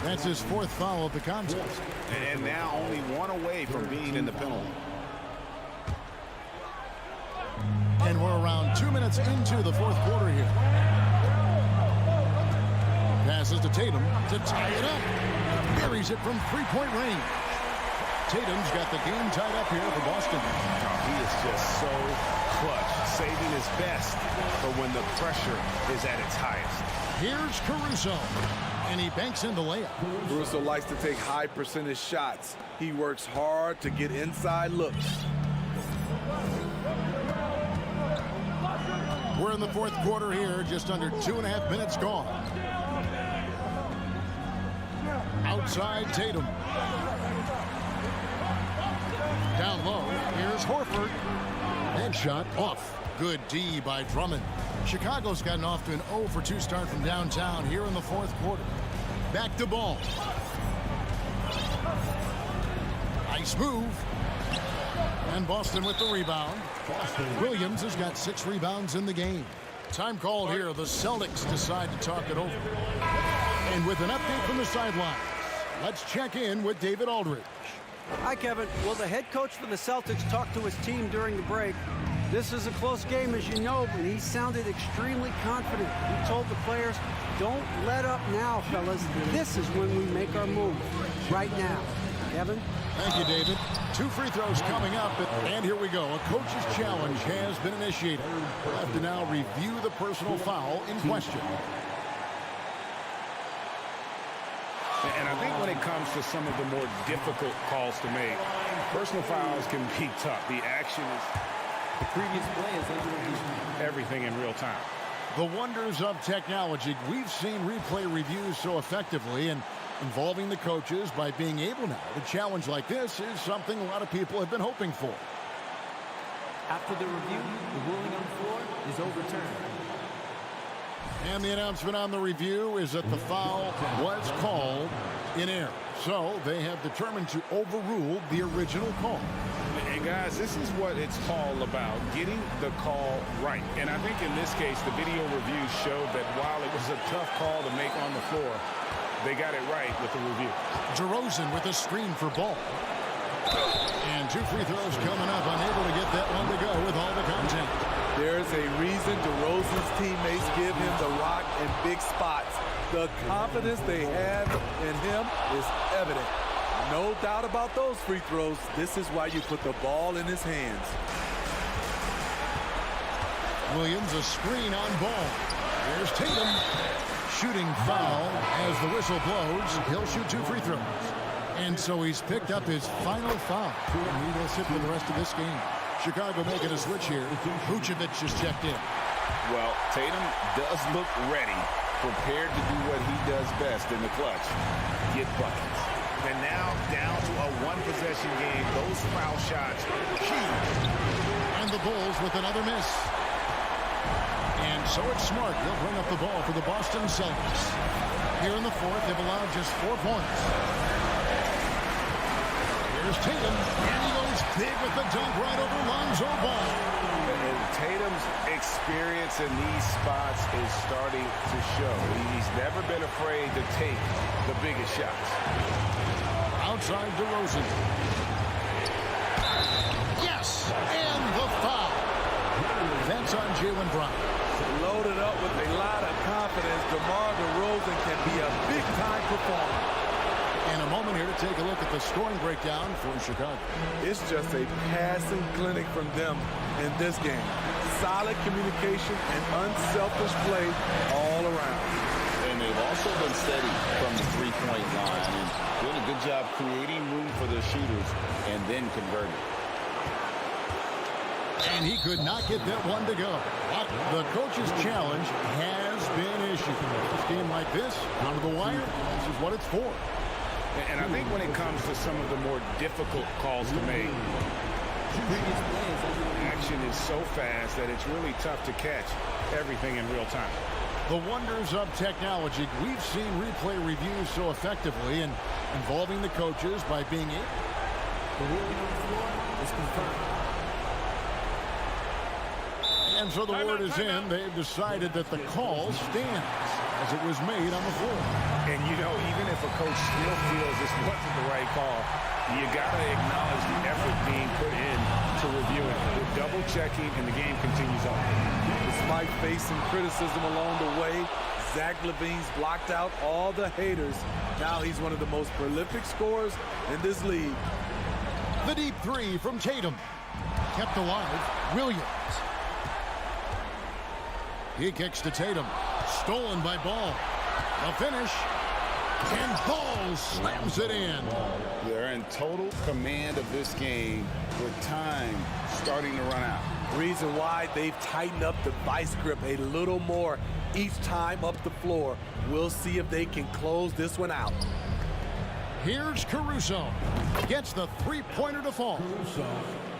That's his 4th foul of the contest. And now only 1 away from being in the penalty. And we're around 2 minutes into the 4th quarter here. Passes to Tatum to tie it up. Buries it from 3-point range. Tatum's got the game tied up here for Boston. He is just so clutch, saving his best for when the pressure is at its highest. Here's Caruso, and he banks in the layup. Caruso likes to take high percentage shots. He works hard to get inside looks. We're in the 4th quarter here, just under 2.5 minutes gone. Outside Tatum. Down low, here's Horford. Headshot off. Good D by Drummond. Chicago's gotten off to an 0-for-2 start from downtown here in the fourth quarter. Back to Ball. Nice move. And Boston with the rebound. Williams has got 6 rebounds in the game. Time called here. The Celtics decide to talk it over. And with an update from the sidelines, let's check in with David Aldridge. Hi, Kevin. Well, the head coach for the Celtics talked to his team during the break. This is a close game, as you know, but he sounded extremely confident. He told the players, don't let up now, fellas. This is when we make our move. Right now. Kevin? Thank you, David. 2 free throws coming up, and here we go. A coach's challenge has been initiated. We'll have to now review the personal foul in question. And I think when it comes to some of the more difficult calls to make, personal fouls can be tough. The action is The previous play is everything in real time. The wonders of technology. We've seen replay reviews so effectively, and involving the coaches by being able now to challenge like this is something a lot of people have been hoping for. After the review, the ruling on the floor is overturned. And the announcement on the review is that the foul was called in error. So they have determined to overrule the original call. And guys, this is what it's all about, getting the call right. And I think in this case, the video review showed that while it was a tough call to make on the floor, they got it right with the review. DeRozan with a screen for Ball. And 2 free throws coming up, unable to get that one to go with all the content. There's a reason DeRozan's teammates give him the rock in big spots. The confidence they have in him is evident. No doubt about those free throws. This is why you put the ball in his hands. Williams, a screen on Ball. There's Tatum. Shooting foul as the whistle blows. He'll shoot 2 free throws. And so he's picked up his final foul. And he will sit for the rest of this game. Chicago making a switch here. Vucevic just checked in. Well, Tatum does look ready, prepared to do what he does best in the clutch, get buckets. And now down to a 1-possession game. Those foul shots, huge. And the Bulls with another miss. And so it's Smart. He'll bring up the ball for the Boston Celtics. Here in the fourth, they've allowed just 4 points. Here's Tatum, and he goes big with the dunk right over Lonzo Ball. And Tatum's experience in these spots is starting to show. He's never been afraid to take the biggest shots. Outside DeRozan. Yes, and the foul. That's on Jaylen Brown. Loaded up with a lot of confidence, DeMar DeRozan can be a big-time performer. In a moment here to take a look at the scoring breakdown for Chicago. It's just a passing clinic from them in this game. Solid communication and unselfish play all around. And they've also been steady from the three-point line and doing a good job creating room for their shooters and then converting. And he could not get that one to go. But the coach's challenge has been issued. This game like this, out of the wire, this is what it's for. And I think when it comes to some of the more difficult calls to make, action is so fast that it's really tough to catch everything in real time. The wonders of technology. We've seen replay reviews so effectively and involving the coaches by being able. The ruling on the floor is confirmed. And so the word is in. They've decided that the call stands as it was made on the floor. And, you know, even if a coach still feels this wasn't the right call, you got to acknowledge the effort being put in to reviewing. They're double-checking, and the game continues on. Despite facing criticism along the way, Zach LaVine's blocked out all the haters. Now he's one of the most prolific scorers in this league. The deep three from Tatum. Kept alive. Williams. He kicks to Tatum. Stolen by Ball. A finish. And Ball slams it in. They're in total command of this game with time starting to run out. Reason why they've tightened up the vice grip a little more each time up the floor. We'll see if they can close this one out. Here's Caruso. Gets the three-pointer to fall.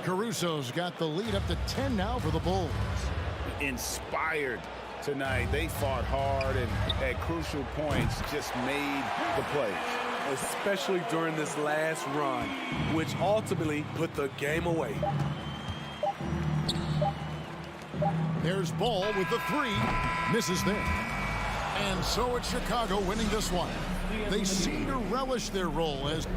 Caruso's got the lead up to 10 now for the Bulls. inspired tonight. They fought hard and at crucial points just made the plays. Especially during this last run, which ultimately put the game away. There's Ball with the three. Misses there. And so it's Chicago winning this one. They seem to relish their role as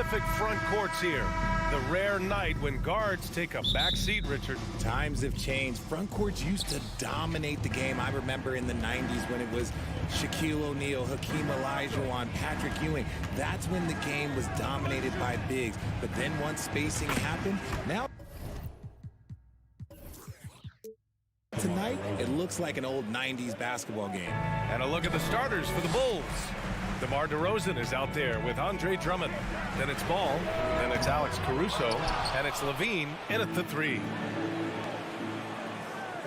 prolific front courts here. The rare night when guards take a back seat, Richard. Times have changed. Front courts used to dominate the game. I remember in the 90s when it was Shaquille O'Neal, Hakeem Olajuwon, Patrick Ewing. That's when the game was dominated by bigs. But then once spacing happened, now tonight, it looks like an old 90s basketball game. And a look at the starters for the Bulls. DeMar DeRozan is out there with Andre Drummond. Then it's Ball, then it's Alex Caruso, and it's Levine in at the 3.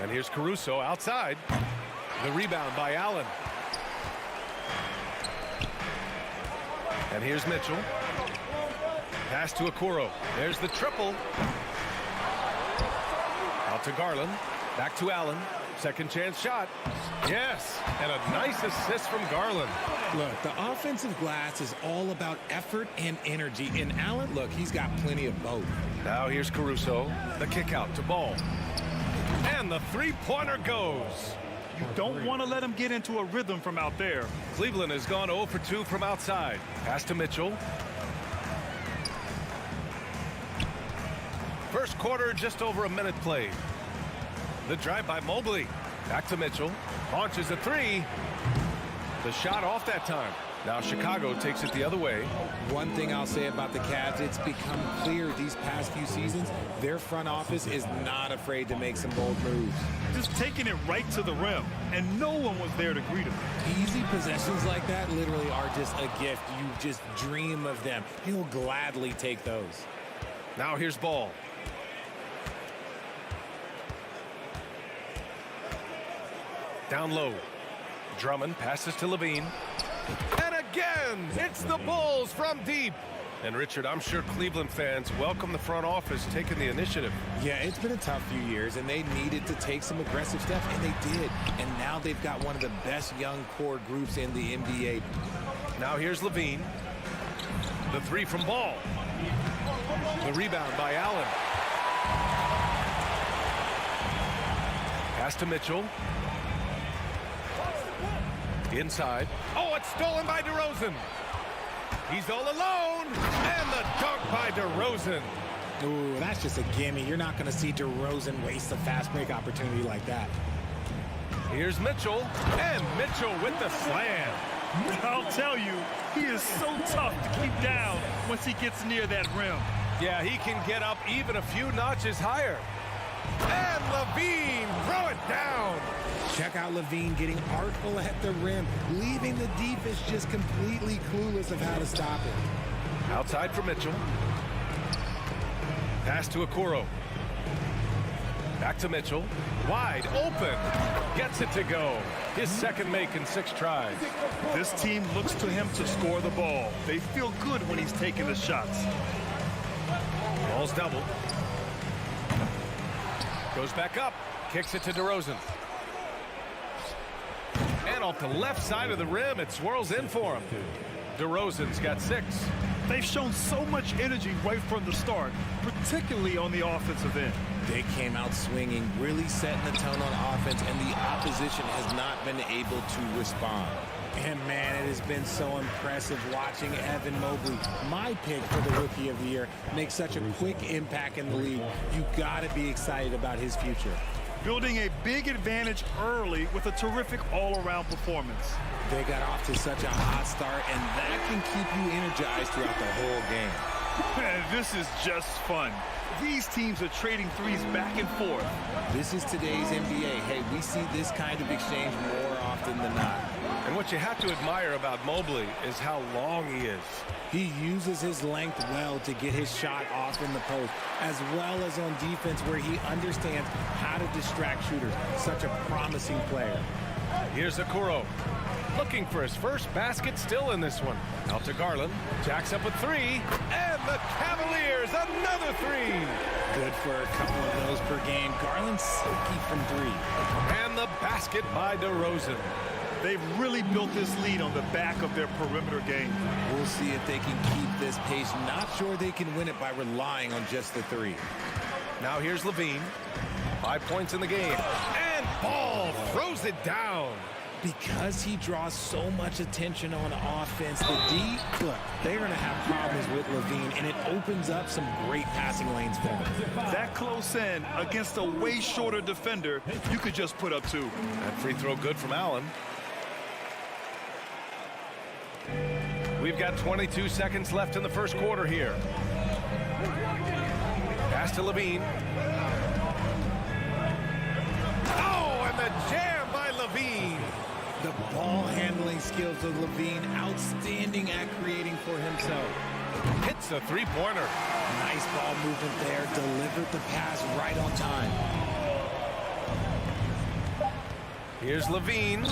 And here's Caruso outside. The rebound by Allen. And here's Mitchell. Pass to Okoro. There's the triple. Out to Garland. Back to Allen. Second chance shot. Yes, and a nice assist from Garland. Look, the offensive glass is all about effort and energy. And Allen, look, he's got plenty of both. Now here's Caruso. The kick out to Ball. And the three-pointer goes. You don't want to let him get into a rhythm from out there. Cleveland has gone 0 for 2 from outside. Pass to Mitchell. First quarter, just over a minute played. The drive by Mobley. Back to Mitchell. Launches a 3. The shot off that time. Now Chicago takes it the other way. One thing I'll say about the Cavs, it's become clear these past few seasons, their front office is not afraid to make some bold moves. Just taking it right to the rim, and no one was there to greet him. Easy possessions like that literally are just a gift. You just dream of them. He'll gladly take those. Now here's Ball. Down low. Drummond passes to Levine. And again, it's the Bulls from deep. And Richard, I'm sure Cleveland fans welcome the front office taking the initiative. Yeah, it's been a tough few years, and they needed to take some aggressive steps, and they did. And now they've got one of the best young core groups in the NBA. Now here's Levine. The 3 from Ball. The rebound by Allen. Pass to Mitchell. Inside. Oh, it's stolen by DeRozan. He's all alone. And the dunk by DeRozan. Ooh, that's just a gimme. You're not going to see DeRozan waste a fast break opportunity like that. Here's Mitchell. And Mitchell with the slam. I'll tell you, he is so tough to keep down once he gets near that rim. Yeah, he can get up even a few notches higher. And Levine, throw it down. Check out Levine getting artful at the rim, leaving the defense just completely clueless of how to stop it. Outside for Mitchell. Pass to Okoro. Back to Mitchell. Wide open. Gets it to go. His second make in 6 tries. This team looks to him to score the ball. They feel good when he's taking the shots. Ball's double. Goes back up. Kicks it to DeRozan. And off the left side of the rim, it swirls in for him. DeRozan's got 6. They've shown so much energy right from the start, particularly on the offensive end. They came out swinging, really setting the tone on offense, and the opposition has not been able to respond. And man, it has been so impressive watching Evan Mobley, my pick for the Rookie of the Year, make such a quick impact in the league. You got to be excited about his future. Building a big advantage early with a terrific all-around performance. They got off to such a hot start, and that can keep you energized throughout the whole game. This is just fun. These teams are trading threes back and forth. This is today's NBA. Hey, we see this kind of exchange more often than not. And what you have to admire about Mobley is how long he is. He uses his length well to get his shot off in the post, as well as on defense where he understands how to distract shooters. Such a promising player. Here's Okoro. Looking for his first basket still in this one. Out to Garland. Jacks up a 3. And the Cavaliers, another 3. Good for a couple of those per game. Garland silky from 3. And the basket by DeRozan. They've really built this lead on the back of their perimeter game. We'll see if they can keep this pace. Not sure they can win it by relying on just the 3. Now here's Levine. 5 points in the game. And Ball throws it down. Because he draws so much attention on offense, the D, look, they're going to have problems with Levine opens up some great passing lanes for him. That close in against a way shorter defender, you could just put up 2. That free throw good from Allen. We've got 22 seconds left in the first quarter here. Pass to Levine. Oh, and the jam by Levine. The ball handling skills of Levine, outstanding at creating for himself. Hits a three-pointer. Nice ball movement there. Delivered the pass right on time. Here's Levine.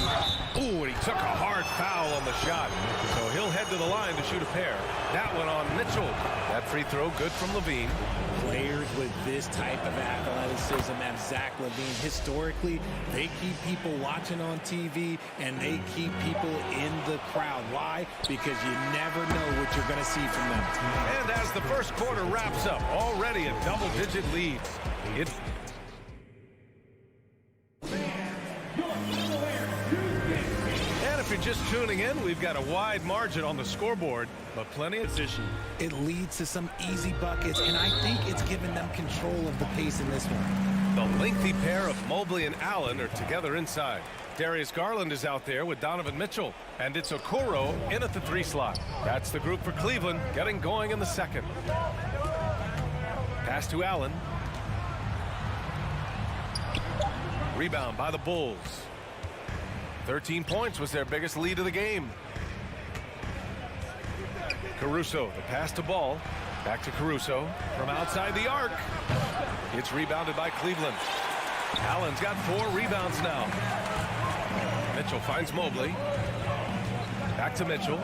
Ooh, and he took a hard foul on the shot. So he'll head to the line to shoot a pair. That one on Mitchell. That free throw good from Levine. Players with this type of athleticism as Zach Levine, historically, they keep people watching on TV and they keep people in the crowd. Why? Because you never know what you're going to see from them. And as the first quarter wraps up, already a double-digit lead. And if you're just tuning in, we've got a wide margin on the scoreboard, but plenty of position. It leads to some easy buckets, and I think it's given them control of the pace in this one. The lengthy pair of Mobley and Allen are together inside. Darius Garland is out there with Donovan Mitchell, and it's Okoro in at the 3 slot. That's the group for Cleveland, getting going in the second. Pass to Allen. Rebound by the Bulls. 13 points was their biggest lead of the game. Caruso, the pass to Ball. Back to Caruso from outside the arc. It's rebounded by Cleveland. Allen's got 4 rebounds now. Mitchell finds Mobley. Back to Mitchell.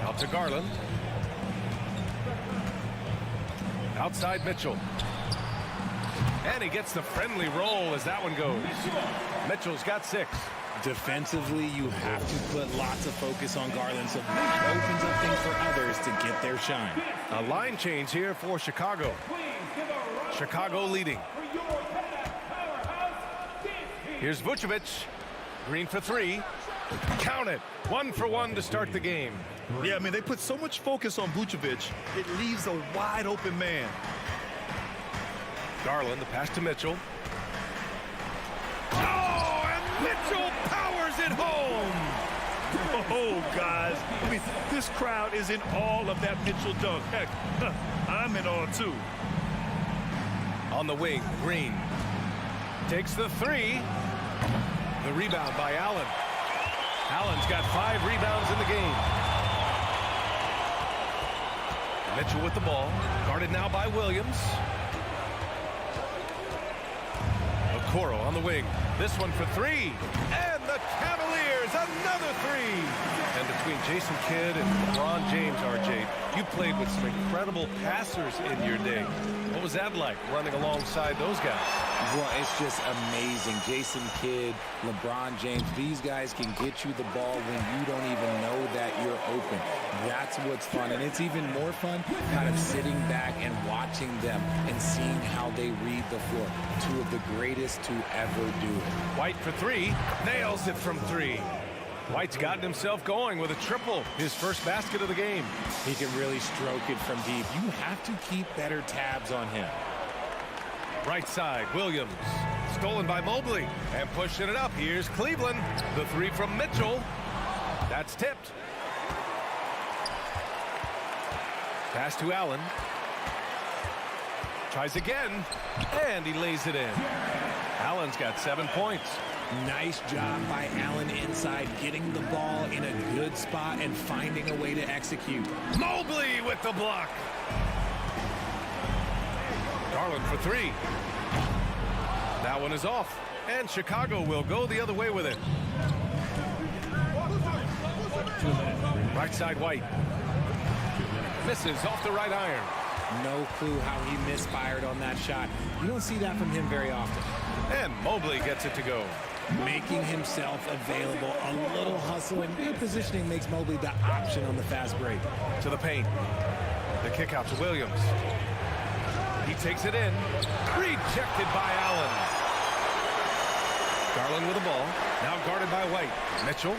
Out to Garland. Outside Mitchell. And he gets the friendly roll as that one goes. Mitchell's got 6. Defensively, you have to put lots of focus on Garland, so that opens up things for others to get their shine. A line change here for Chicago. Chicago leading. Here's Vucevic. Green for 3. Count it. 1 for 1 to start the game. Yeah, I mean, they put so much focus on Vucevic, it leaves a wide open man. Garland, the pass to Mitchell. Oh, and Mitchell powers it home. Oh, guys. I mean, this crowd is in awe of that Mitchell dunk. Heck, I'm in awe, too. On the wing, Green. Takes the 3. The rebound by Allen. Allen's got 5 rebounds in the game. Mitchell with the ball. Guarded now by Williams. Okoro on the wing. This one for 3. And the Cavaliers, another 3. And between Jason Kidd and LeBron James, RJ, you played with some incredible passers in your day. What was that like, running alongside those guys? Well, it's just amazing. Jason Kidd, LeBron James, these guys can get you the ball when you don't even know that you're open. That's what's fun. And it's even more fun kind of sitting back and watching them and seeing how they read the floor. 2 of the greatest to ever do it. White for 3. Nails it from 3. White's gotten himself going with a triple, his first basket of the game. He can really stroke it from deep. You have to keep better tabs on him. Right side, Williams. Stolen by Mobley. And pushing it up. Here's Cleveland. The 3 from Mitchell. That's tipped. Pass to Allen. Tries again. And he lays it in. Allen's got 7 points. Nice job by Allen inside, getting the ball in a good spot and finding a way to execute. Mobley with the block. Garland for 3. That one is off. And Chicago will go the other way with it. Right side, White. Misses off the right iron. No clue how he misfired on that shot. You don't see that from him very often. And Mobley gets it to go. Making himself available. A little hustle and good positioning makes Mobley the option on the fast break. To the paint. The kick out to Williams. He takes it in. Rejected by Allen. Garland with the ball. Now guarded by White. Mitchell.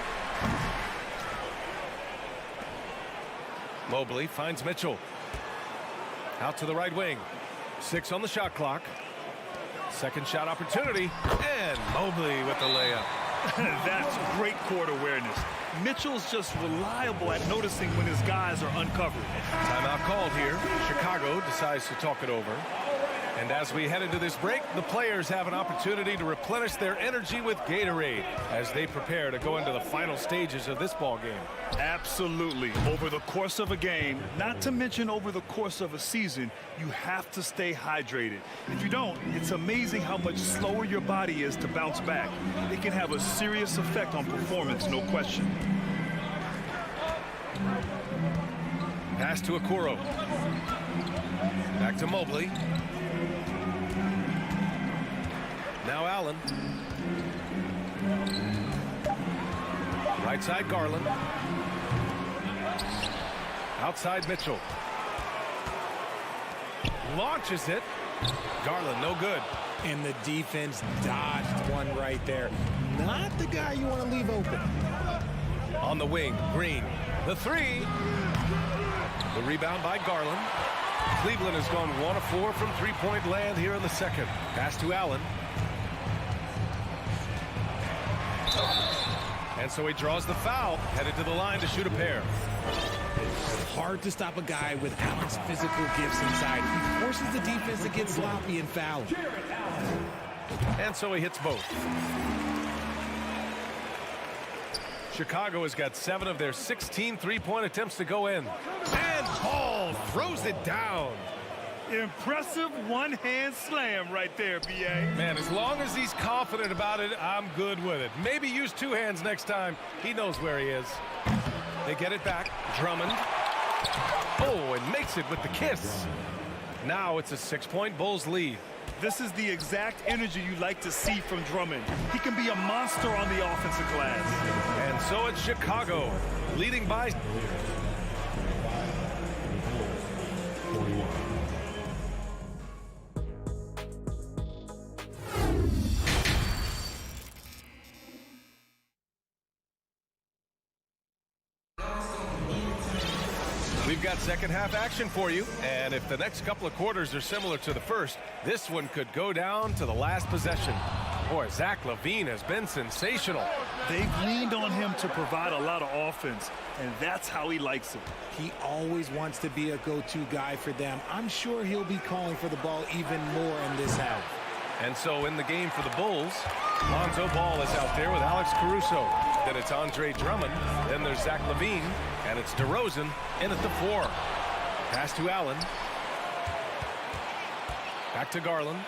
Mobley finds Mitchell. Out to the right wing. 6 on the shot clock. Second shot opportunity. And Mobley with the layup. That's great court awareness. Mitchell's just reliable at noticing when his guys are uncovered. Timeout called here. Chicago decides to talk it over. And as we head into this break, the players have an opportunity to replenish their energy with Gatorade as they prepare to go into the final stages of this ball game. Absolutely. Over the course of a game, not to mention over the course of a season, you have to stay hydrated. If you don't, it's amazing how much slower your body is to bounce back. It can have a serious effect on performance, no question. Pass to Okoro. Back to Mobley. Now Allen. Right side Garland. Outside Mitchell. Launches it. Garland no good. And the defense dodged one right there. Not the guy you want to leave open. On the wing, Green. The three. The rebound by Garland. Cleveland has gone 1 of 4 from three-point land here in the second. Pass to Allen. And so he draws the foul, headed to the line to shoot a pair. Hard to stop a guy with Allen's physical gifts inside. He forces the defense to get sloppy and foul. And so he hits both. Chicago has got 7 of their 16 three-point attempts to go in. And Ball throws it down. Impressive one-hand slam right there, B.A. Man, as long as he's confident about it, I'm good with it. Maybe use 2 hands next time. He knows where he is. They get it back. Drummond. Oh, and makes it with the kiss. Now it's a 6-point Bulls lead. This is the exact energy you like to see from Drummond. He can be a monster on the offensive glass. And so it's Chicago, leading by... We've got second half action for you, and if the next couple of quarters are similar to the first, this one could go down to the last possession. Boy, Zach LaVine has been sensational. They've leaned on him to provide a lot of offense, and that's how he likes it. He always wants to be a go-to guy for them. I'm sure he'll be calling for the ball even more in this half. And so in the game for the Bulls, Lonzo Ball is out there with Alex Caruso. Then it's Andre Drummond. Then there's Zach LaVine. And it's DeRozan in at the 4. Pass to Allen. Back to Garland.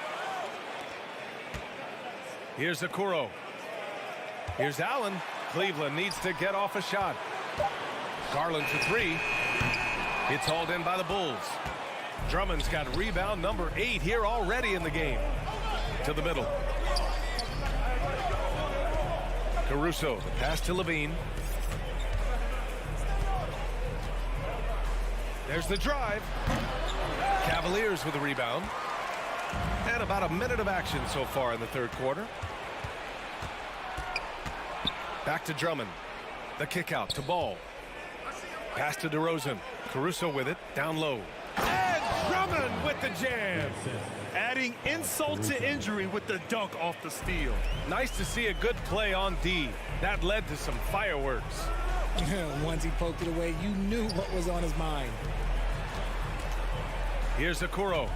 Here's Okoro. Here's Allen. Cleveland needs to get off a shot. Garland for 3. It's hauled in by the Bulls. Drummond's got rebound number 8 here already in the game. To the middle. Caruso, the pass to LaVine. There's the drive. Cavaliers with a rebound. And about a minute of action so far in the third quarter. Back to Drummond. The kick out to Ball. Pass to DeRozan. Caruso with it, down low. And Drummond with the jam. Adding insult to injury with the dunk off the steal. Nice to see a good play on D. That led to some fireworks. Once he poked it away, you knew what was on his mind. Here's Okoro.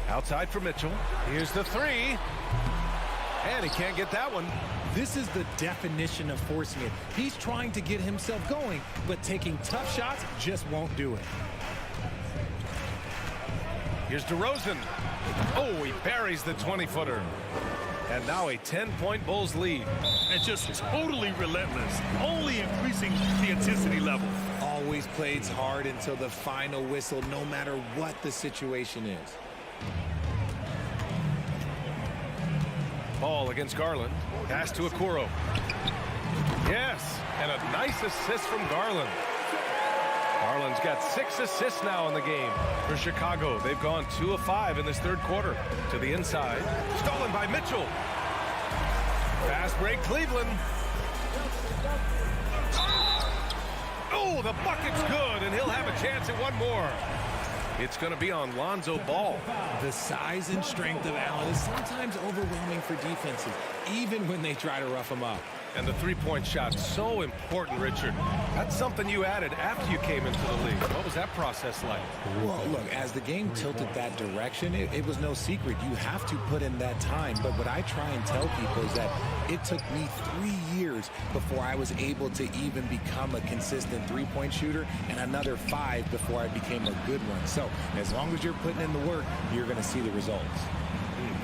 Outside for Mitchell. Here's the 3. And he can't get that one. This is the definition of forcing it. He's trying to get himself going, but taking tough shots just won't do it. Here's DeRozan. Oh, he buries the 20-footer. And now a 10-point Bulls lead. And just totally relentless, only increasing the intensity level. Always plays hard until the final whistle, no matter what the situation is. Ball against Garland. Pass to Okoro. Yes, and a nice assist from Garland. Garland's got 6 assists now in the game. For Chicago, they've gone 2 of 5 in this third quarter. To the inside. Stolen by Mitchell. Fast break, Cleveland. Oh, the bucket's good, and he'll have a chance at one more. It's going to be on Lonzo Ball. The size and strength of Allen is sometimes overwhelming for defenses, even when they try to rough him up. And the three-point shot, so important, Richard. That's something you added after you came into the league. What was that process like? Well, look, as the game tilted that direction, it was no secret. You have to put in that time. But what I try and tell people is that it took me 3 years before I was able to even become a consistent three-point shooter, and another 5 before I became a good one. So as long as you're putting in the work, you're going to see the results.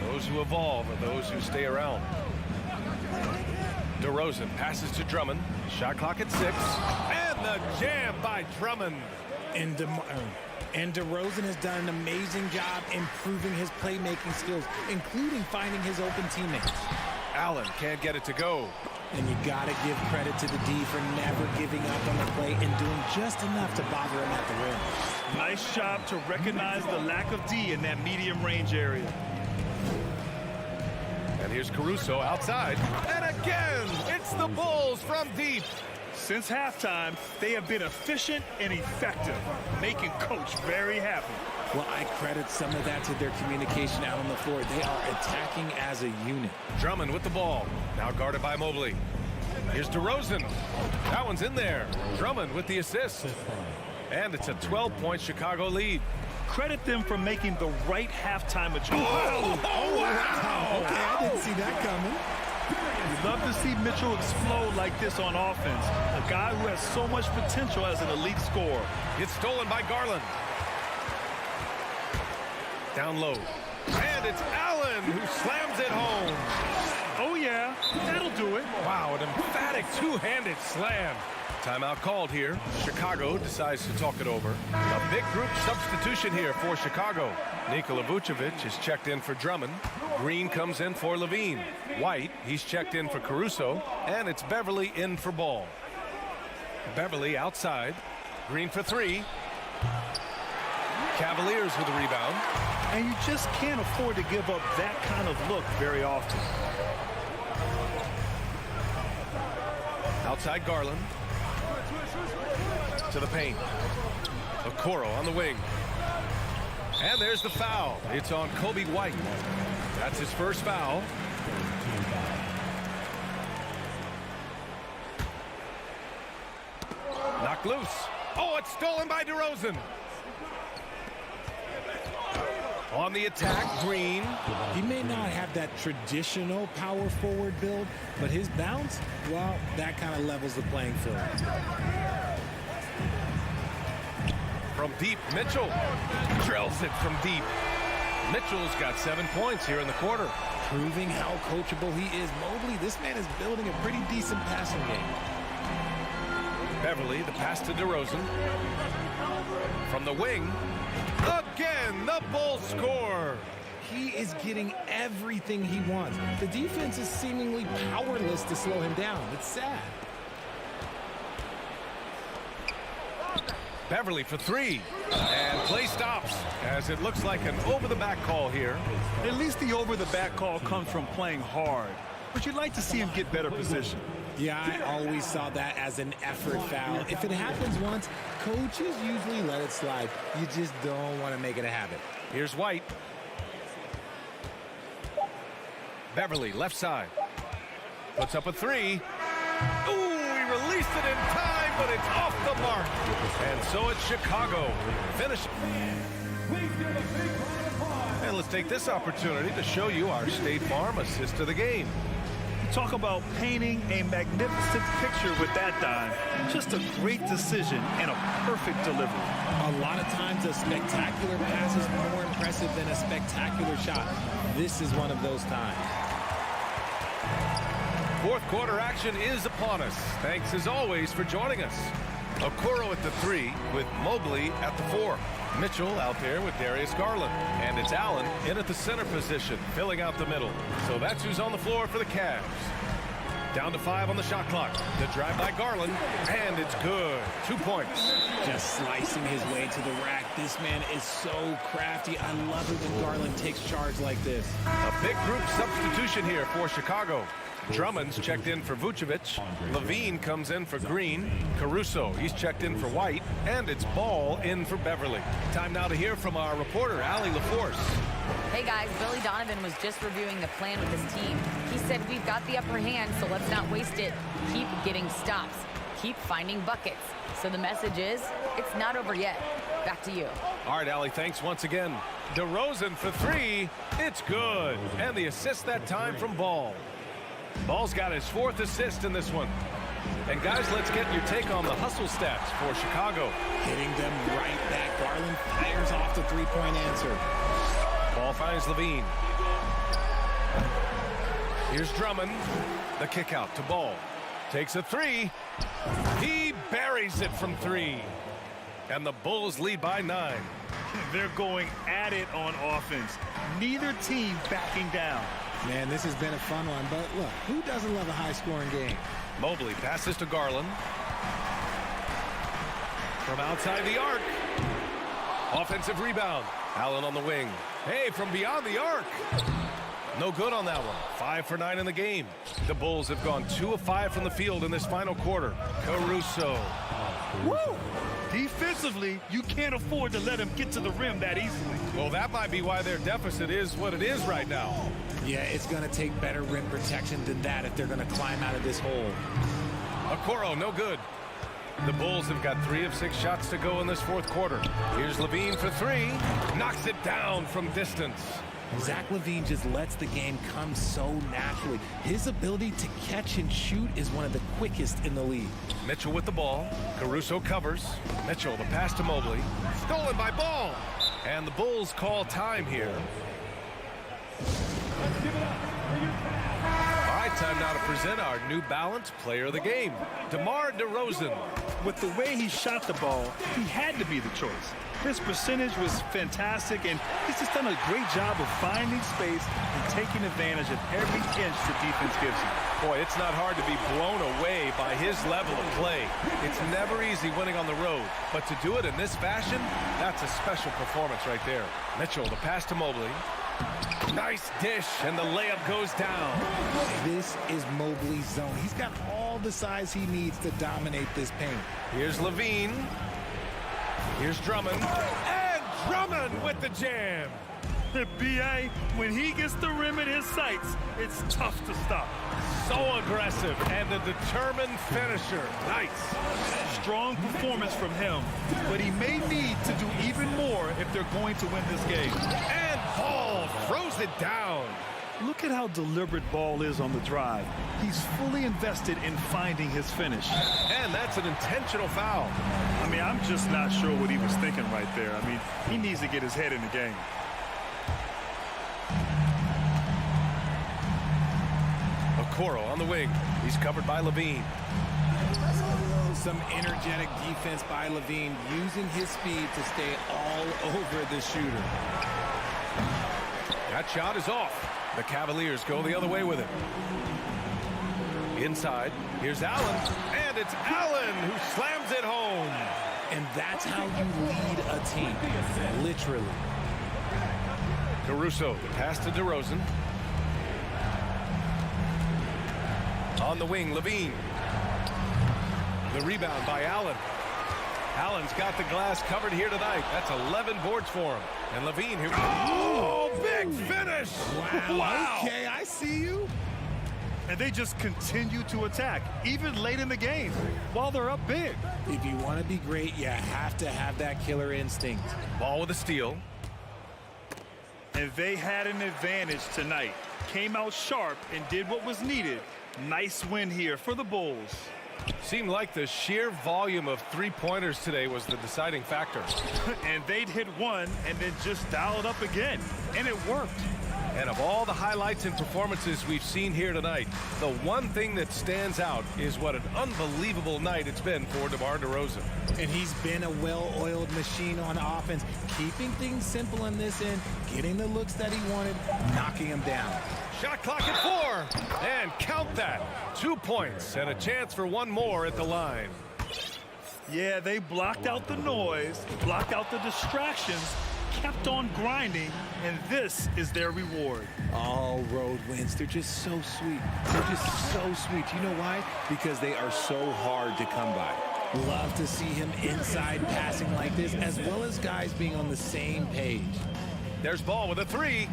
Those who evolve are those who stay around. DeRozan passes to Drummond. Shot clock at 6. And the jam by Drummond. And DeRozan has done an amazing job improving his playmaking skills, including finding his open teammates. Allen can't get it to go. And you got to give credit to the D for never giving up on the play and doing just enough to bother him at the rim. Nice job to recognize the lack of D in that medium range area. And here's Caruso outside. And again, it's the Bulls from deep. Since halftime, they have been efficient and effective, making Coach very happy. Well, I credit some of that to their communication out on the floor. They are attacking as a unit. Drummond with the ball. Now guarded by Mobley. Here's DeRozan. That one's in there. Drummond with the assist. And it's a 12-point Chicago lead. Credit them for making the right halftime adjustment. Oh, wow. Okay, I didn't see that coming. You'd love to see Mitchell explode like this on offense. A guy who has so much potential as an elite scorer. It's stolen by Garland. Down low. And it's Allen who slams it home. Oh, yeah. That'll do it. Wow, an emphatic two-handed slam. Timeout called here. Chicago decides to talk it over. A big group substitution here for Chicago. Nikola Vucevic is checked in for Drummond. Green comes in for Levine. White, he's checked in for Caruso. And it's Beverly in for Ball. Beverly outside. Green for 3. Cavaliers with a rebound. And you just can't afford to give up that kind of look very often. Outside Garland. To the paint. Okoro on the wing. And there's the foul. It's on Kobe White. That's his first foul. Knocked loose. Oh, it's stolen by DeRozan. On the attack, Green. He may not have that traditional power forward build, but his bounce, well, that kind of levels the playing field. From deep, Mitchell drills it from deep. Mitchell's got 7 points here in the quarter. Proving how coachable he is. Mobley, this man is building a pretty decent passing game. Beverly, the pass to DeRozan. From the wing. Again, the Bulls score. He is getting everything he wants. The defense is seemingly powerless to slow him down. It's sad. Beverly for 3. And play stops as it looks like an over-the-back call here. At least the over-the-back call comes from playing hard. But you'd like to see him get better position. Yeah, I always saw that as an effort foul. If it happens once, coaches usually let it slide. You just don't want to make it a habit. Here's White. Beverly, left side. Puts up a 3. Ooh, he released it in time, but it's off the mark. And so it's Chicago. Finish. And let's take this opportunity to show you our State Farm assist to the game. Talk about painting a magnificent picture with that dime. Just a great decision and a perfect delivery. A lot of times a spectacular pass is more impressive than a spectacular shot. This is one of those times. Fourth quarter action is upon us. Thanks as always for joining us. Okoro at the 3 with Mobley at the 4. Mitchell out there with Darius Garland. And it's Allen in at the center position, filling out the middle. So that's who's on the floor for the Cavs. Down to 5 on the shot clock. The drive by Garland, and it's good. 2 points. Just slicing his way to the rack. This man is so crafty. I love it when Garland takes charge like this. A big group substitution here for Chicago. Drummond's checked in for Vucevic. Levine comes in for Green. Caruso, he's checked in for White. And it's Ball in for Beverly. Time now to hear from our reporter, Allie LaForce. Hey guys, Billy Donovan was just reviewing the plan with his team. He said, we've got the upper hand, so let's not waste it. Keep getting stops. Keep finding buckets. So the message is, it's not over yet. Back to you. All right, Allie, thanks once again. DeRozan for three. It's good. And the assist that time from Ball. Ball's got his 4th assist in this one. And guys, let's get your take on the hustle stats for Chicago. Hitting them right back. Garland fires off the three-point answer. Ball finds Levine. Here's Drummond. The kick out to Ball. Takes a three. He buries it from 3. And the Bulls lead by 9. They're going at it on offense. Neither team backing down. Man, this has been a fun one, but look, who doesn't love a high-scoring game? Mobley passes to Garland. From outside the arc. Offensive rebound. Allen on the wing. Hey, from beyond the arc. No good on that one. 5 for 9 in the game. The Bulls have gone 2 of 5 from the field in this final quarter. Caruso. Woo! Defensively, you can't afford to let him get to the rim that easily. Well, that might be why their deficit is what it is right now. Yeah, it's going to take better rim protection than that if they're going to climb out of this hole. Okoro, no good. The Bulls have got 3 of 6 shots to go in this 4th quarter. Here's Levine for 3. Knocks it down from distance. Zach LaVine just lets the game come so naturally. His ability to catch and shoot is one of the quickest in the league. Mitchell with the ball. Caruso covers. Mitchell, the pass to Mobley. Stolen by Ball. And the Bulls call time here. All right, time now to present our New Balance Player of the Game, DeMar DeRozan. With the way he shot the ball, he had to be the choice. His percentage was fantastic, and he's just done a great job of finding space and taking advantage of every inch the defense gives him. Boy, it's not hard to be blown away by his level of play. It's never easy winning on the road, but to do it in this fashion, that's a special performance right there. Mitchell, the pass to Mobley. Nice dish, and the layup goes down. This is Mobley's zone. He's got all the size he needs to dominate this paint. Here's Levine. Here's Drummond. And Drummond with the jam. B.A., when he gets the rim in his sights, it's tough to stop. So aggressive and a determined finisher. Nice. Strong performance from him, but he may need to do even more if they're going to win this game. And Ball throws it down. Look at how deliberate Ball is on the drive. He's fully invested in finding his finish. And that's an intentional foul. I mean, I'm just not sure what he was thinking right there. I mean, he needs to get his head in the game. Okoro on the wing. He's covered by Levine. Some energetic defense by Levine, using his speed to stay all over the shooter. That shot is off. The Cavaliers go the other way with it. Inside, here's Allen, and it's Allen who slams it home. And that's how you lead a team, literally. Caruso, the pass to DeRozan. On the wing, Levine. The rebound by Allen. Allen's got the glass covered here tonight. That's 11 boards for him. And Levine here. Oh, big finish! Wow. Okay, I see you. And they just continue to attack, even late in the game, while they're up big. If you want to be great, you have to have that killer instinct. Ball with a steal. And they had an advantage tonight. Came out sharp and did what was needed. Nice win here for the Bulls. Seemed like the sheer volume of three-pointers today was the deciding factor. And they'd hit one and then just dial it up again. And it worked. And of all the highlights and performances we've seen here tonight, the one thing that stands out is what an unbelievable night it's been for DeMar DeRozan. And he's been a well-oiled machine on offense, keeping things simple in this end, getting the looks that he wanted, knocking them down. Shot clock at 4, and count that. 2 points and a chance for one more at the line. Yeah, they blocked out the noise, blocked out the distractions, kept on grinding, and this is their reward. All road wins. They're just so sweet. They're just so sweet. You know why? Because they are so hard to come by. Love to see him inside passing like this, as well as guys being on the same page. There's Ball with a three.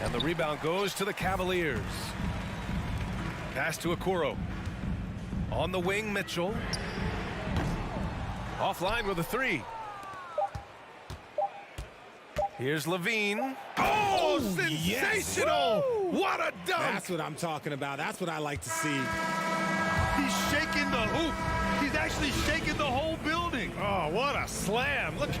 And the rebound goes to the Cavaliers. Pass to Okoro. On the wing, Mitchell. Offline with a three. Here's Levine. Oh, sensational! Yes. What a dunk! That's what I'm talking about. That's what I like to see. He's shaking the hoop. He's actually shaking the whole building. Oh, what a slam. Look.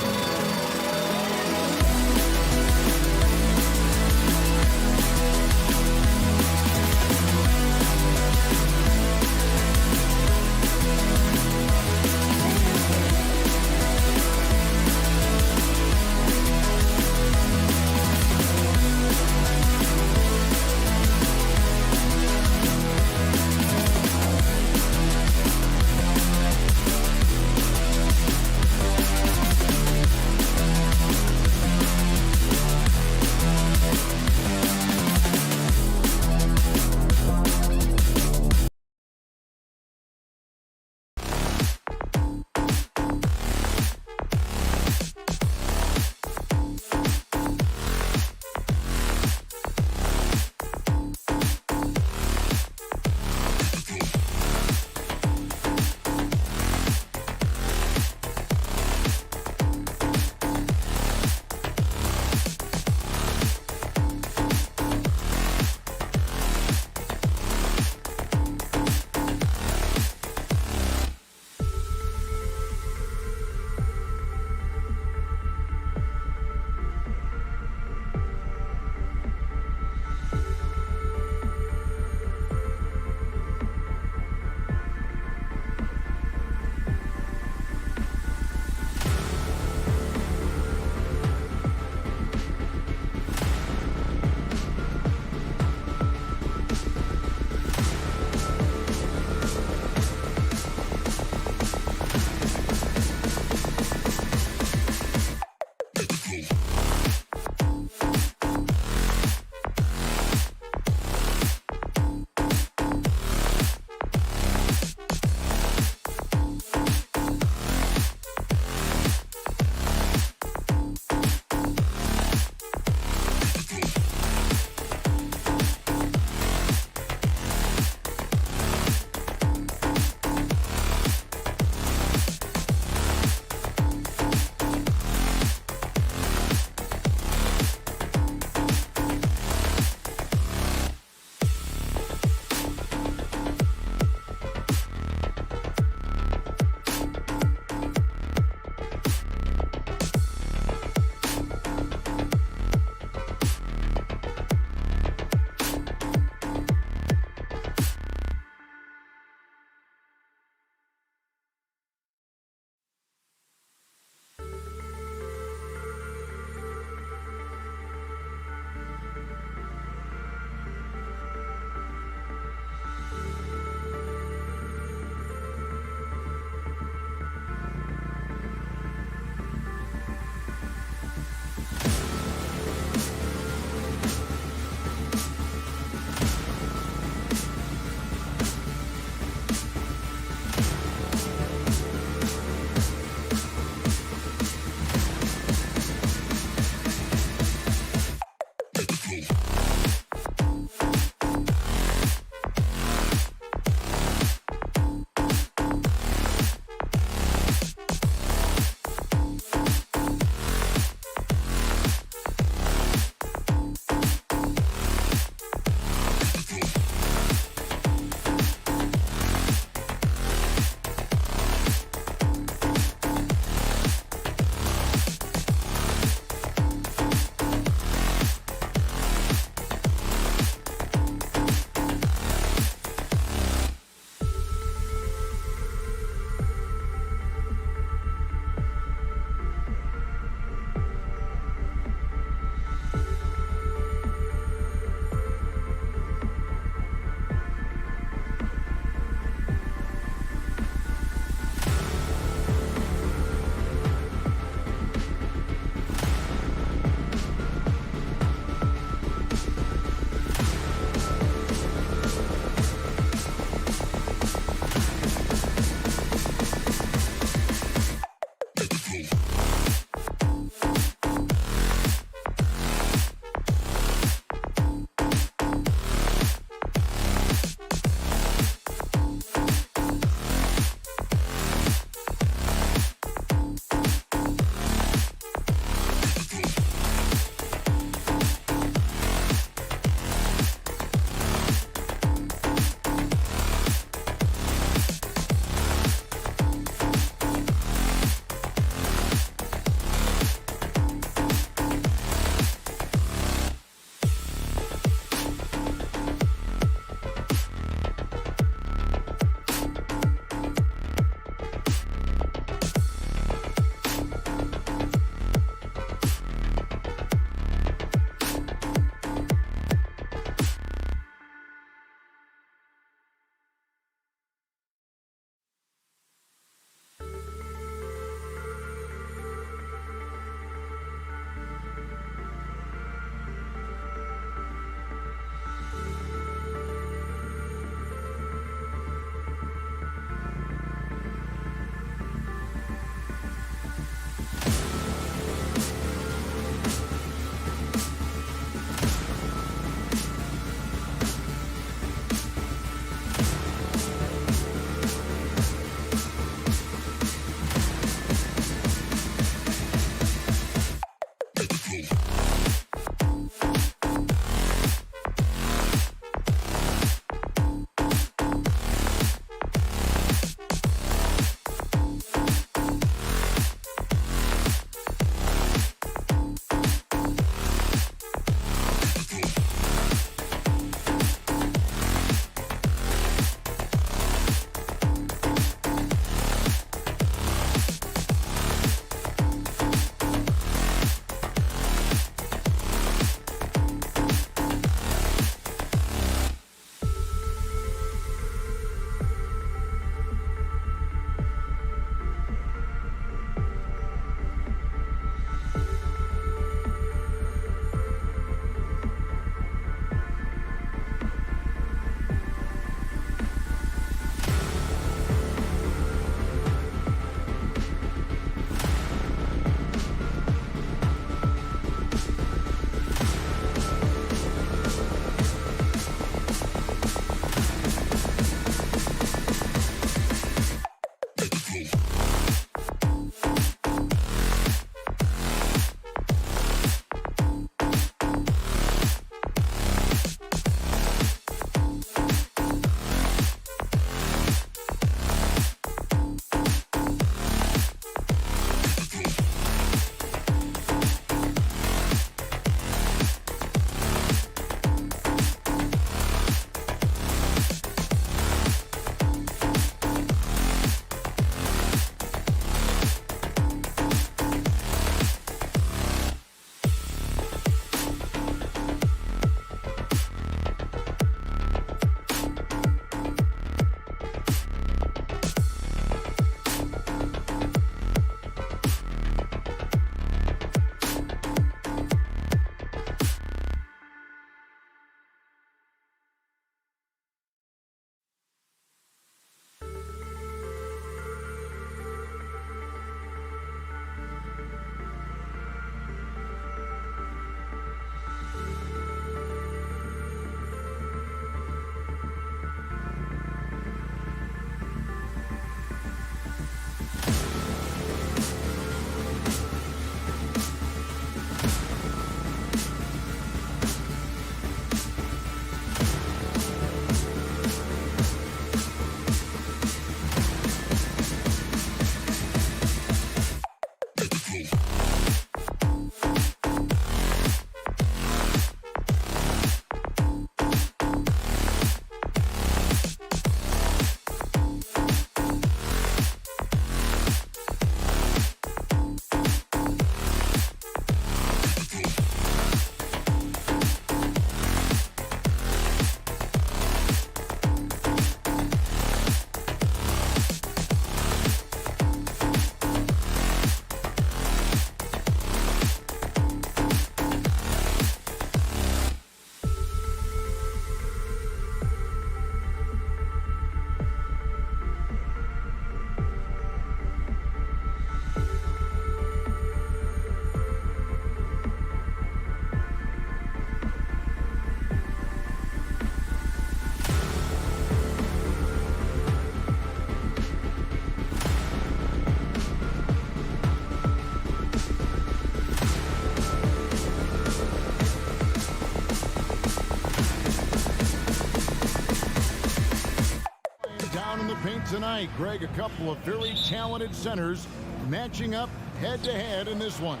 tonight, Greg, a couple of very talented centers matching up head-to-head in this one.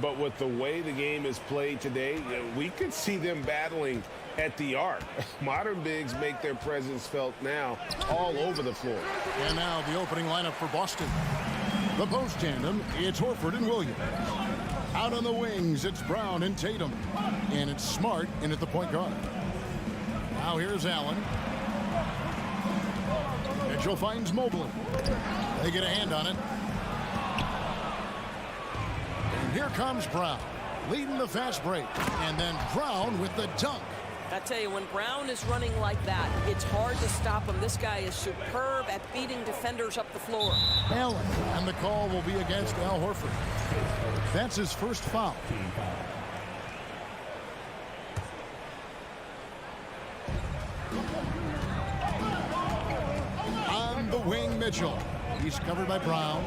But with the way the game is played today, we could see them battling at the arc. Modern bigs make their presence felt now all over the floor. And now the opening lineup for Boston. The post tandem, it's Horford and Williams. Out on the wings, it's Brown and Tatum. And it's Smart in at the point guard. Now here's Allen. Mitchell finds Mobley. They get a hand on it. And here comes Brown, leading the fast break. And then Brown with the dunk. I tell you, when Brown is running like that, it's hard to stop him. This guy is superb at beating defenders up the floor. Allen, and the call will be against Al Horford. That's his first foul. On the wing, Mitchell. He's covered by Brown.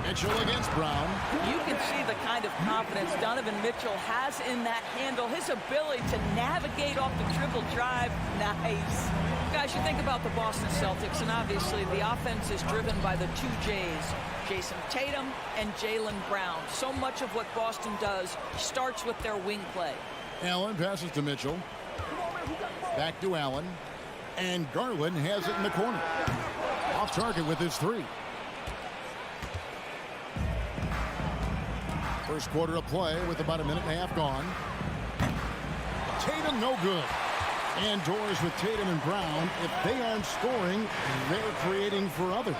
Mitchell against Brown. You can see the kind of confidence Donovan Mitchell has in that handle. His ability to navigate off the dribble drive. Nice. Guys, you think about the Boston Celtics, and obviously the offense is driven by the two J's, Jason Tatum and Jaylen Brown. So much of what Boston does starts with their wing play. Allen passes to Mitchell. Back to Allen. And Garland has it in the corner. Off target with his three. First quarter of play with about a minute and a half gone. Tatum no good. And doors with Tatum and Brown. If they aren't scoring, they're creating for others.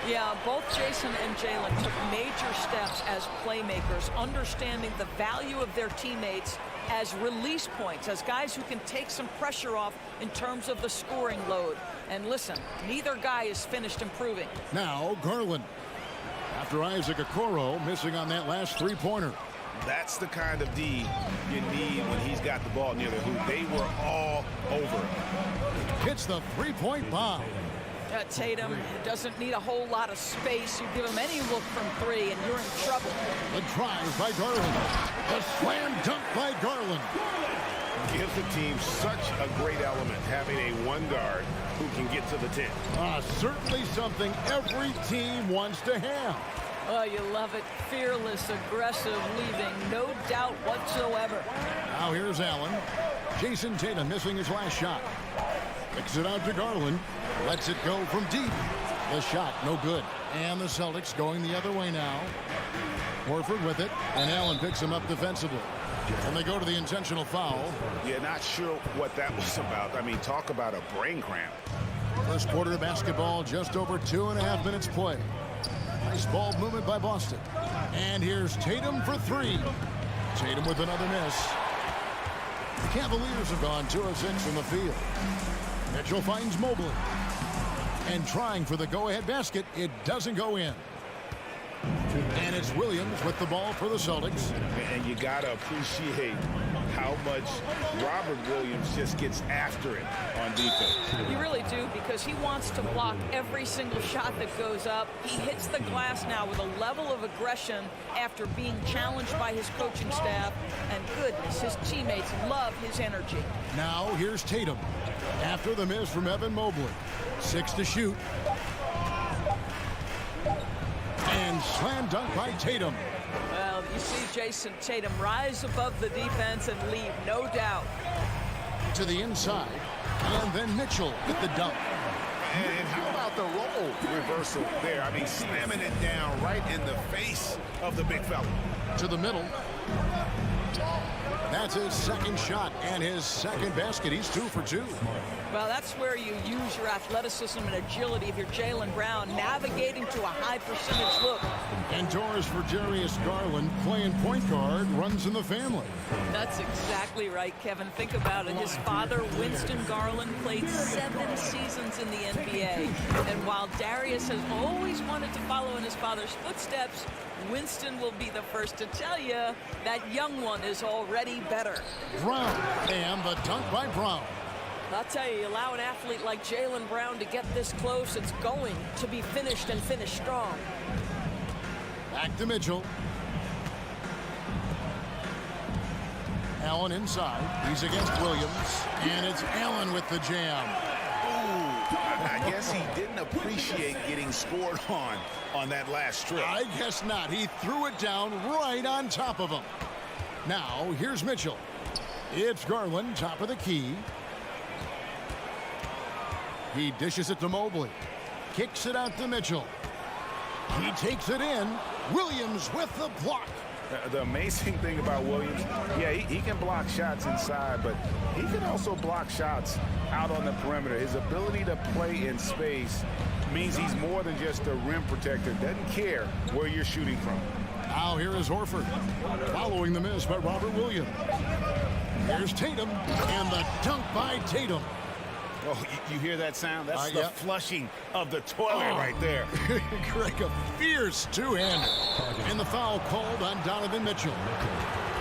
Yeah, both Jason and Jaylen took major steps as playmakers, understanding the value of their teammates as release points, as guys who can take some pressure off in terms of the scoring load. And listen, neither guy is finished improving. Now Garland. After Isaac Okoro missing on that last three-pointer. That's the kind of D you need when he's got the ball near the hoop. They were all over it. Hits the three-point bomb. Tatum doesn't need a whole lot of space. You give him any look from three, and you're in trouble. The drive by Garland. The slam dunk by Garland. Gives the team such a great element, having a one guard who can get to the 10. Certainly something every team wants to have. Oh, you love it. Fearless, aggressive, leaving no doubt whatsoever. Now here's Allen. Jason Tatum missing his last shot. Kicks it out to Garland. Lets it go from deep. The shot no good. And the Celtics going the other way now. Horford with it. And Allen picks him up defensively. And they go to the intentional foul. Yeah, not sure what that was about. I mean, talk about a brain cramp. First quarter of basketball, just over 2.5 minutes play. Nice ball movement by Boston. And here's Tatum for three. Tatum with another miss. The Cavaliers have gone 2 of 6 from the field. Mitchell finds Mobley. And trying for the go-ahead basket, it doesn't go in. And it's Williams with the ball for the Celtics. And you got to appreciate how much Robert Williams just gets after it on defense. You really do, because he wants to block every single shot that goes up. He hits the glass now with a level of aggression after being challenged by his coaching staff. And goodness, his teammates love his energy. Now here's Tatum. After the miss from Evan Mobley. 6 to shoot. And slam dunk by Tatum. Well, you see Jason Tatum rise above the defense and leave, no doubt. To the inside. And then Mitchell with the dunk. And how about the role reversal there? I mean, slamming it down right in the face of the big fella. To the middle. That's his second shot and his second basket. He's 2 for 2. Well, that's where you use your athleticism and agility if you're Jaylen Brown, navigating to a high percentage look. And doors for Darius Garland, playing point guard, runs in the family. That's exactly right, Kevin. Think about it. His father, Winston Garland, played 7 seasons in the NBA. And while Darius has always wanted to follow in his father's footsteps, Winston will be the first to tell you that young one is already better. Brown, and the dunk by Brown. I'll tell you, allow an athlete like Jaylen Brown to get this close, it's going to be finished and finished strong. Back to Mitchell. Allen inside. He's against Williams. And it's Allen with the jam. I guess he didn't appreciate getting scored on that last strip. I guess not. He threw it down right on top of him. Now, here's Mitchell. It's Garland, top of the key. He dishes it to Mobley. Kicks it out to Mitchell. He takes it in. Williams with the block. The amazing thing about Williams, yeah, he can block shots inside, but he can also block shots out on the perimeter. His ability to play in space means he's more than just a rim protector. Doesn't care where you're shooting from. Now here is Horford, following the miss by Robert Williams. Here's Tatum, and the dunk by Tatum. Oh, you hear that sound? That's the flushing of the toilet right there. Greg, a fierce two-hander. And the foul called on Donovan Mitchell.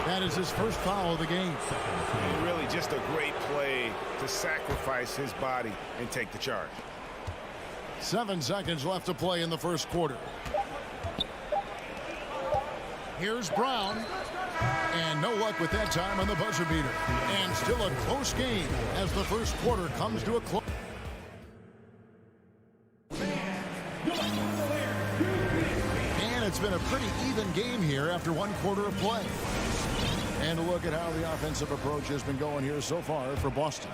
That is his first foul of the game. Really just a great play to sacrifice his body and take the charge. 7 seconds left to play in the first quarter. Here's Brown. And no luck with that time on the buzzer beater. And still a close game as the first quarter comes to a close. And it's been a pretty even game here after one quarter of play. And a look at how the offensive approach has been going here so far for Boston.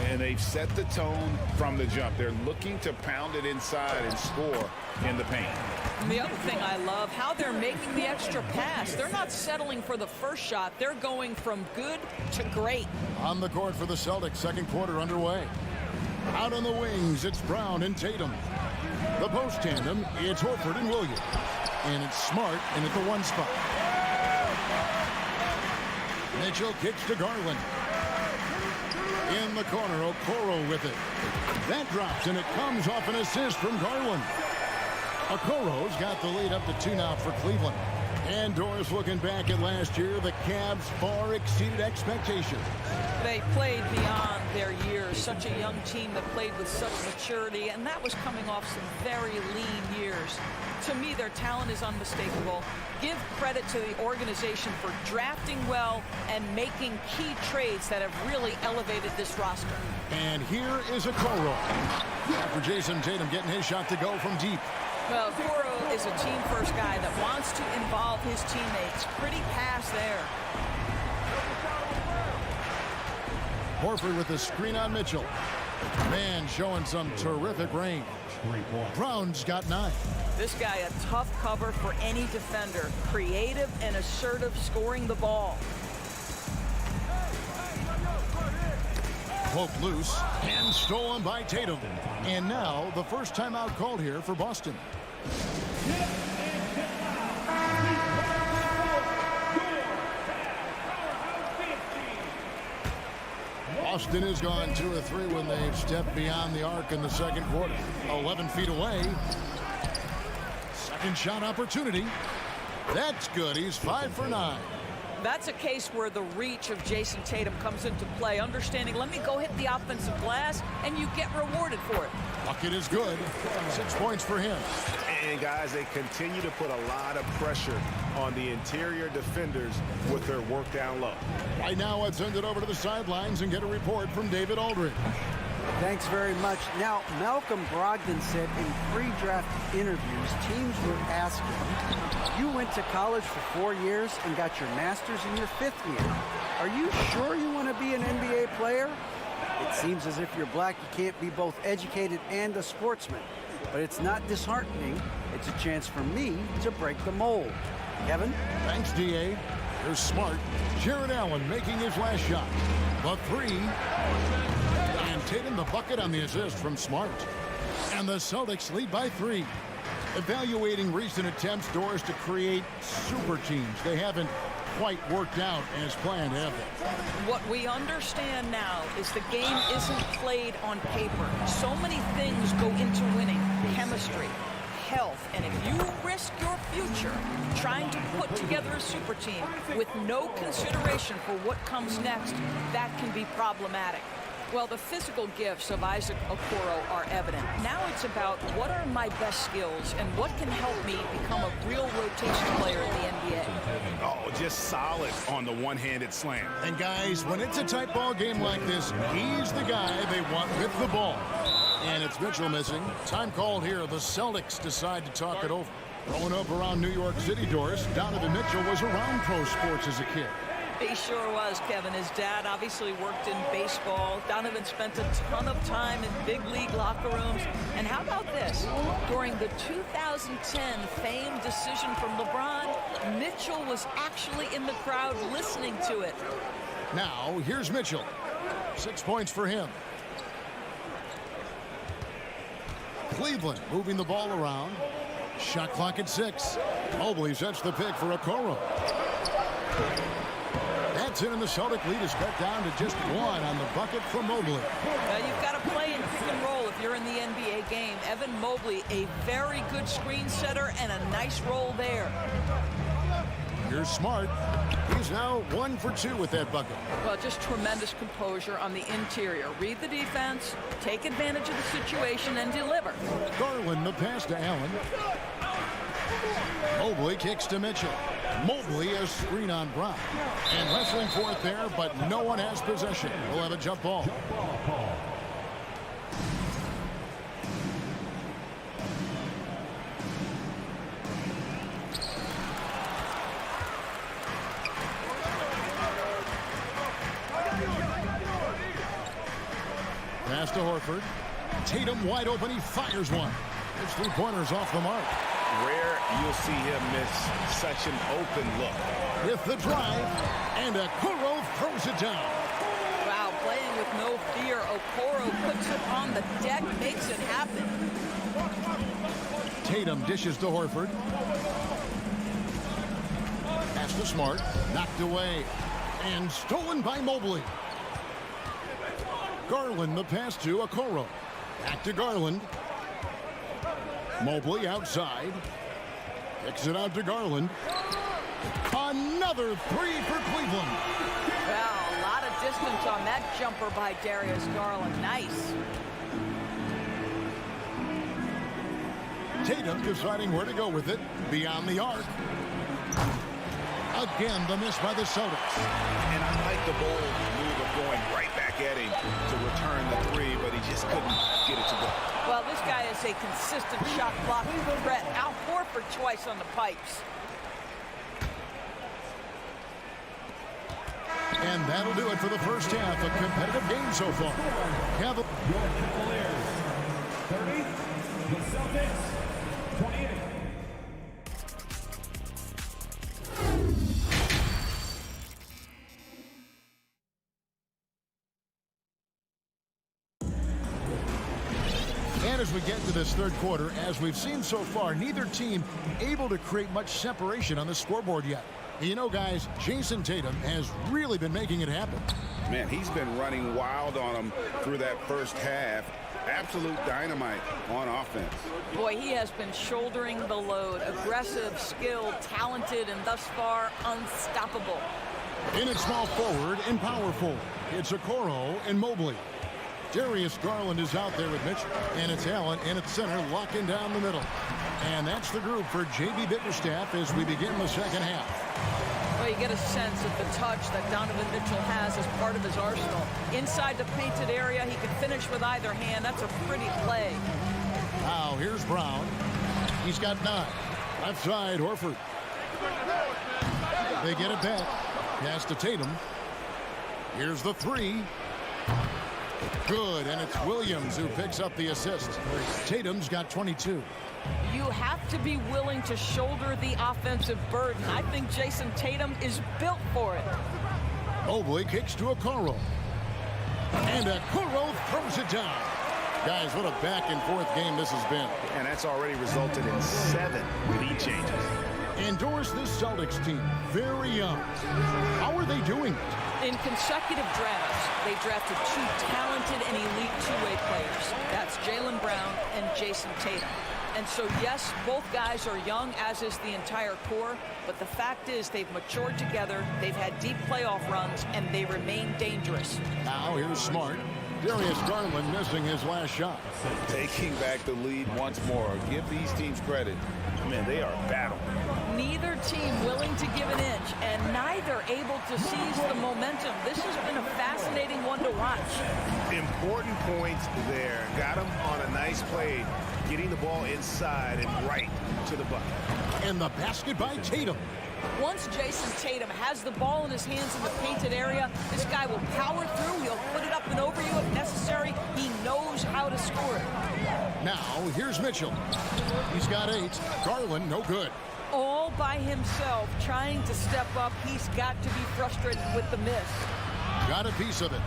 And they've set the tone from the jump. They're looking to pound it inside and score in the paint. And the other thing I love, how they're making the extra pass. They're not settling for the first shot. They're going from good to great. On the court for the Celtics, second quarter underway. Out on the wings, it's Brown and Tatum. The post tandem, it's Horford and Williams. And it's Smart in at the one spot. Mitchell kicks to Garland. In the corner, Okoro with it. That drops, and it comes off an assist from Garland. Okoro's got the lead up to 2 now for Cleveland. And Doris looking back at last year, the Cavs far exceeded expectations. They played beyond their years. Such a young team that played with such maturity, and that was coming off some very lean years. To me, their talent is unmistakable. Give credit to the organization for drafting well and making key trades that have really elevated this roster. And here is Okoro. After Jason Tatum getting his shot to go from deep. Well, Okoro is a team-first guy that wants to involve his teammates. Pretty pass there. Horford with the screen on Mitchell. Man showing some terrific range. Brown's got 9. This guy a tough cover for any defender. Creative and assertive scoring the ball. Poke loose and stolen by Tatum. And now the first timeout called here for Boston. Boston has gone 2 of 3 when they've stepped beyond the arc in the second quarter. 11 feet away. Second shot opportunity. That's good. He's 5 for 9. That's a case where the reach of Jason Tatum comes into play. Understanding, let me go hit the offensive glass, and you get rewarded for it. Bucket is good. 6 points for him. And guys, they continue to put a lot of pressure on the interior defenders with their work down low. Right now, let's send it over to the sidelines and get a report from David Aldridge. Thanks very much. Now, Malcolm Brogdon said in pre-draft interviews, teams would ask him, you went to college for 4 years and got your master's in your 5th year. Are you sure you want to be an NBA player? It seems as if you're black, you can't be both educated and a sportsman. But it's not disheartening. It's a chance for me to break the mold. Kevin? Thanks, D.A. There's Smart. Jared Allen making his last shot. The 3. And Tatum the bucket on the assist from Smart. And the Celtics lead by 3. Evaluating recent attempts, Doris, to create super teams. They haven't quite worked out as planned, have they? What we understand now is the game isn't played on paper. So many things go into winning. Chemistry, health, and if you risk your future trying to put together a super team with no consideration for what comes next, that can be problematic. Well, the physical gifts of Isaac Okoro are evident. Now it's about what are my best skills and what can help me become a real rotation player in the NBA. Oh, just solid on the one-handed slam. And guys, when it's a tight ball game like this, he's the guy they want with the ball. And it's Mitchell missing. Time called here. The Celtics decide to talk it over. Growing up around New York City, Doris, Donovan Mitchell was around pro sports as a kid. He sure was, Kevin. His dad obviously worked in baseball. Donovan spent a ton of time in big league locker rooms. And how about this? During the 2010 famed decision from LeBron, Mitchell was actually in the crowd listening to it. Now, here's Mitchell. 6 points for him. Cleveland moving the ball around. Shot clock at 6. Mobley sets the pick for Okoro. That's it, and the Celtic lead is cut down to just 1 on the bucket for Mobley. You've got to play in pick and roll if you're in the NBA game. Evan Mobley, a very good screen setter and a nice roll there. Here's Smart. He's now 1 for 2 with that bucket. Well, just tremendous composure on the interior. Read the defense, take advantage of the situation, and deliver. Garland, the pass to Allen. Mobley kicks to Mitchell. Mobley a screen on Brown. And wrestling for it there, but no one has possession. We'll have a jump ball. Pass to Horford. Tatum wide open. He fires one. His 3-pointers off the mark. Rare you'll see him miss such an open look. With the drive, and Okoro throws it down. Wow, playing with no fear. Okoro puts it on the deck, makes it happen. Tatum dishes to Horford. Pass to Smart. Knocked away. And stolen by Mobley. Garland the pass to Okoro. Back to Garland. Mobley outside. Kicks it out to Garland. Another 3 for Cleveland. Well, a lot of distance on that jumper by Darius Garland. Nice. Tatum deciding where to go with it. Beyond the arc. Again, the miss by the Celtics. And I like the bold move of going right back at him to return the 3, but he just couldn't get it to go. Well, this guy is a consistent shot blocking threat. Al Horford twice on the pipes. And that'll do it for the first half. A competitive game so far. Your Cavaliers 30, the Celtics 28. And as we get into this third quarter, as we've seen so far, neither team able to create much separation on the scoreboard yet. You know, guys, Jason Tatum has really been making it happen. Man, he's been running wild on him through that first half. Absolute dynamite on offense. Boy, he has been shouldering the load. Aggressive, skilled, talented, and thus far unstoppable. In at small forward and power forward, it's Okoro and Mobley. Darius Garland is out there with Mitchell, and it's Allen in at center, locking down the middle. And that's the group for J.B. Bickerstaff as we begin the second half. Well, you get a sense of the touch that Donovan Mitchell has as part of his arsenal. Inside the painted area, he can finish with either hand. That's a pretty play. Now, here's Brown. He's got 9. Left side, Horford. They get it back. Pass to Tatum. Here's the 3. Good, and it's Williams who picks up the assist. Tatum's got 22. You have to be willing to shoulder the offensive burden. I think Jason Tatum is built for it. Mobley kicks to Okoro. And Okoro throws it down. Guys, what a back-and-forth game this has been. And that's already resulted in 7 lead changes. Endorse this Celtics team. Very young. How are they doing it? In consecutive drafts, they drafted 2 talented and elite two-way players. That's Jaylen Brown and Jason Tatum. And so, yes, both guys are young, as is the entire core. But the fact is they've matured together, they've had deep playoff runs, and they remain dangerous. Now here's Smart. Darius Garland missing his last shot. Taking back the lead once more. Give these teams credit. Man, they are battling. Neither team willing to give an inch, and neither able to seize the momentum. This has been a fascinating one to watch. Important points there. Got him on a nice play, getting the ball inside and right to the bucket. And the basket by Tatum. Once Jason Tatum has the ball in his hands in the painted area, this guy will power through. He'll put it up and over you if necessary. He knows how to score it. Now, here's Mitchell. He's got 8. Garland, no good. All by himself, trying to step up. He's got to be frustrated with the miss. Got a piece of it.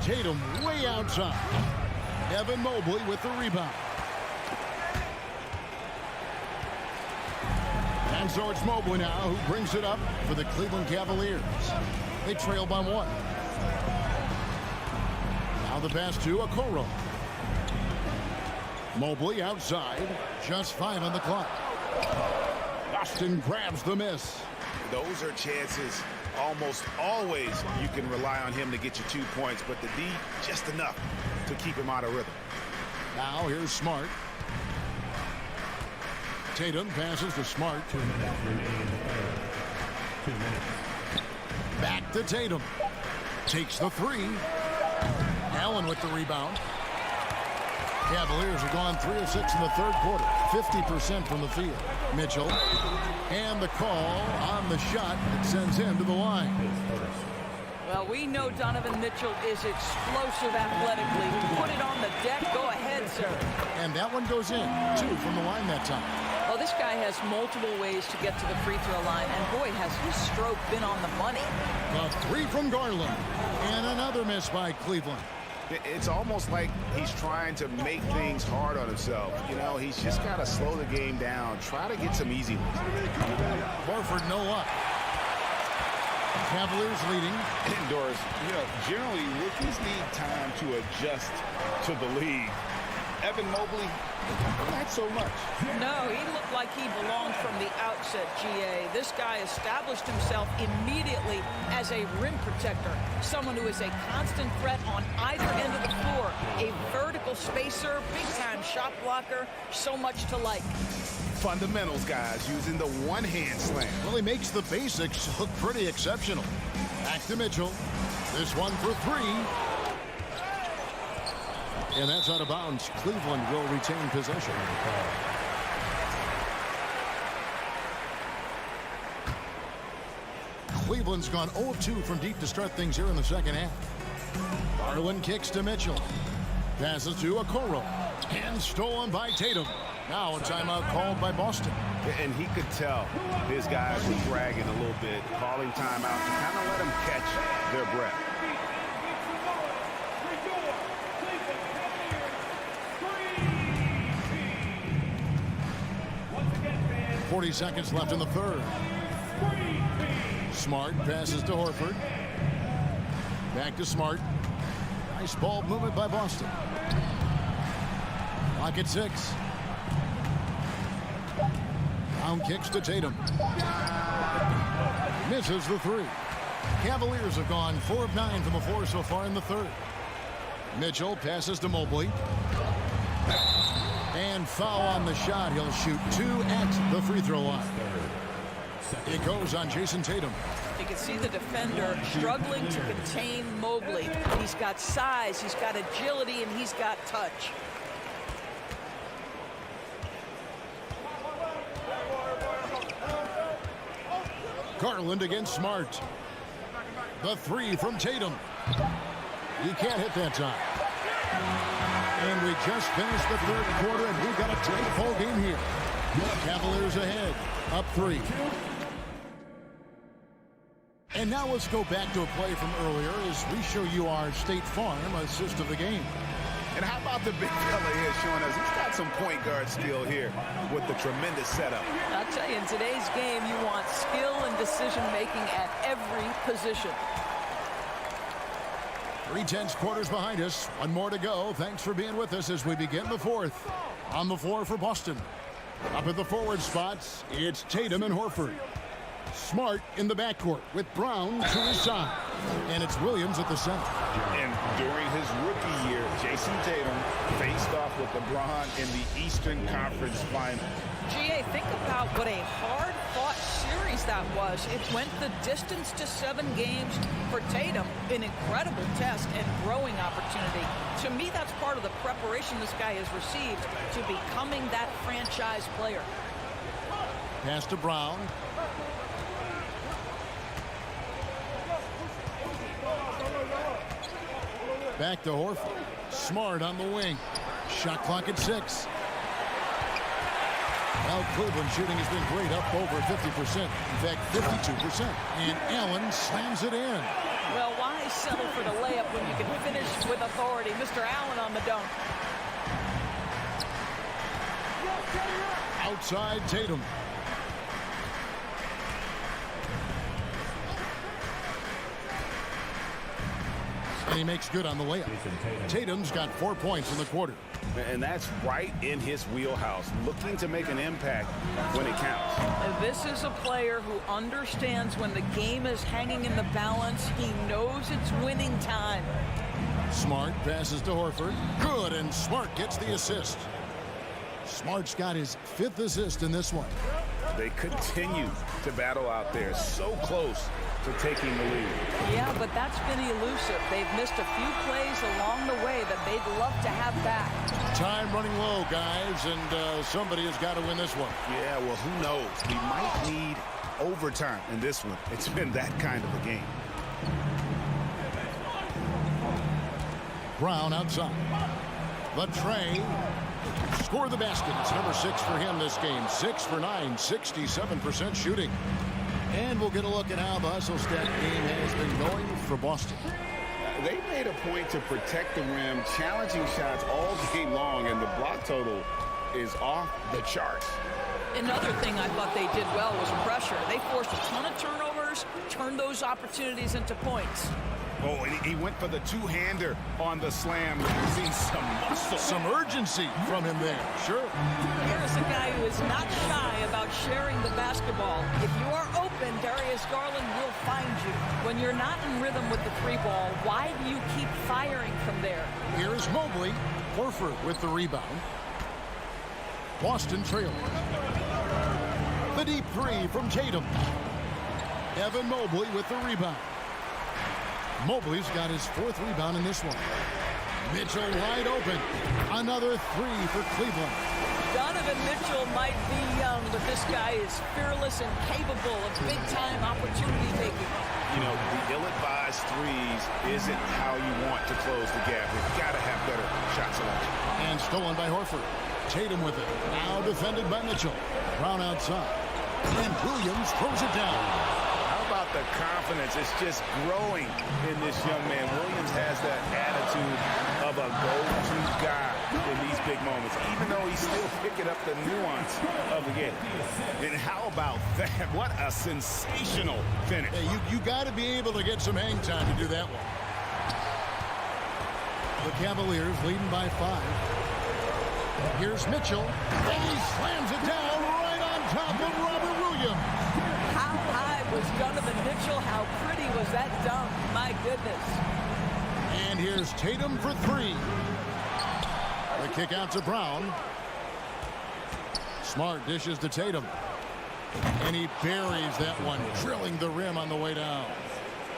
Tatum way outside. Evan Mobley with the rebound. And so it's Mobley now who brings it up for the Cleveland Cavaliers. They trail by 1. Now the pass to Okoro. Mobley outside. Just 5 on the clock. Boston grabs the miss. Those are chances almost always you can rely on him to get you 2 points, but the D just enough to keep him out of rhythm. Now here's Smart. Tatum passes to Smart. 2 minutes remaining in the third. 2 minutes. Back to Tatum. Takes the 3. Allen with the rebound. Cavaliers have gone 3 of 6 in the third quarter. 50% from the field. Mitchell. And the call on the shot that sends him to the line. Well, we know Donovan Mitchell is explosive athletically. Put it on the deck. Go ahead, sir. And that one goes in. 2 from the line that time. Well, this guy has multiple ways to get to the free throw line, and boy, has his stroke been on the money. A 3 from Garland. And another miss by Cleveland. It's almost like he's trying to make things hard on himself. You know, he's just got to slow the game down. Try to get some easy ones. Horford, no luck. Cavaliers leading. Doris, you know, generally rookies need time to adjust to the league. Evan Mobley, not so much. No, he looked like he belonged from the outset, GA. This guy established himself immediately as a rim protector, someone who is a constant threat on either end of the floor, a vertical spacer, big-time shot blocker, so much to like. Fundamentals, guys, using the one-hand slam. Well, he makes the basics look pretty exceptional. Back to Mitchell. This one for 3. And that's out of bounds. Cleveland will retain possession. Cleveland's gone 0-2 from deep to start things here in the second half. Garland kicks to Mitchell. Passes to Okoro. And stolen by Tatum. Now a timeout called by Boston. And he could tell his guys were dragging a little bit, calling timeout to kind of let them catch their breath. 40 seconds left in the third. Smart passes to Horford. Back to Smart. Nice ball movement by Boston. Clock at 6. Down kicks to Tatum. Misses the 3. Cavaliers have gone 4 of 9 from the floor so far in the third. Mitchell passes to Mobley. And foul on the shot. He'll shoot 2 at the free throw line. It goes on Jason Tatum. You can see the defender struggling to contain Mobley. He's got size, he's got agility, and he's got touch. Garland against Smart. The 3 from Tatum. He can't hit that time. And we just finished the third quarter, and we've got a tight ball game here. Cavaliers ahead, up 3. And now let's go back to a play from earlier as we show you our State Farm assist of the game. And how about the big fella here showing us he's got some point guard skill here with the tremendous setup. I'll tell you, in today's game, you want skill and decision-making at every position. 3/10 quarters behind us. 1 more to go. Thanks for being with us as we begin the fourth. On the floor for Boston. Up at the forward spots, it's Tatum and Horford. Smart in the backcourt with Brown to his side. And it's Williams at the center. And during his rookie year, Jason Tatum faced off with LeBron in the Eastern Conference Final. GA, think about what a hard-fought series that was. It went the distance to 7 games for Tatum, an incredible test and growing opportunity. To me, that's part of the preparation this guy has received to becoming that franchise player. Pass to Brown. Back to Horford. Smart on the wing. Shot clock at 6. Well, Cleveland shooting has been great, up over 50%. In fact, 52%. And Allen slams it in. Well, why settle for the layup when you can finish with authority? Mr. Allen on the dunk. Outside Tatum. And he makes good on the layup. Tatum's got 4 points in the quarter. And that's right in his wheelhouse, looking to make an impact when it counts. This is a player who understands when the game is hanging in the balance. He knows it's winning time. Smart passes to Horford. Good, and Smart gets the assist. Smart's got his 5th assist in this one. They continue to battle out there, so close to taking the lead. Yeah, but that's been elusive. They've missed a few plays along the way that they'd love to have back. Time running low, guys, and somebody has got to win this one. Yeah, well, who knows? We might need overtime in this one. It's been that kind of a game. Brown outside. Latrey score the basket. It's number 6 for him this game. 6 for 9, 67% shooting. And we'll get a look at how the hustle stat game has been going for Boston. They made a point to protect the rim, challenging shots all game long, and the block total is off the charts. Another thing I thought they did well was pressure. They forced a ton of turnovers, turned those opportunities into points. Oh, and he went for the two-hander on the slam. Losing some muscle. Some urgency from him there. Sure. Here's a guy who is not shy about sharing the basketball. If you are open, Darius Garland will find you. When you're not in rhythm with the 3-ball, why do you keep firing from there? Here's Mobley. Horford with the rebound. Boston trails. The deep 3 from Tatum. Evan Mobley with the rebound. Mobley's got his 4th rebound in this one. Mitchell wide open. Another 3 for Cleveland. Donovan Mitchell might be young, but this guy is fearless and capable of big-time opportunity taking. You know, the ill-advised threes isn't how you want to close the gap. You've got to have better shot selection. And stolen by Horford. Tatum with it. Now defended by Mitchell. Brown outside. And Williams throws it down. About the confidence, it's just growing in this young man. Williams has that attitude of a go-to guy in these big moments, even though he's still picking up the nuance of the game. And how about that? What a sensational finish. Hey, you got to be able to get some hang time to do that one. The Cavaliers leading by 5. Here's Mitchell, and he slams it down right on top of Robert Williams. How high was Donovan Mitchell? How pretty was that dunk? My goodness. And here's Tatum for 3. The kick out to Brown. Smart dishes to Tatum. And he buries that one, drilling the rim on the way down.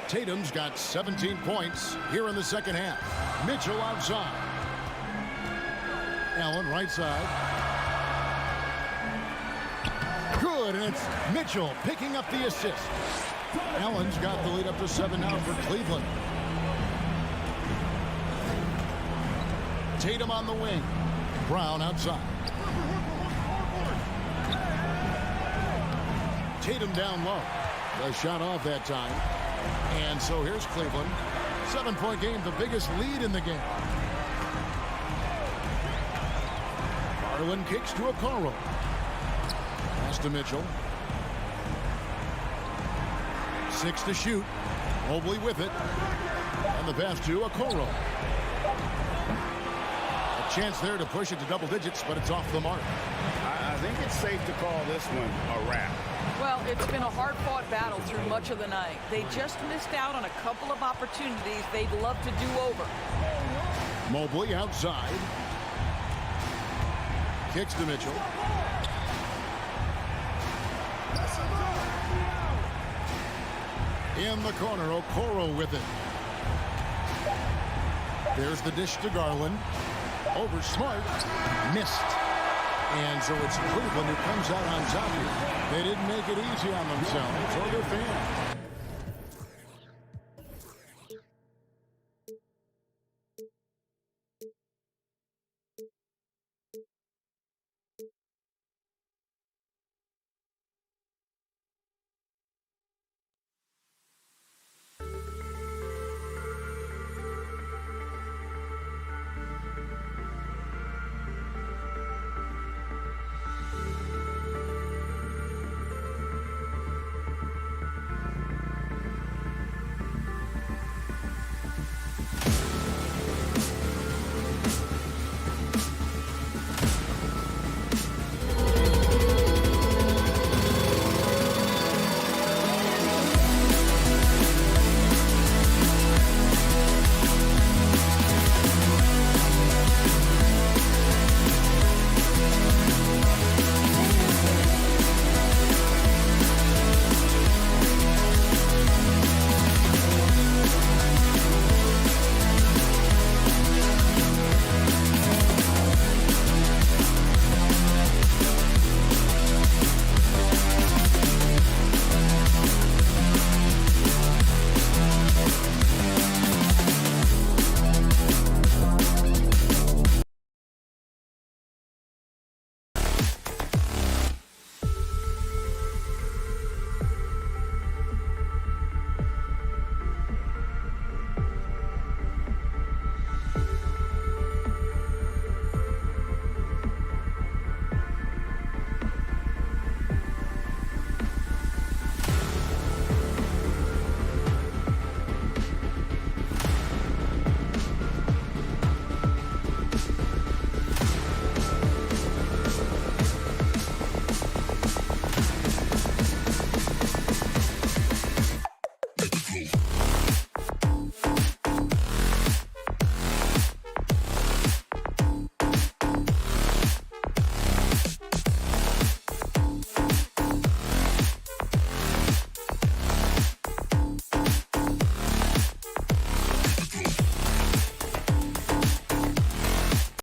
Tatum's got 17 points here in the second half. Mitchell outside. Allen right side. Good, and it's Mitchell picking up the assist. Allen's got the lead up to 7 now for Cleveland. Tatum on the wing. Brown outside. Tatum down low. The shot off that time. And so here's Cleveland. 7-point game, the biggest lead in the game. Garland kicks to Okoro. Pass to Mitchell. 6 to shoot. Mobley with it. And the pass to Okoro. A chance there to push it to double digits, but it's off the mark. I think it's safe to call this one a wrap. Well, it's been a hard-fought battle through much of the night. They just missed out on a couple of opportunities they'd love to do over. Mobley outside. Kicks to Mitchell. In the corner, Okoro with it. There's the dish to Garland. Over Smart. Missed. And so it's Cleveland who comes out on top here. They didn't make it easy on themselves or their fans.